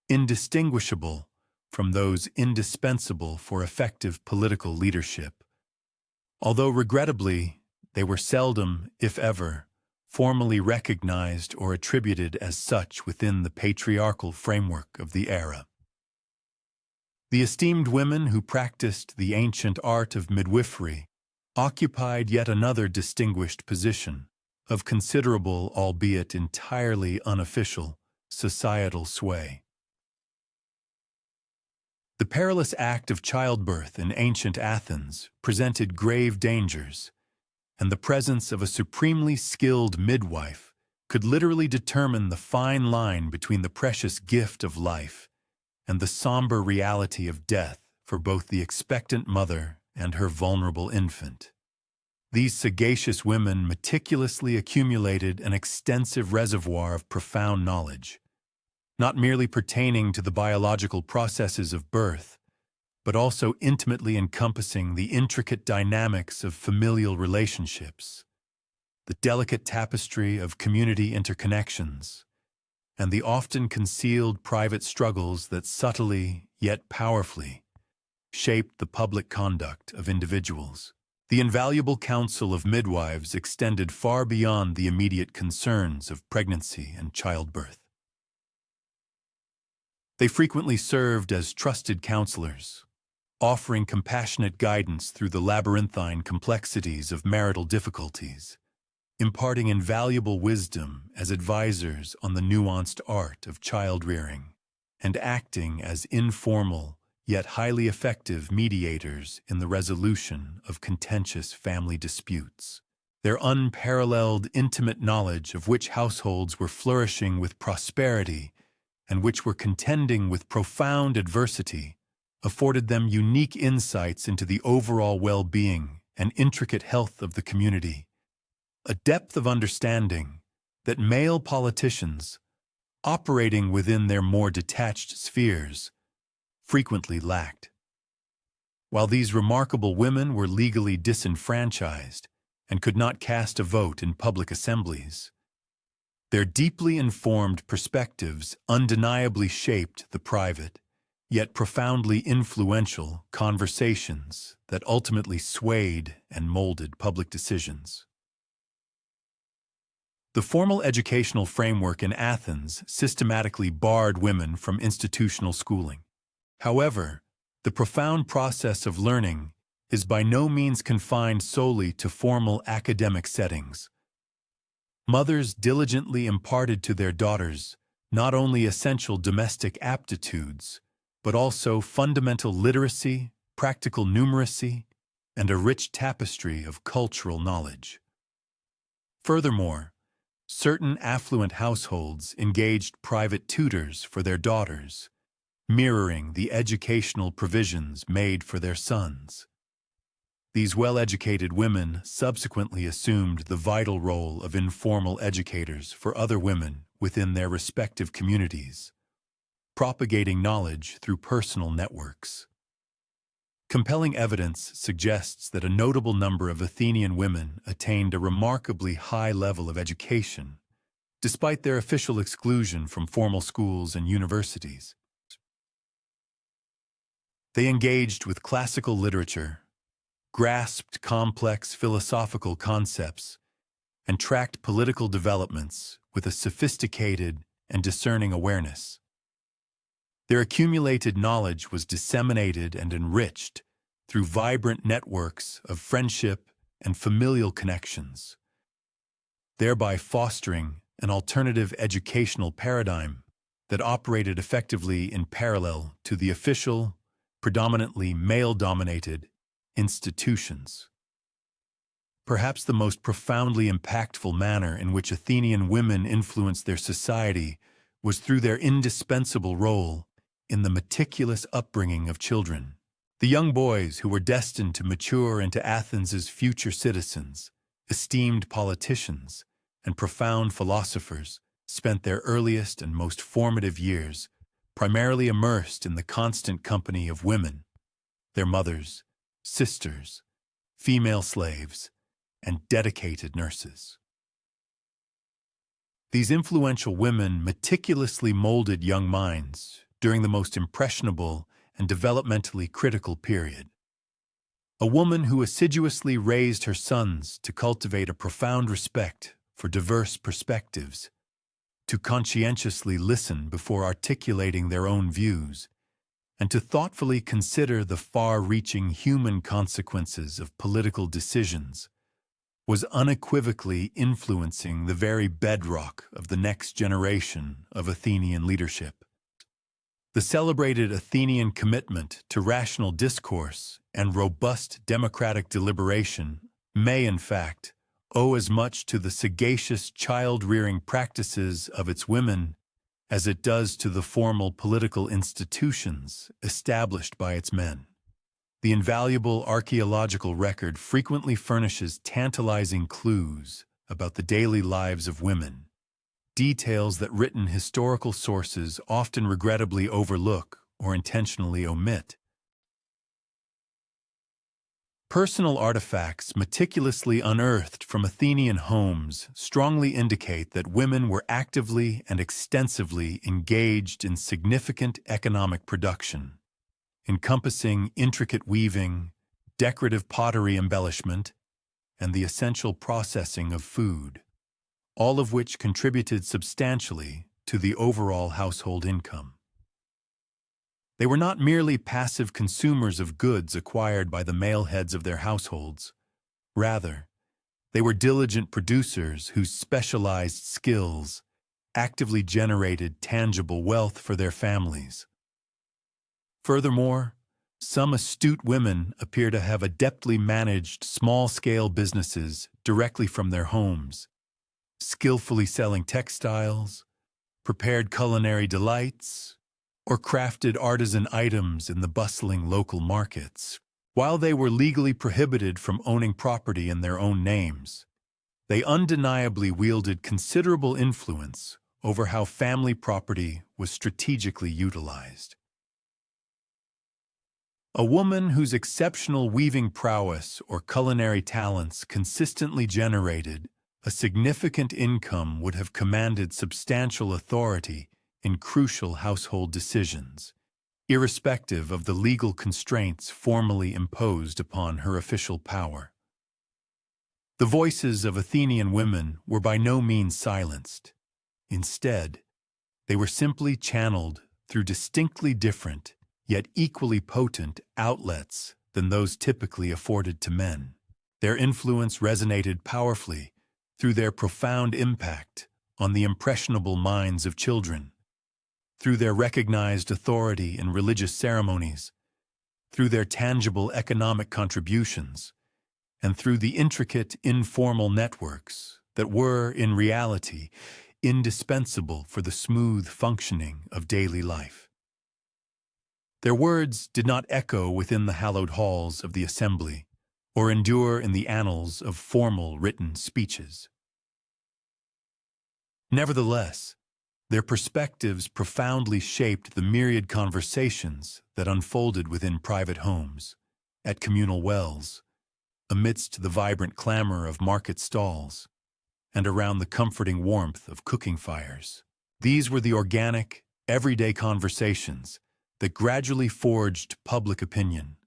indistinguishable from those indispensable for effective political leadership, although regrettably they were seldom, if ever, formally recognized or attributed as such within the patriarchal framework of the era. The esteemed women who practiced the ancient art of midwifery occupied yet another distinguished position, of considerable, albeit entirely unofficial, societal sway. The perilous act of childbirth in ancient Athens presented grave dangers, and the presence of a supremely skilled midwife could literally determine the fine line between the precious gift of life and the somber reality of death for both the expectant mother and her vulnerable infant. These sagacious women meticulously accumulated an extensive reservoir of profound knowledge, not merely pertaining to the biological processes of birth, but also intimately encompassing the intricate dynamics of familial relationships, the delicate tapestry of community interconnections, and the often concealed private struggles that subtly, yet powerfully, shaped the public conduct of individuals. The invaluable counsel of midwives extended far beyond the immediate concerns of pregnancy and childbirth. They frequently served as trusted counselors, offering compassionate guidance through the labyrinthine complexities of marital difficulties, imparting invaluable wisdom as advisors on the nuanced art of child-rearing, and acting as informal yet highly effective mediators in the resolution of contentious family disputes. Their unparalleled intimate knowledge of which households were flourishing with prosperity and which were contending with profound adversity afforded them unique insights into the overall well-being and intricate health of the community, a depth of understanding that male politicians, operating within their more detached spheres, frequently lacked. While these remarkable women were legally disenfranchised and could not cast a vote in public assemblies, their deeply informed perspectives undeniably shaped the private, yet profoundly influential conversations that ultimately swayed and molded public decisions. The formal educational framework in Athens systematically barred women from institutional schooling. However, the profound process of learning is by no means confined solely to formal academic settings. Mothers diligently imparted to their daughters not only essential domestic aptitudes, but also fundamental literacy, practical numeracy, and a rich tapestry of cultural knowledge. Furthermore, certain affluent households engaged private tutors for their daughters, mirroring the educational provisions made for their sons. These well-educated women subsequently assumed the vital role of informal educators for other women within their respective communities, propagating knowledge through personal networks. Compelling evidence suggests that a notable number of Athenian women attained a remarkably high level of education, despite their official exclusion from formal schools and universities. They engaged with classical literature, grasped complex philosophical concepts, and tracked political developments with a sophisticated and discerning awareness. Their accumulated knowledge was disseminated and enriched through vibrant networks of friendship and familial connections, thereby fostering an alternative educational paradigm that operated effectively in parallel to the official, predominantly male-dominated institutions. Perhaps the most profoundly impactful manner in which Athenian women influenced their society was through their indispensable role in the meticulous upbringing of children. The young boys who were destined to mature into Athens's future citizens, esteemed politicians, and profound philosophers spent their earliest and most formative years primarily immersed in the constant company of women, their mothers, sisters, female slaves, and dedicated nurses. These influential women meticulously molded young minds during the most impressionable and developmentally critical period. A woman who assiduously raised her sons to cultivate a profound respect for diverse perspectives, to conscientiously listen before articulating their own views, and to thoughtfully consider the far-reaching human consequences of political decisions, was unequivocally influencing the very bedrock of the next generation of Athenian leadership. The celebrated Athenian commitment to rational discourse and robust democratic deliberation may, in fact, owe as much to the sagacious child-rearing practices of its women as it does to the formal political institutions established by its men. The invaluable archaeological record frequently furnishes tantalizing clues about the daily lives of women, details that written historical sources often regrettably overlook or intentionally omit. Personal artifacts meticulously unearthed from Athenian homes strongly indicate that women were actively and extensively engaged in significant economic production, encompassing intricate weaving, decorative pottery embellishment, and the essential processing of food, all of which contributed substantially to the overall household income. They were not merely passive consumers of goods acquired by the male heads of their households. Rather, they were diligent producers whose specialized skills actively generated tangible wealth for their families. Furthermore, some astute women appear to have adeptly managed small-scale businesses directly from their homes, skillfully selling textiles, prepared culinary delights, or crafted artisan items in the bustling local markets. While they were legally prohibited from owning property in their own names, they undeniably wielded considerable influence over how family property was strategically utilized. A woman whose exceptional weaving prowess or culinary talents consistently generated a significant income would have commanded substantial authority in crucial household decisions, irrespective of the legal constraints formally imposed upon her official power. The voices of Athenian women were by no means silenced. Instead, they were simply channeled through distinctly different, yet equally potent outlets than those typically afforded to men. Their influence resonated powerfully through their profound impact on the impressionable minds of children, through their recognized authority in religious ceremonies, through their tangible economic contributions, and through the intricate informal networks that were, in reality, indispensable for the smooth functioning of daily life. Their words did not echo within the hallowed halls of the assembly or endure in the annals of formal written speeches. Nevertheless, their perspectives profoundly shaped the myriad conversations that unfolded within private homes, at communal wells, amidst the vibrant clamor of market stalls, and around the comforting warmth of cooking fires. These were the organic, everyday conversations that gradually forged public opinion,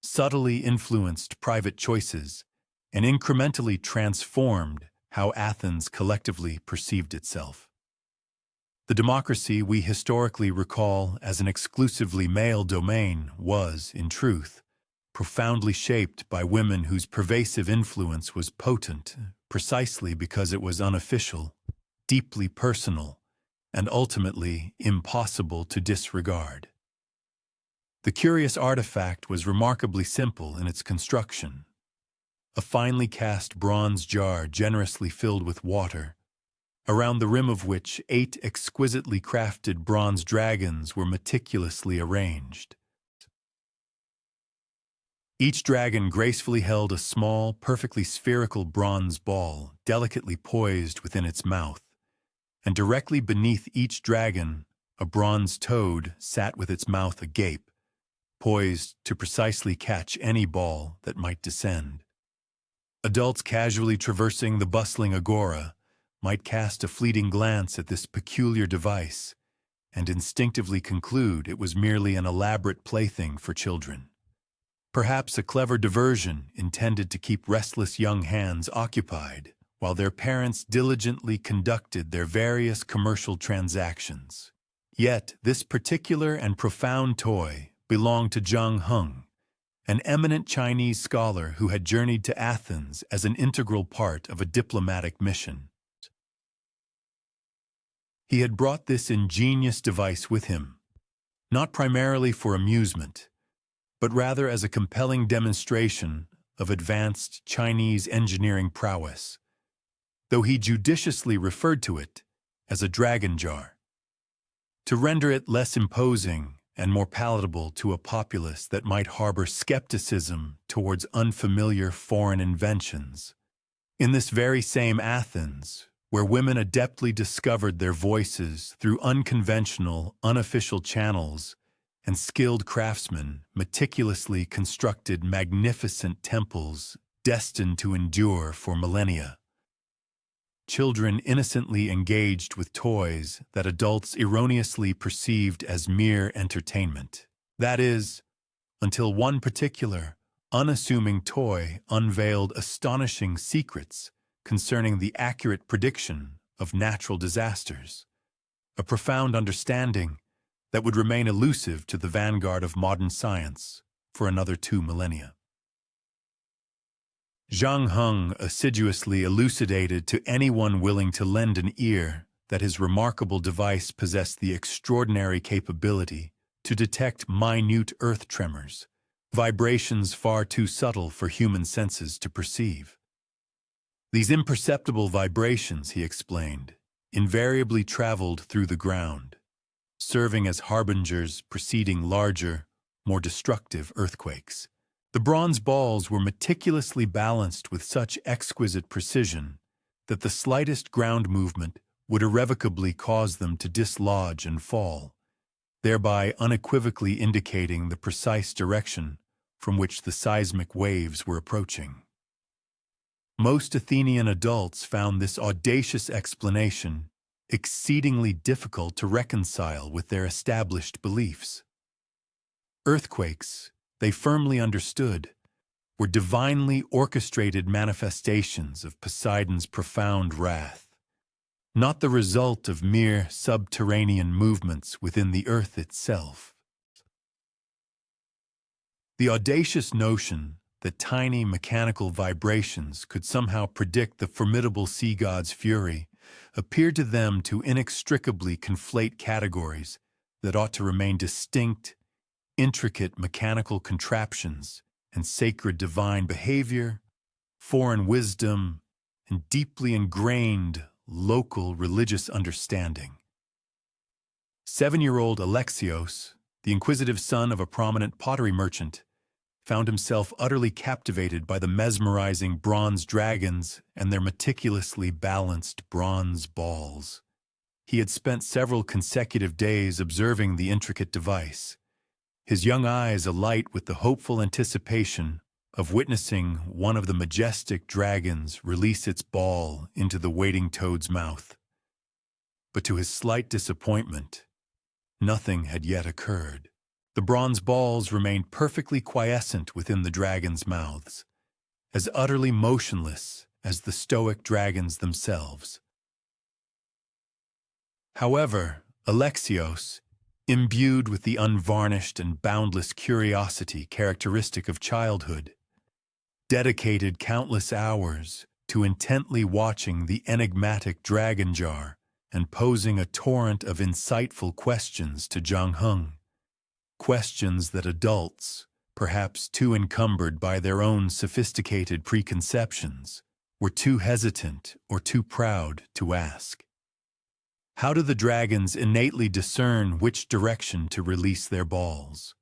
subtly influenced private choices, and incrementally transformed how Athens collectively perceived itself. The democracy we historically recall as an exclusively male domain was, in truth, profoundly shaped by women whose pervasive influence was potent precisely because it was unofficial, deeply personal, and ultimately impossible to disregard. The curious artifact was remarkably simple in its construction. A finely cast bronze jar generously filled with water, around the rim of which 8 exquisitely crafted bronze dragons were meticulously arranged. Each dragon gracefully held a small, perfectly spherical bronze ball delicately poised within its mouth, and directly beneath each dragon, a bronze toad sat with its mouth agape, poised to precisely catch any ball that might descend. Adults casually traversing the bustling agora might cast a fleeting glance at this peculiar device and instinctively conclude it was merely an elaborate plaything for children. Perhaps a clever diversion intended to keep restless young hands occupied while their parents diligently conducted their various commercial transactions. Yet this particular and profound toy belonged to Zhang Heng, an eminent Chinese scholar who had journeyed to Athens as an integral part of a diplomatic mission. He had brought this ingenious device with him, not primarily for amusement, but rather as a compelling demonstration of advanced Chinese engineering prowess, though he judiciously referred to it as a dragon jar. To render it less imposing and more palatable to a populace that might harbor skepticism towards unfamiliar foreign inventions. In this very same Athens, where women adeptly discovered their voices through unconventional, unofficial channels, and skilled craftsmen meticulously constructed magnificent temples destined to endure for millennia. Children innocently engaged with toys that adults erroneously perceived as mere entertainment. That is, until one particular, unassuming toy unveiled astonishing secrets concerning the accurate prediction of natural disasters, a profound understanding that would remain elusive to the vanguard of modern science for another 2 millennia. Zhang Heng assiduously elucidated to anyone willing to lend an ear that his remarkable device possessed the extraordinary capability to detect minute earth tremors, vibrations far too subtle for human senses to perceive. These imperceptible vibrations, he explained, invariably traveled through the ground, serving as harbingers preceding larger, more destructive earthquakes. The bronze balls were meticulously balanced with such exquisite precision that the slightest ground movement would irrevocably cause them to dislodge and fall, thereby unequivocally indicating the precise direction from which the seismic waves were approaching. Most Athenian adults found this audacious explanation exceedingly difficult to reconcile with their established beliefs. Earthquakes, they firmly understood, were divinely orchestrated manifestations of Poseidon's profound wrath, not the result of mere subterranean movements within the earth itself. The audacious notion that tiny mechanical vibrations could somehow predict the formidable sea god's fury appeared to them to inextricably conflate categories that ought to remain distinct, intricate mechanical contraptions and sacred divine behavior, foreign wisdom, and deeply ingrained local religious understanding. 7-year-old Alexios, the inquisitive son of a prominent pottery merchant, found himself utterly captivated by the mesmerizing bronze dragons and their meticulously balanced bronze balls. He had spent several consecutive days observing the intricate device, his young eyes alight with the hopeful anticipation of witnessing one of the majestic dragons release its ball into the waiting toad's mouth. But to his slight disappointment, nothing had yet occurred. The bronze balls remained perfectly quiescent within the dragons' mouths, as utterly motionless as the stoic dragons themselves. However, Alexios, imbued with the unvarnished and boundless curiosity characteristic of childhood, dedicated countless hours to intently watching the enigmatic dragon jar and posing a torrent of insightful questions to Zhang Heng. Questions that adults, perhaps too encumbered by their own sophisticated preconceptions, were too hesitant or too proud to ask. How do the dragons innately discern which direction to release their balls?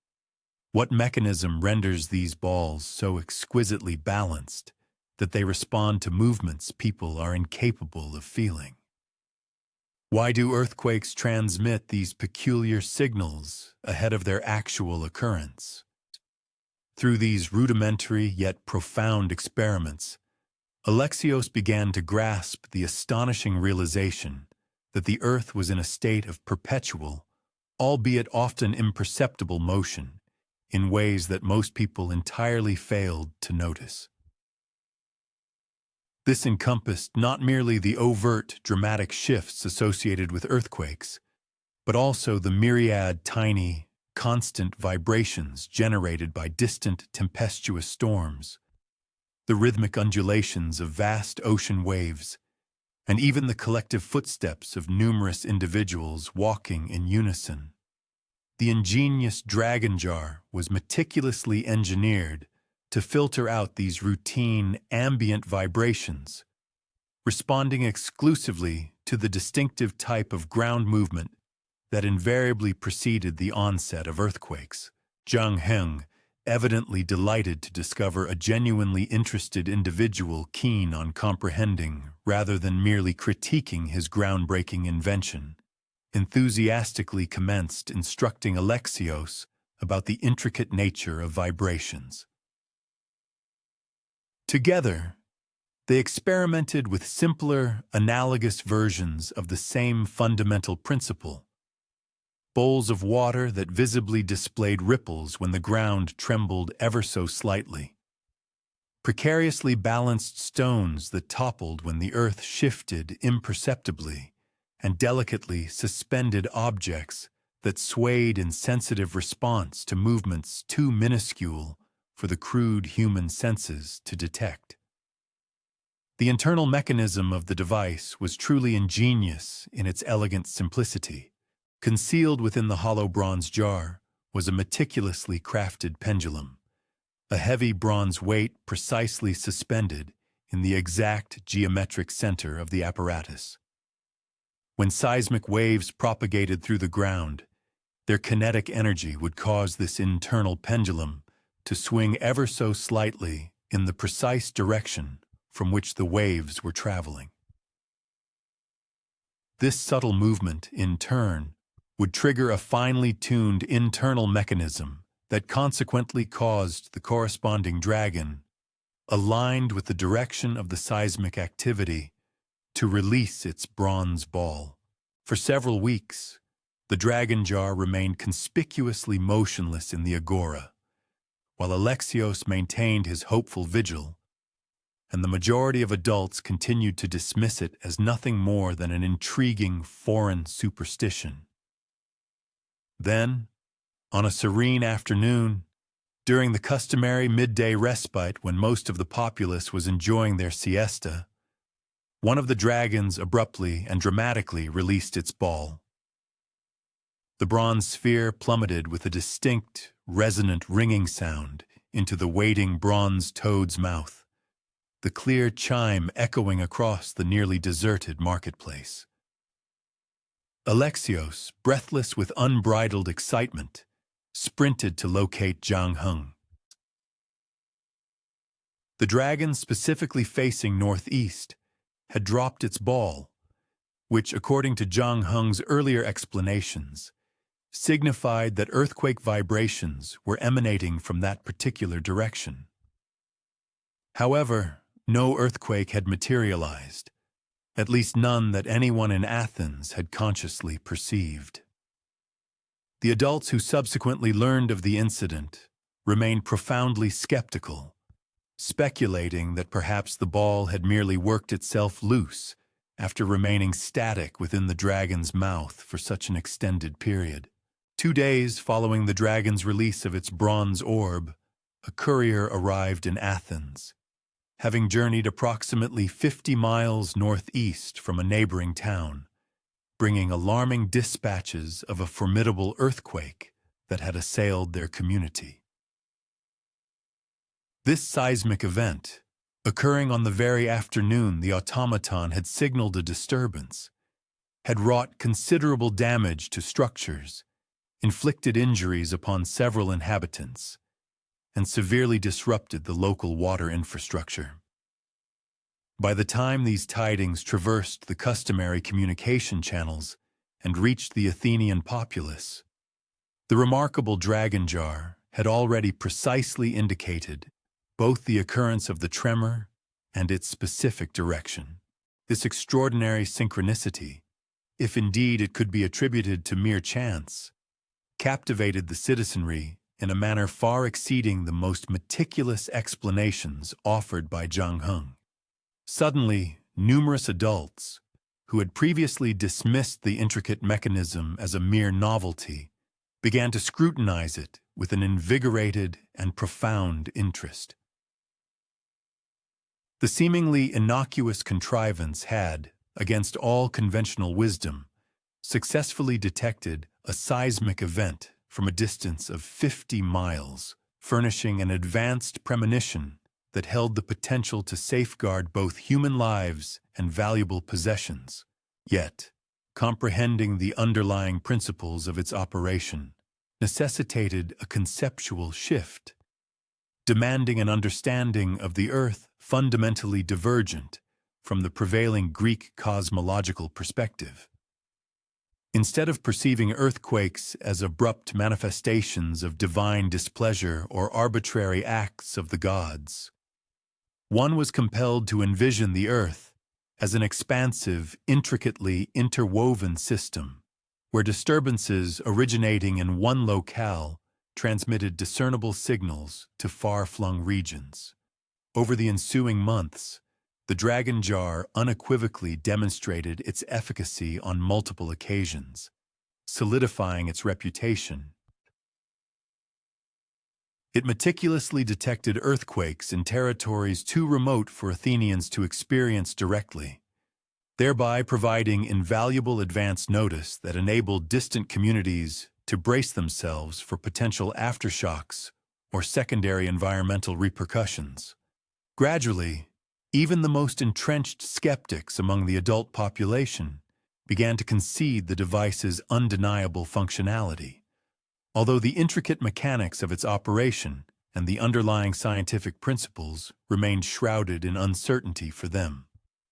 What mechanism renders these balls so exquisitely balanced that they respond to movements people are incapable of feeling? Why do earthquakes transmit these peculiar signals ahead of their actual occurrence? Through these rudimentary yet profound experiments, Alexios began to grasp the astonishing realization that the earth was in a state of perpetual, albeit often imperceptible motion, in ways that most people entirely failed to notice. This encompassed not merely the overt, dramatic shifts associated with earthquakes, but also the myriad tiny, constant vibrations generated by distant tempestuous storms, the rhythmic undulations of vast ocean waves, and even the collective footsteps of numerous individuals walking in unison. The ingenious dragon jar was meticulously engineered to filter out these routine, ambient vibrations, responding exclusively to the distinctive type of ground movement that invariably preceded the onset of earthquakes. Zhang Heng, evidently delighted to discover a genuinely interested individual keen on comprehending rather than merely critiquing his groundbreaking invention, enthusiastically commenced instructing Alexios about the intricate nature of vibrations. Together, they experimented with simpler, analogous versions of the same fundamental principle: bowls of water that visibly displayed ripples when the ground trembled ever so slightly, precariously balanced stones that toppled when the earth shifted imperceptibly, and delicately suspended objects that swayed in sensitive response to movements too minuscule for the crude human senses to detect. The internal mechanism of the device was truly ingenious in its elegant simplicity. Concealed within the hollow bronze jar was a meticulously crafted pendulum, a heavy bronze weight precisely suspended in the exact geometric center of the apparatus. When seismic waves propagated through the ground, their kinetic energy would cause this internal pendulum to swing ever so slightly in the precise direction from which the waves were traveling. This subtle movement, in turn, would trigger a finely tuned internal mechanism that consequently caused the corresponding dragon, aligned with the direction of the seismic activity, to release its bronze ball. For several weeks, the dragon jar remained conspicuously motionless in the agora, while Alexios maintained his hopeful vigil, and the majority of adults continued to dismiss it as nothing more than an intriguing foreign superstition. Then, on a serene afternoon, during the customary midday respite when most of the populace was enjoying their siesta, one of the dragons abruptly and dramatically released its ball. The bronze sphere plummeted with a distinct, resonant ringing sound into the waiting bronze toad's mouth, the clear chime echoing across the nearly deserted marketplace. Alexios, breathless with unbridled excitement, sprinted to locate Zhang Heng. The dragon, specifically facing northeast, had dropped its ball, which, according to Zhang Heng's earlier explanations, signified that earthquake vibrations were emanating from that particular direction. However, no earthquake had materialized, at least none that anyone in Athens had consciously perceived. The adults who subsequently learned of the incident remained profoundly skeptical, speculating that perhaps the ball had merely worked itself loose after remaining static within the dragon's mouth for such an extended period. 2 days following the dragon's release of its bronze orb, a courier arrived in Athens, having journeyed approximately 50 miles northeast from a neighboring town, bringing alarming dispatches of a formidable earthquake that had assailed their community. This seismic event, occurring on the very afternoon the automaton had signaled a disturbance, had wrought considerable damage to structures, inflicted injuries upon several inhabitants, and severely disrupted the local water infrastructure. By the time these tidings traversed the customary communication channels and reached the Athenian populace, the remarkable dragon jar had already precisely indicated both the occurrence of the tremor and its specific direction. This extraordinary synchronicity, if indeed it could be attributed to mere chance, captivated the citizenry in a manner far exceeding the most meticulous explanations offered by Zhang Heng. Suddenly, numerous adults, who had previously dismissed the intricate mechanism as a mere novelty, began to scrutinize it with an invigorated and profound interest. The seemingly innocuous contrivance had, against all conventional wisdom, successfully detected a seismic event from a distance of 50 miles, furnishing an advanced premonition that held the potential to safeguard both human lives and valuable possessions. Yet, comprehending the underlying principles of its operation necessitated a conceptual shift, demanding an understanding of the Earth fundamentally divergent from the prevailing Greek cosmological perspective. Instead of perceiving earthquakes as abrupt manifestations of divine displeasure or arbitrary acts of the gods, one was compelled to envision the Earth as an expansive, intricately interwoven system, where disturbances originating in one locale transmitted discernible signals to far-flung regions. Over the ensuing months, the dragon jar unequivocally demonstrated its efficacy on multiple occasions, solidifying its reputation. It meticulously detected earthquakes in territories too remote for Athenians to experience directly, thereby providing invaluable advance notice that enabled distant communities to brace themselves for potential aftershocks or secondary environmental repercussions. Gradually, even the most entrenched skeptics among the adult population began to concede the device's undeniable functionality, although the intricate mechanics of its operation and the underlying scientific principles remained shrouded in uncertainty for them.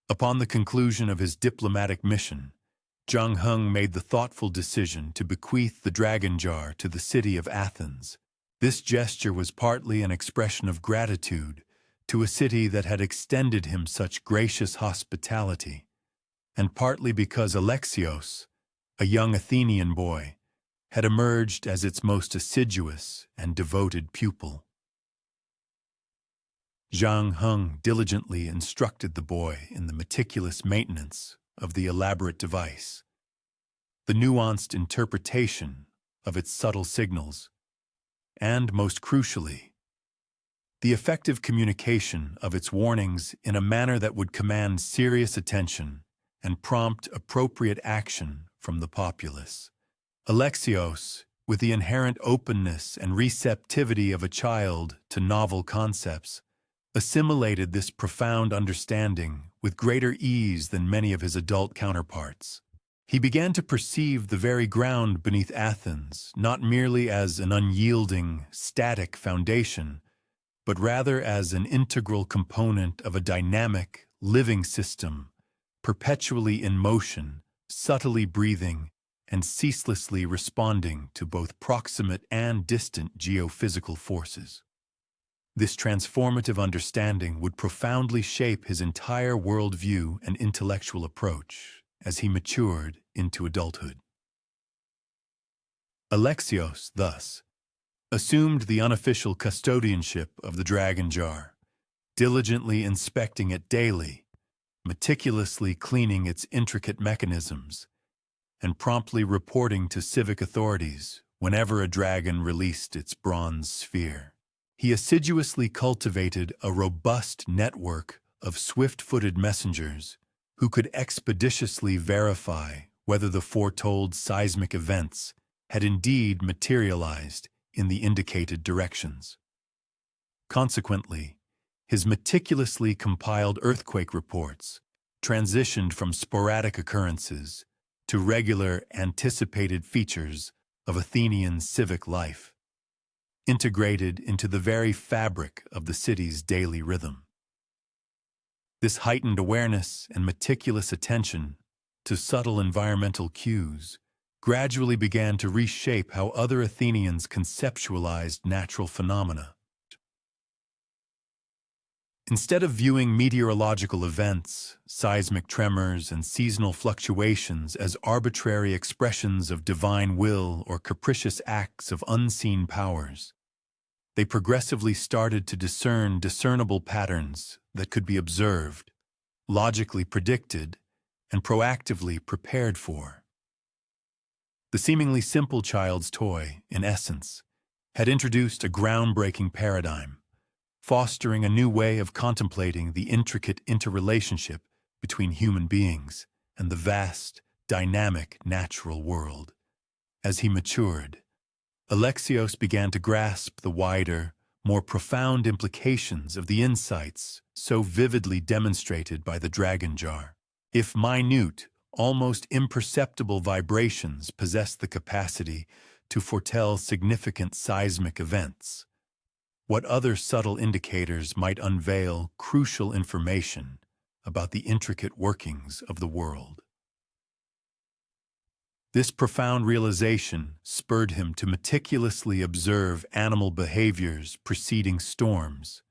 Upon the conclusion of his diplomatic mission, Zhang Heng made the thoughtful decision to bequeath the dragon jar to the city of Athens. This gesture was partly an expression of gratitude to a city that had extended him such gracious hospitality, and partly because Alexios, a young Athenian boy, had emerged as its most assiduous and devoted pupil. Zhang Heng diligently instructed the boy in the meticulous maintenance of the elaborate device, the nuanced interpretation of its subtle signals, and, most crucially, the effective communication of its warnings in a manner that would command serious attention and prompt appropriate action from the populace. Alexios, with the inherent openness and receptivity of a child to novel concepts, assimilated this profound understanding with greater ease than many of his adult counterparts. He began to perceive the very ground beneath Athens not merely as an unyielding, static foundation, but rather as an integral component of a dynamic, living system, perpetually in motion, subtly breathing, and ceaselessly responding to both proximate and distant geophysical forces. This transformative understanding would profoundly shape his entire worldview and intellectual approach as he matured into adulthood. Alexios, thus, assumed the unofficial custodianship of the dragon jar, diligently inspecting it daily, meticulously cleaning its intricate mechanisms, and promptly reporting to civic authorities whenever a dragon released its bronze sphere. He assiduously cultivated a robust network of swift-footed messengers who could expeditiously verify whether the foretold seismic events had indeed materialized in the indicated directions. Consequently, his meticulously compiled earthquake reports transitioned from sporadic occurrences to regular, anticipated features of Athenian civic life, integrated into the very fabric of the city's daily rhythm. This heightened awareness and meticulous attention to subtle environmental cues gradually began to reshape how other Athenians conceptualized natural phenomena. Instead of viewing meteorological events, seismic tremors, and seasonal fluctuations as arbitrary expressions of divine will or capricious acts of unseen powers, they progressively started to discern discernible patterns that could be observed, logically predicted, and proactively prepared for. The seemingly simple child's toy, in essence, had introduced a groundbreaking paradigm, fostering a new way of contemplating the intricate interrelationship between human beings and the vast, dynamic natural world. As he matured, Alexios began to grasp the wider, more profound implications of the insights so vividly demonstrated by the dragon jar. If minute, almost imperceptible vibrations possess the capacity to foretell significant seismic events, what other subtle indicators might unveil crucial information about the intricate workings of the world? This profound realization spurred him to meticulously observe animal behaviors preceding storms,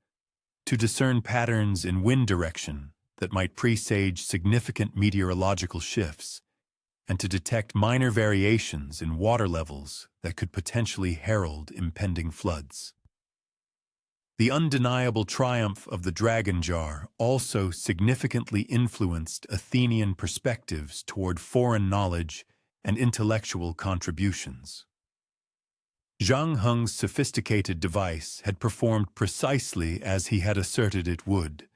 to discern patterns in wind direction that might presage significant meteorological shifts, and to detect minor variations in water levels that could potentially herald impending floods. The undeniable triumph of the dragon jar also significantly influenced Athenian perspectives toward foreign knowledge and intellectual contributions. Zhang Heng's sophisticated device had performed precisely as he had asserted it would,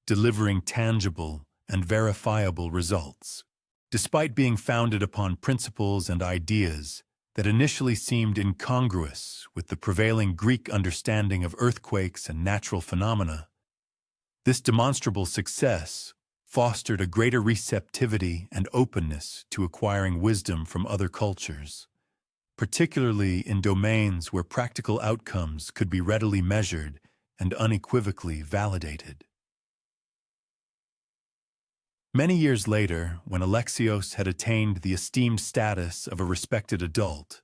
delivering tangible and verifiable results. Despite being founded upon principles and ideas that initially seemed incongruous with the prevailing Greek understanding of earthquakes and natural phenomena, this demonstrable success fostered a greater receptivity and openness to acquiring wisdom from other cultures, particularly in domains where practical outcomes could be readily measured and unequivocally validated. Many years later, when Alexios had attained the esteemed status of a respected adult,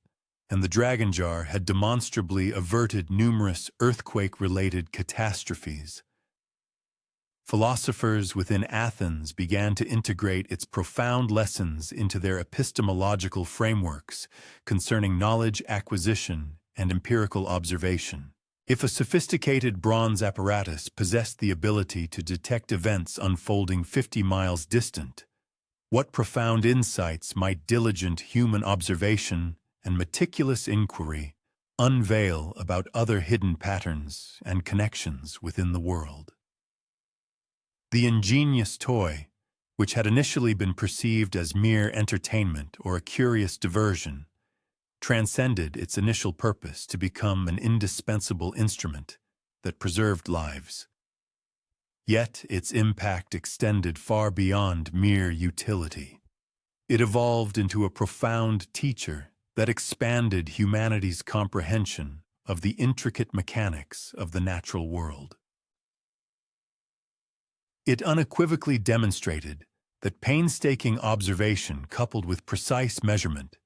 and the dragon jar had demonstrably averted numerous earthquake-related catastrophes, philosophers within Athens began to integrate its profound lessons into their epistemological frameworks concerning knowledge acquisition and empirical observation. If a sophisticated bronze apparatus possessed the ability to detect events unfolding 50 miles distant, what profound insights might diligent human observation and meticulous inquiry unveil about other hidden patterns and connections within the world? The ingenious toy, which had initially been perceived as mere entertainment or a curious diversion, transcended its initial purpose to become an indispensable instrument that preserved lives. Yet its impact extended far beyond mere utility. It evolved into a profound teacher that expanded humanity's comprehension of the intricate mechanics of the natural world. It unequivocally demonstrated that painstaking observation coupled with precise measurement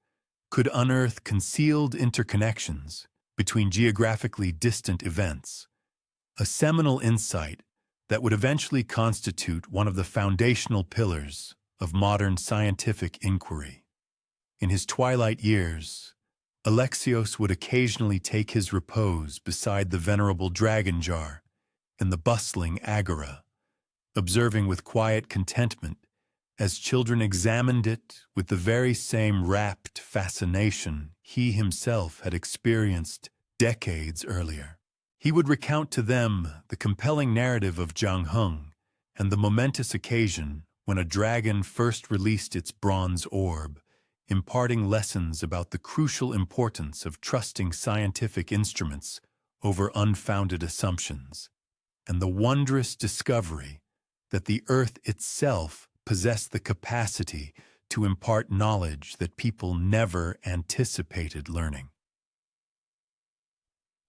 could unearth concealed interconnections between geographically distant events, a seminal insight that would eventually constitute one of the foundational pillars of modern scientific inquiry. In his twilight years, Alexios would occasionally take his repose beside the venerable dragon jar in the bustling agora, observing with quiet contentment as children examined it with the very same rapt fascination he himself had experienced decades earlier. He would recount to them the compelling narrative of Zhang Heng and the momentous occasion when a dragon first released its bronze orb, imparting lessons about the crucial importance of trusting scientific instruments over unfounded assumptions, and the wondrous discovery that the Earth itself possessed the capacity to impart knowledge that people never anticipated learning.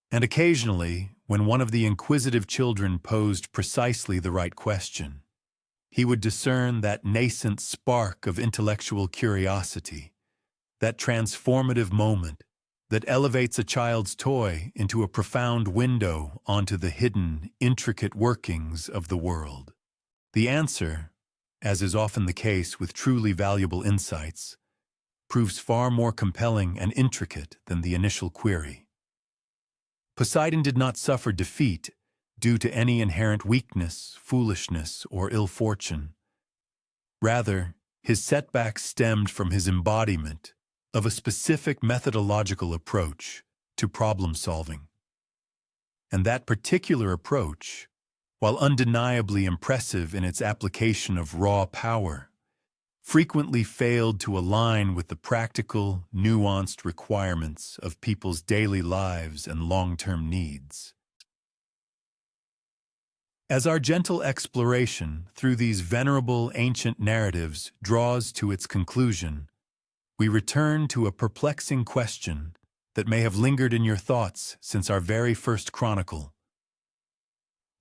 And occasionally, when one of the inquisitive children posed precisely the right question, he would discern that nascent spark of intellectual curiosity, that transformative moment that elevates a child's toy into a profound window onto the hidden, intricate workings of the world. The answer, as is often the case with truly valuable insights, proves far more compelling and intricate than the initial query. Poseidon did not suffer defeat due to any inherent weakness, foolishness, or ill fortune. Rather, his setbacks stemmed from his embodiment of a specific methodological approach to problem solving. And that particular approach, while undeniably impressive in its application of raw power, frequently failed to align with the practical, nuanced requirements of people's daily lives and long-term needs. As our gentle exploration through these venerable ancient narratives draws to its conclusion, we return to a perplexing question that may have lingered in your thoughts since our very first chronicle.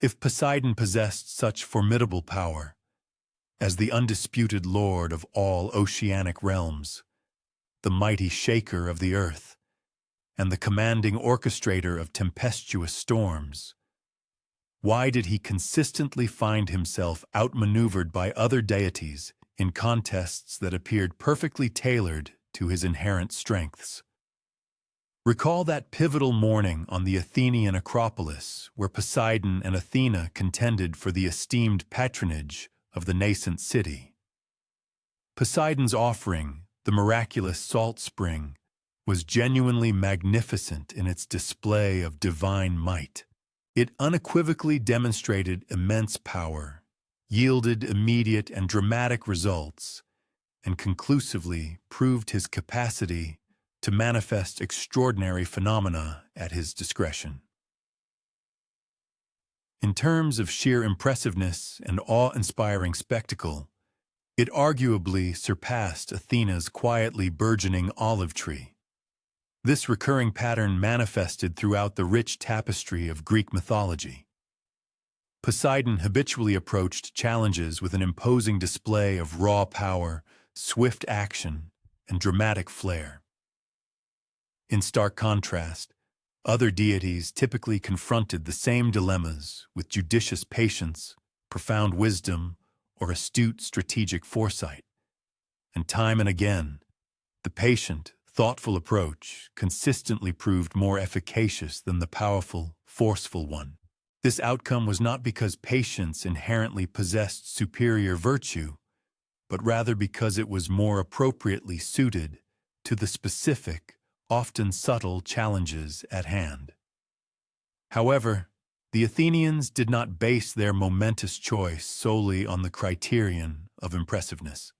If Poseidon possessed such formidable power, as the undisputed lord of all oceanic realms, the mighty shaker of the earth, and the commanding orchestrator of tempestuous storms, why did he consistently find himself outmaneuvered by other deities in contests that appeared perfectly tailored to his inherent strengths? Recall that pivotal morning on the Athenian Acropolis where Poseidon and Athena contended for the esteemed patronage of the nascent city. Poseidon's offering, the miraculous salt spring, was genuinely magnificent in its display of divine might. It unequivocally demonstrated immense power, yielded immediate and dramatic results, and conclusively proved his capacity to manifest extraordinary phenomena at his discretion. In terms of sheer impressiveness and awe-inspiring spectacle, it arguably surpassed Athena's quietly burgeoning olive tree. This recurring pattern manifested throughout the rich tapestry of Greek mythology. Poseidon habitually approached challenges with an imposing display of raw power, swift action, and dramatic flair. In stark contrast, other deities typically confronted the same dilemmas with judicious patience, profound wisdom, or astute strategic foresight. And time and again, the patient, thoughtful approach consistently proved more efficacious than the powerful, forceful one. This outcome was not because patience inherently possessed superior virtue, but rather because it was more appropriately suited to the specific, often subtle challenges at hand. However, the Athenians did not base their momentous choice solely on the criterion of impressiveness.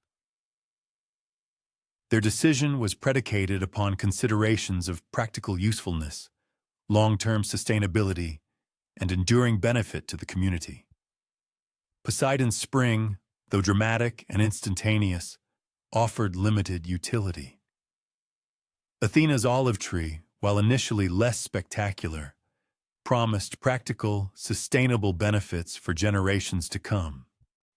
Their decision was predicated upon considerations of practical usefulness, long-term sustainability, and enduring benefit to the community. Poseidon's spring, though dramatic and instantaneous, offered limited utility. Athena's olive tree, while initially less spectacular, promised practical, sustainable benefits for generations to come.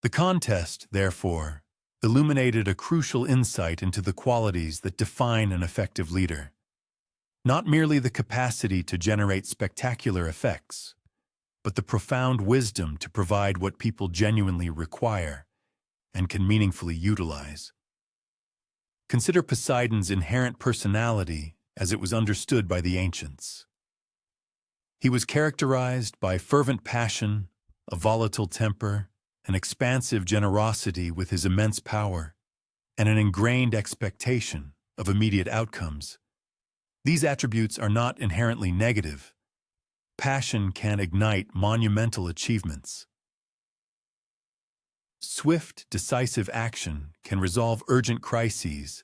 The contest, therefore, illuminated a crucial insight into the qualities that define an effective leader. Not merely the capacity to generate spectacular effects, but the profound wisdom to provide what people genuinely require and can meaningfully utilize. Consider Poseidon's inherent personality as it was understood by the ancients. He was characterized by fervent passion, a volatile temper, an expansive generosity with his immense power, and an ingrained expectation of immediate outcomes. These attributes are not inherently negative. Passion can ignite monumental achievements. Swift, decisive action can resolve urgent crises,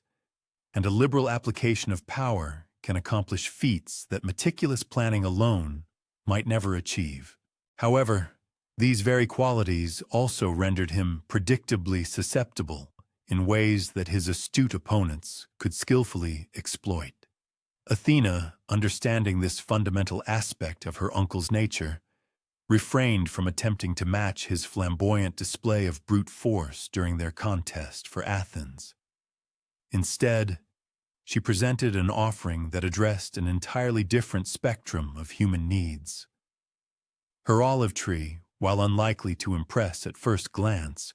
and a liberal application of power can accomplish feats that meticulous planning alone might never achieve. However, these very qualities also rendered him predictably susceptible in ways that his astute opponents could skillfully exploit. Athena, understanding this fundamental aspect of her uncle's nature, refrained from attempting to match his flamboyant display of brute force during their contest for Athens. Instead, she presented an offering that addressed an entirely different spectrum of human needs. Her olive tree, while unlikely to impress at first glance,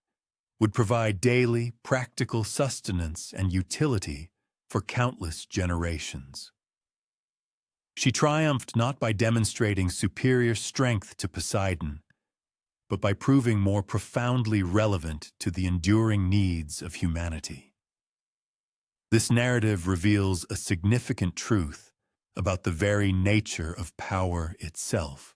would provide daily, practical sustenance and utility for countless generations. She triumphed not by demonstrating superior strength to Poseidon, but by proving more profoundly relevant to the enduring needs of humanity. This narrative reveals a significant truth about the very nature of power itself.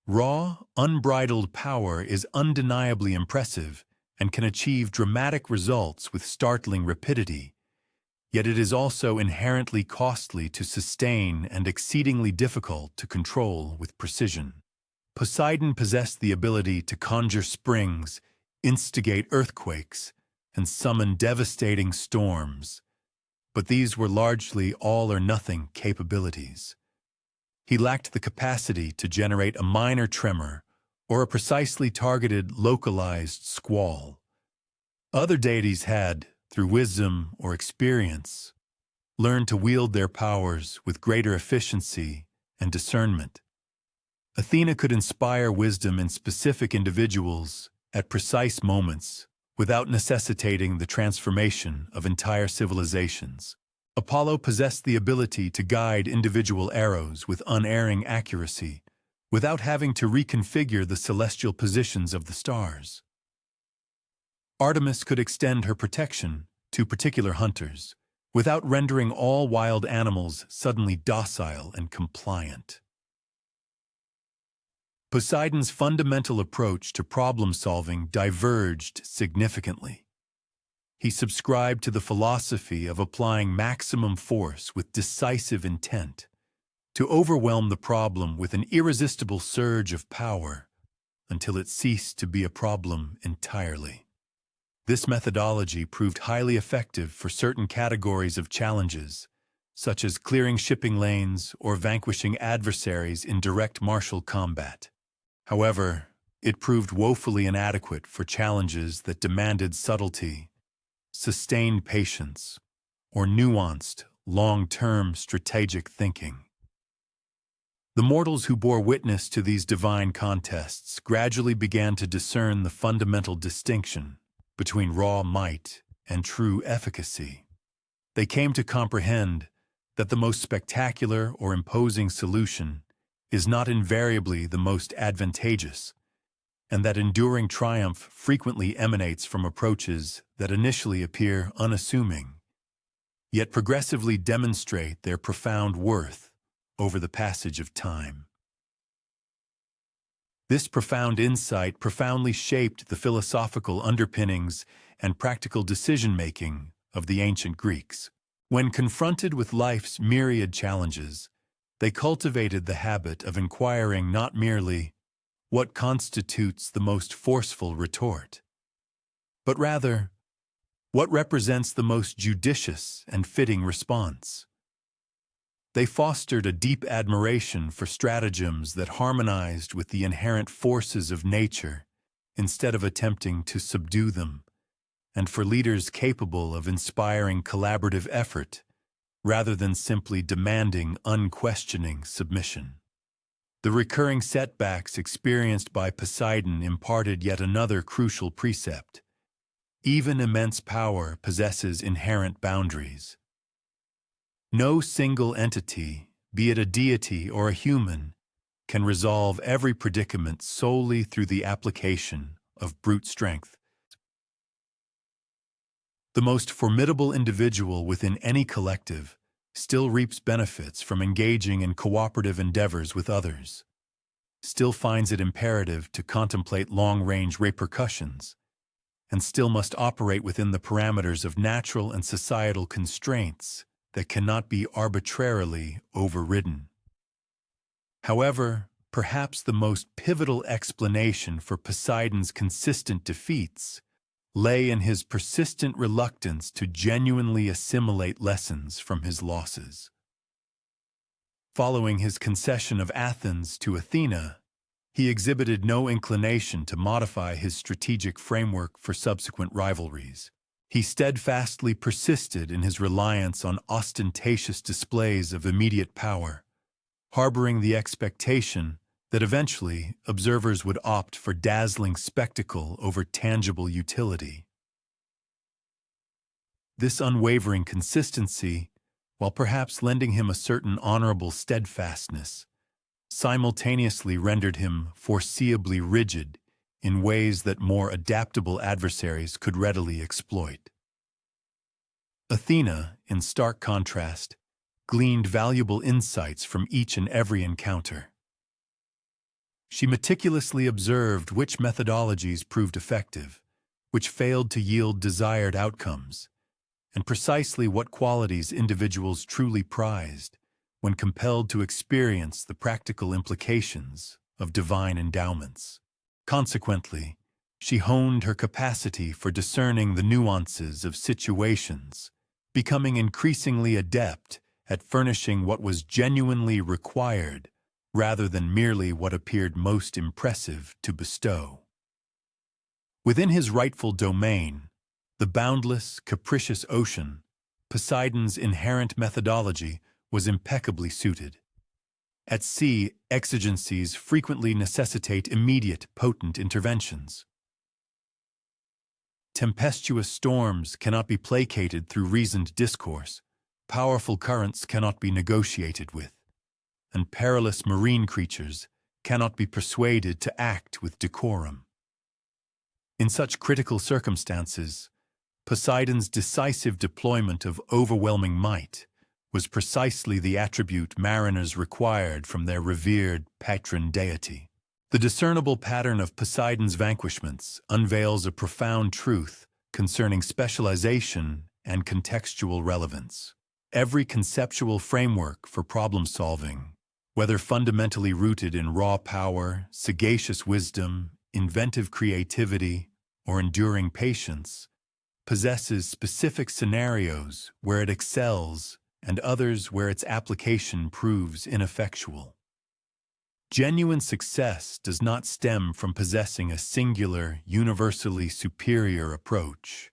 Raw, unbridled power is undeniably impressive and can achieve dramatic results with startling rapidity, yet it is also inherently costly to sustain and exceedingly difficult to control with precision. Poseidon possessed the ability to conjure springs, instigate earthquakes, and summon devastating storms, but these were largely all-or-nothing capabilities. He lacked the capacity to generate a minor tremor or a precisely targeted, localized squall. Other deities had, through wisdom or experience, learned to wield their powers with greater efficiency and discernment. Athena could inspire wisdom in specific individuals at precise moments without necessitating the transformation of entire civilizations. Apollo possessed the ability to guide individual arrows with unerring accuracy without having to reconfigure the celestial positions of the stars. Artemis could extend her protection to particular hunters without rendering all wild animals suddenly docile and compliant. Poseidon's fundamental approach to problem-solving diverged significantly. He subscribed to the philosophy of applying maximum force with decisive intent to overwhelm the problem with an irresistible surge of power until it ceased to be a problem entirely. This methodology proved highly effective for certain categories of challenges, such as clearing shipping lanes or vanquishing adversaries in direct martial combat. However, it proved woefully inadequate for challenges that demanded subtlety, sustained patience, or nuanced, long-term strategic thinking. The mortals who bore witness to these divine contests gradually began to discern the fundamental distinction between raw might and true efficacy. They came to comprehend that the most spectacular or imposing solution is not invariably the most advantageous, and that enduring triumph frequently emanates from approaches that initially appear unassuming, yet progressively demonstrate their profound worth over the passage of time. This profound insight profoundly shaped the philosophical underpinnings and practical decision-making of the ancient Greeks. When confronted with life's myriad challenges, they cultivated the habit of inquiring not merely what constitutes the most forceful retort, but rather, what represents the most judicious and fitting response? They fostered a deep admiration for stratagems that harmonized with the inherent forces of nature instead of attempting to subdue them, and for leaders capable of inspiring collaborative effort rather than simply demanding unquestioning submission. The recurring setbacks experienced by Poseidon imparted yet another crucial precept. Even immense power possesses inherent boundaries. No single entity, be it a deity or a human, can resolve every predicament solely through the application of brute strength. The most formidable individual within any collective still reaps benefits from engaging in cooperative endeavors with others, still finds it imperative to contemplate long-range repercussions, and still must operate within the parameters of natural and societal constraints that cannot be arbitrarily overridden. However, perhaps the most pivotal explanation for Poseidon's consistent defeats lay in his persistent reluctance to genuinely assimilate lessons from his losses. Following his concession of Athens to Athena, he exhibited no inclination to modify his strategic framework for subsequent rivalries. He steadfastly persisted in his reliance on ostentatious displays of immediate power, harboring the expectation that eventually observers would opt for dazzling spectacle over tangible utility. This unwavering consistency, while perhaps lending him a certain honorable steadfastness, simultaneously rendered him foreseeably rigid in ways that more adaptable adversaries could readily exploit. Athena, in stark contrast, gleaned valuable insights from each and every encounter. She meticulously observed which methodologies proved effective, which failed to yield desired outcomes, and precisely what qualities individuals truly prized when compelled to experience the practical implications of divine endowments. Consequently, she honed her capacity for discerning the nuances of situations, becoming increasingly adept at furnishing what was genuinely required rather than merely what appeared most impressive to bestow. Within his rightful domain, the boundless, capricious ocean, Poseidon's inherent methodology was impeccably suited. At sea, exigencies frequently necessitate immediate, potent interventions. Tempestuous storms cannot be placated through reasoned discourse, powerful currents cannot be negotiated with, and perilous marine creatures cannot be persuaded to act with decorum. In such critical circumstances, Poseidon's decisive deployment of overwhelming might was precisely the attribute mariners required from their revered patron deity. The discernible pattern of Poseidon's vanquishments unveils a profound truth concerning specialization and contextual relevance. Every conceptual framework for problem-solving, whether fundamentally rooted in raw power, sagacious wisdom, inventive creativity, or enduring patience, possesses specific scenarios where it excels and others where its application proves ineffectual. Genuine success does not stem from possessing a singular, universally superior approach,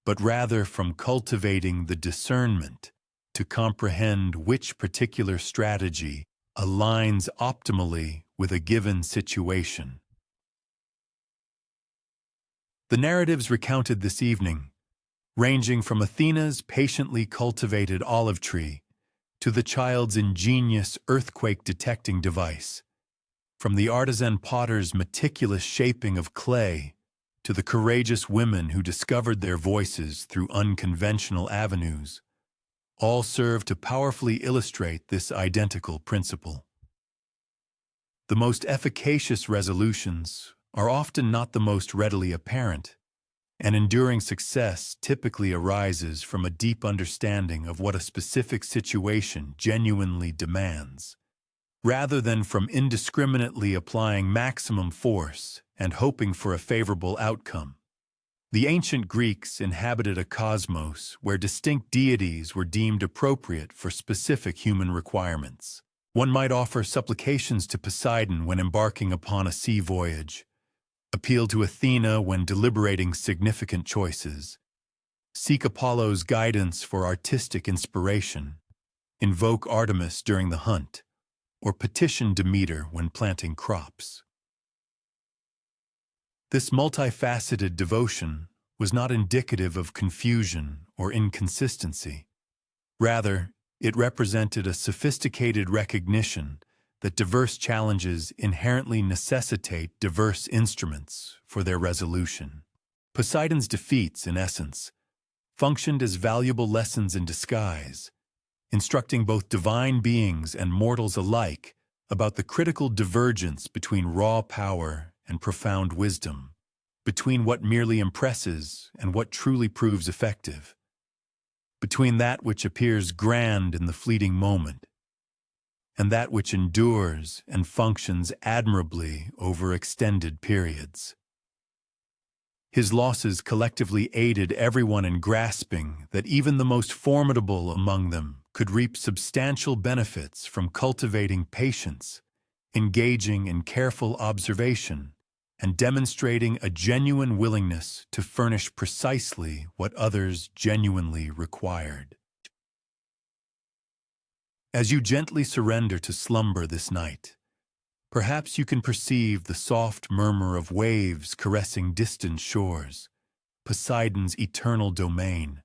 but rather from cultivating the discernment to comprehend which particular strategy aligns optimally with a given situation. The narratives recounted this evening, ranging from Athena's patiently cultivated olive tree to the child's ingenious earthquake-detecting device, from the artisan potter's meticulous shaping of clay to the courageous women who discovered their voices through unconventional avenues, all serve to powerfully illustrate this identical principle. The most efficacious resolutions are often not the most readily apparent, and enduring success typically arises from a deep understanding of what a specific situation genuinely demands, rather than from indiscriminately applying maximum force and hoping for a favorable outcome. The ancient Greeks inhabited a cosmos where distinct deities were deemed appropriate for specific human requirements. One might offer supplications to Poseidon when embarking upon a sea voyage, appeal to Athena when deliberating significant choices, seek Apollo's guidance for artistic inspiration, invoke Artemis during the hunt, or petition Demeter when planting crops. This multifaceted devotion was not indicative of confusion or inconsistency. Rather, it represented a sophisticated recognition that diverse challenges inherently necessitate diverse instruments for their resolution. Poseidon's defeats, in essence, functioned as valuable lessons in disguise, instructing both divine beings and mortals alike about the critical divergence between raw power and profound wisdom, between what merely impresses and what truly proves effective, between that which appears grand in the fleeting moment and that which endures and functions admirably over extended periods. His losses collectively aided everyone in grasping that even the most formidable among them could reap substantial benefits from cultivating patience, engaging in careful observation, and demonstrating a genuine willingness to furnish precisely what others genuinely required. As you gently surrender to slumber this night, perhaps you can perceive the soft murmur of waves caressing distant shores, Poseidon's eternal domain,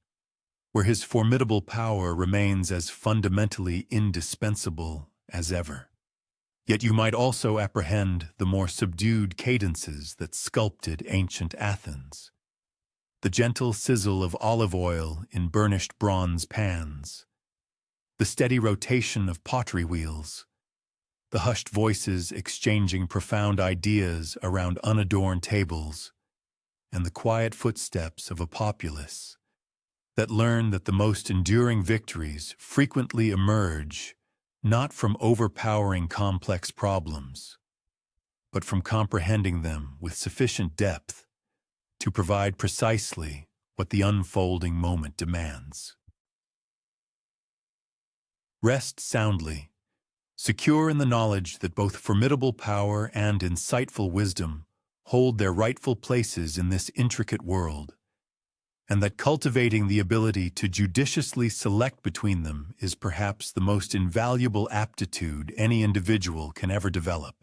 where his formidable power remains as fundamentally indispensable as ever. Yet you might also apprehend the more subdued cadences that sculpted ancient Athens, the gentle sizzle of olive oil in burnished bronze pans, the steady rotation of pottery wheels, the hushed voices exchanging profound ideas around unadorned tables, and the quiet footsteps of a populace that learn that the most enduring victories frequently emerge not from overpowering complex problems, but from comprehending them with sufficient depth to provide precisely what the unfolding moment demands. Rest soundly, secure in the knowledge that both formidable power and insightful wisdom hold their rightful places in this intricate world, and that cultivating the ability to judiciously select between them is perhaps the most invaluable aptitude any individual can ever develop.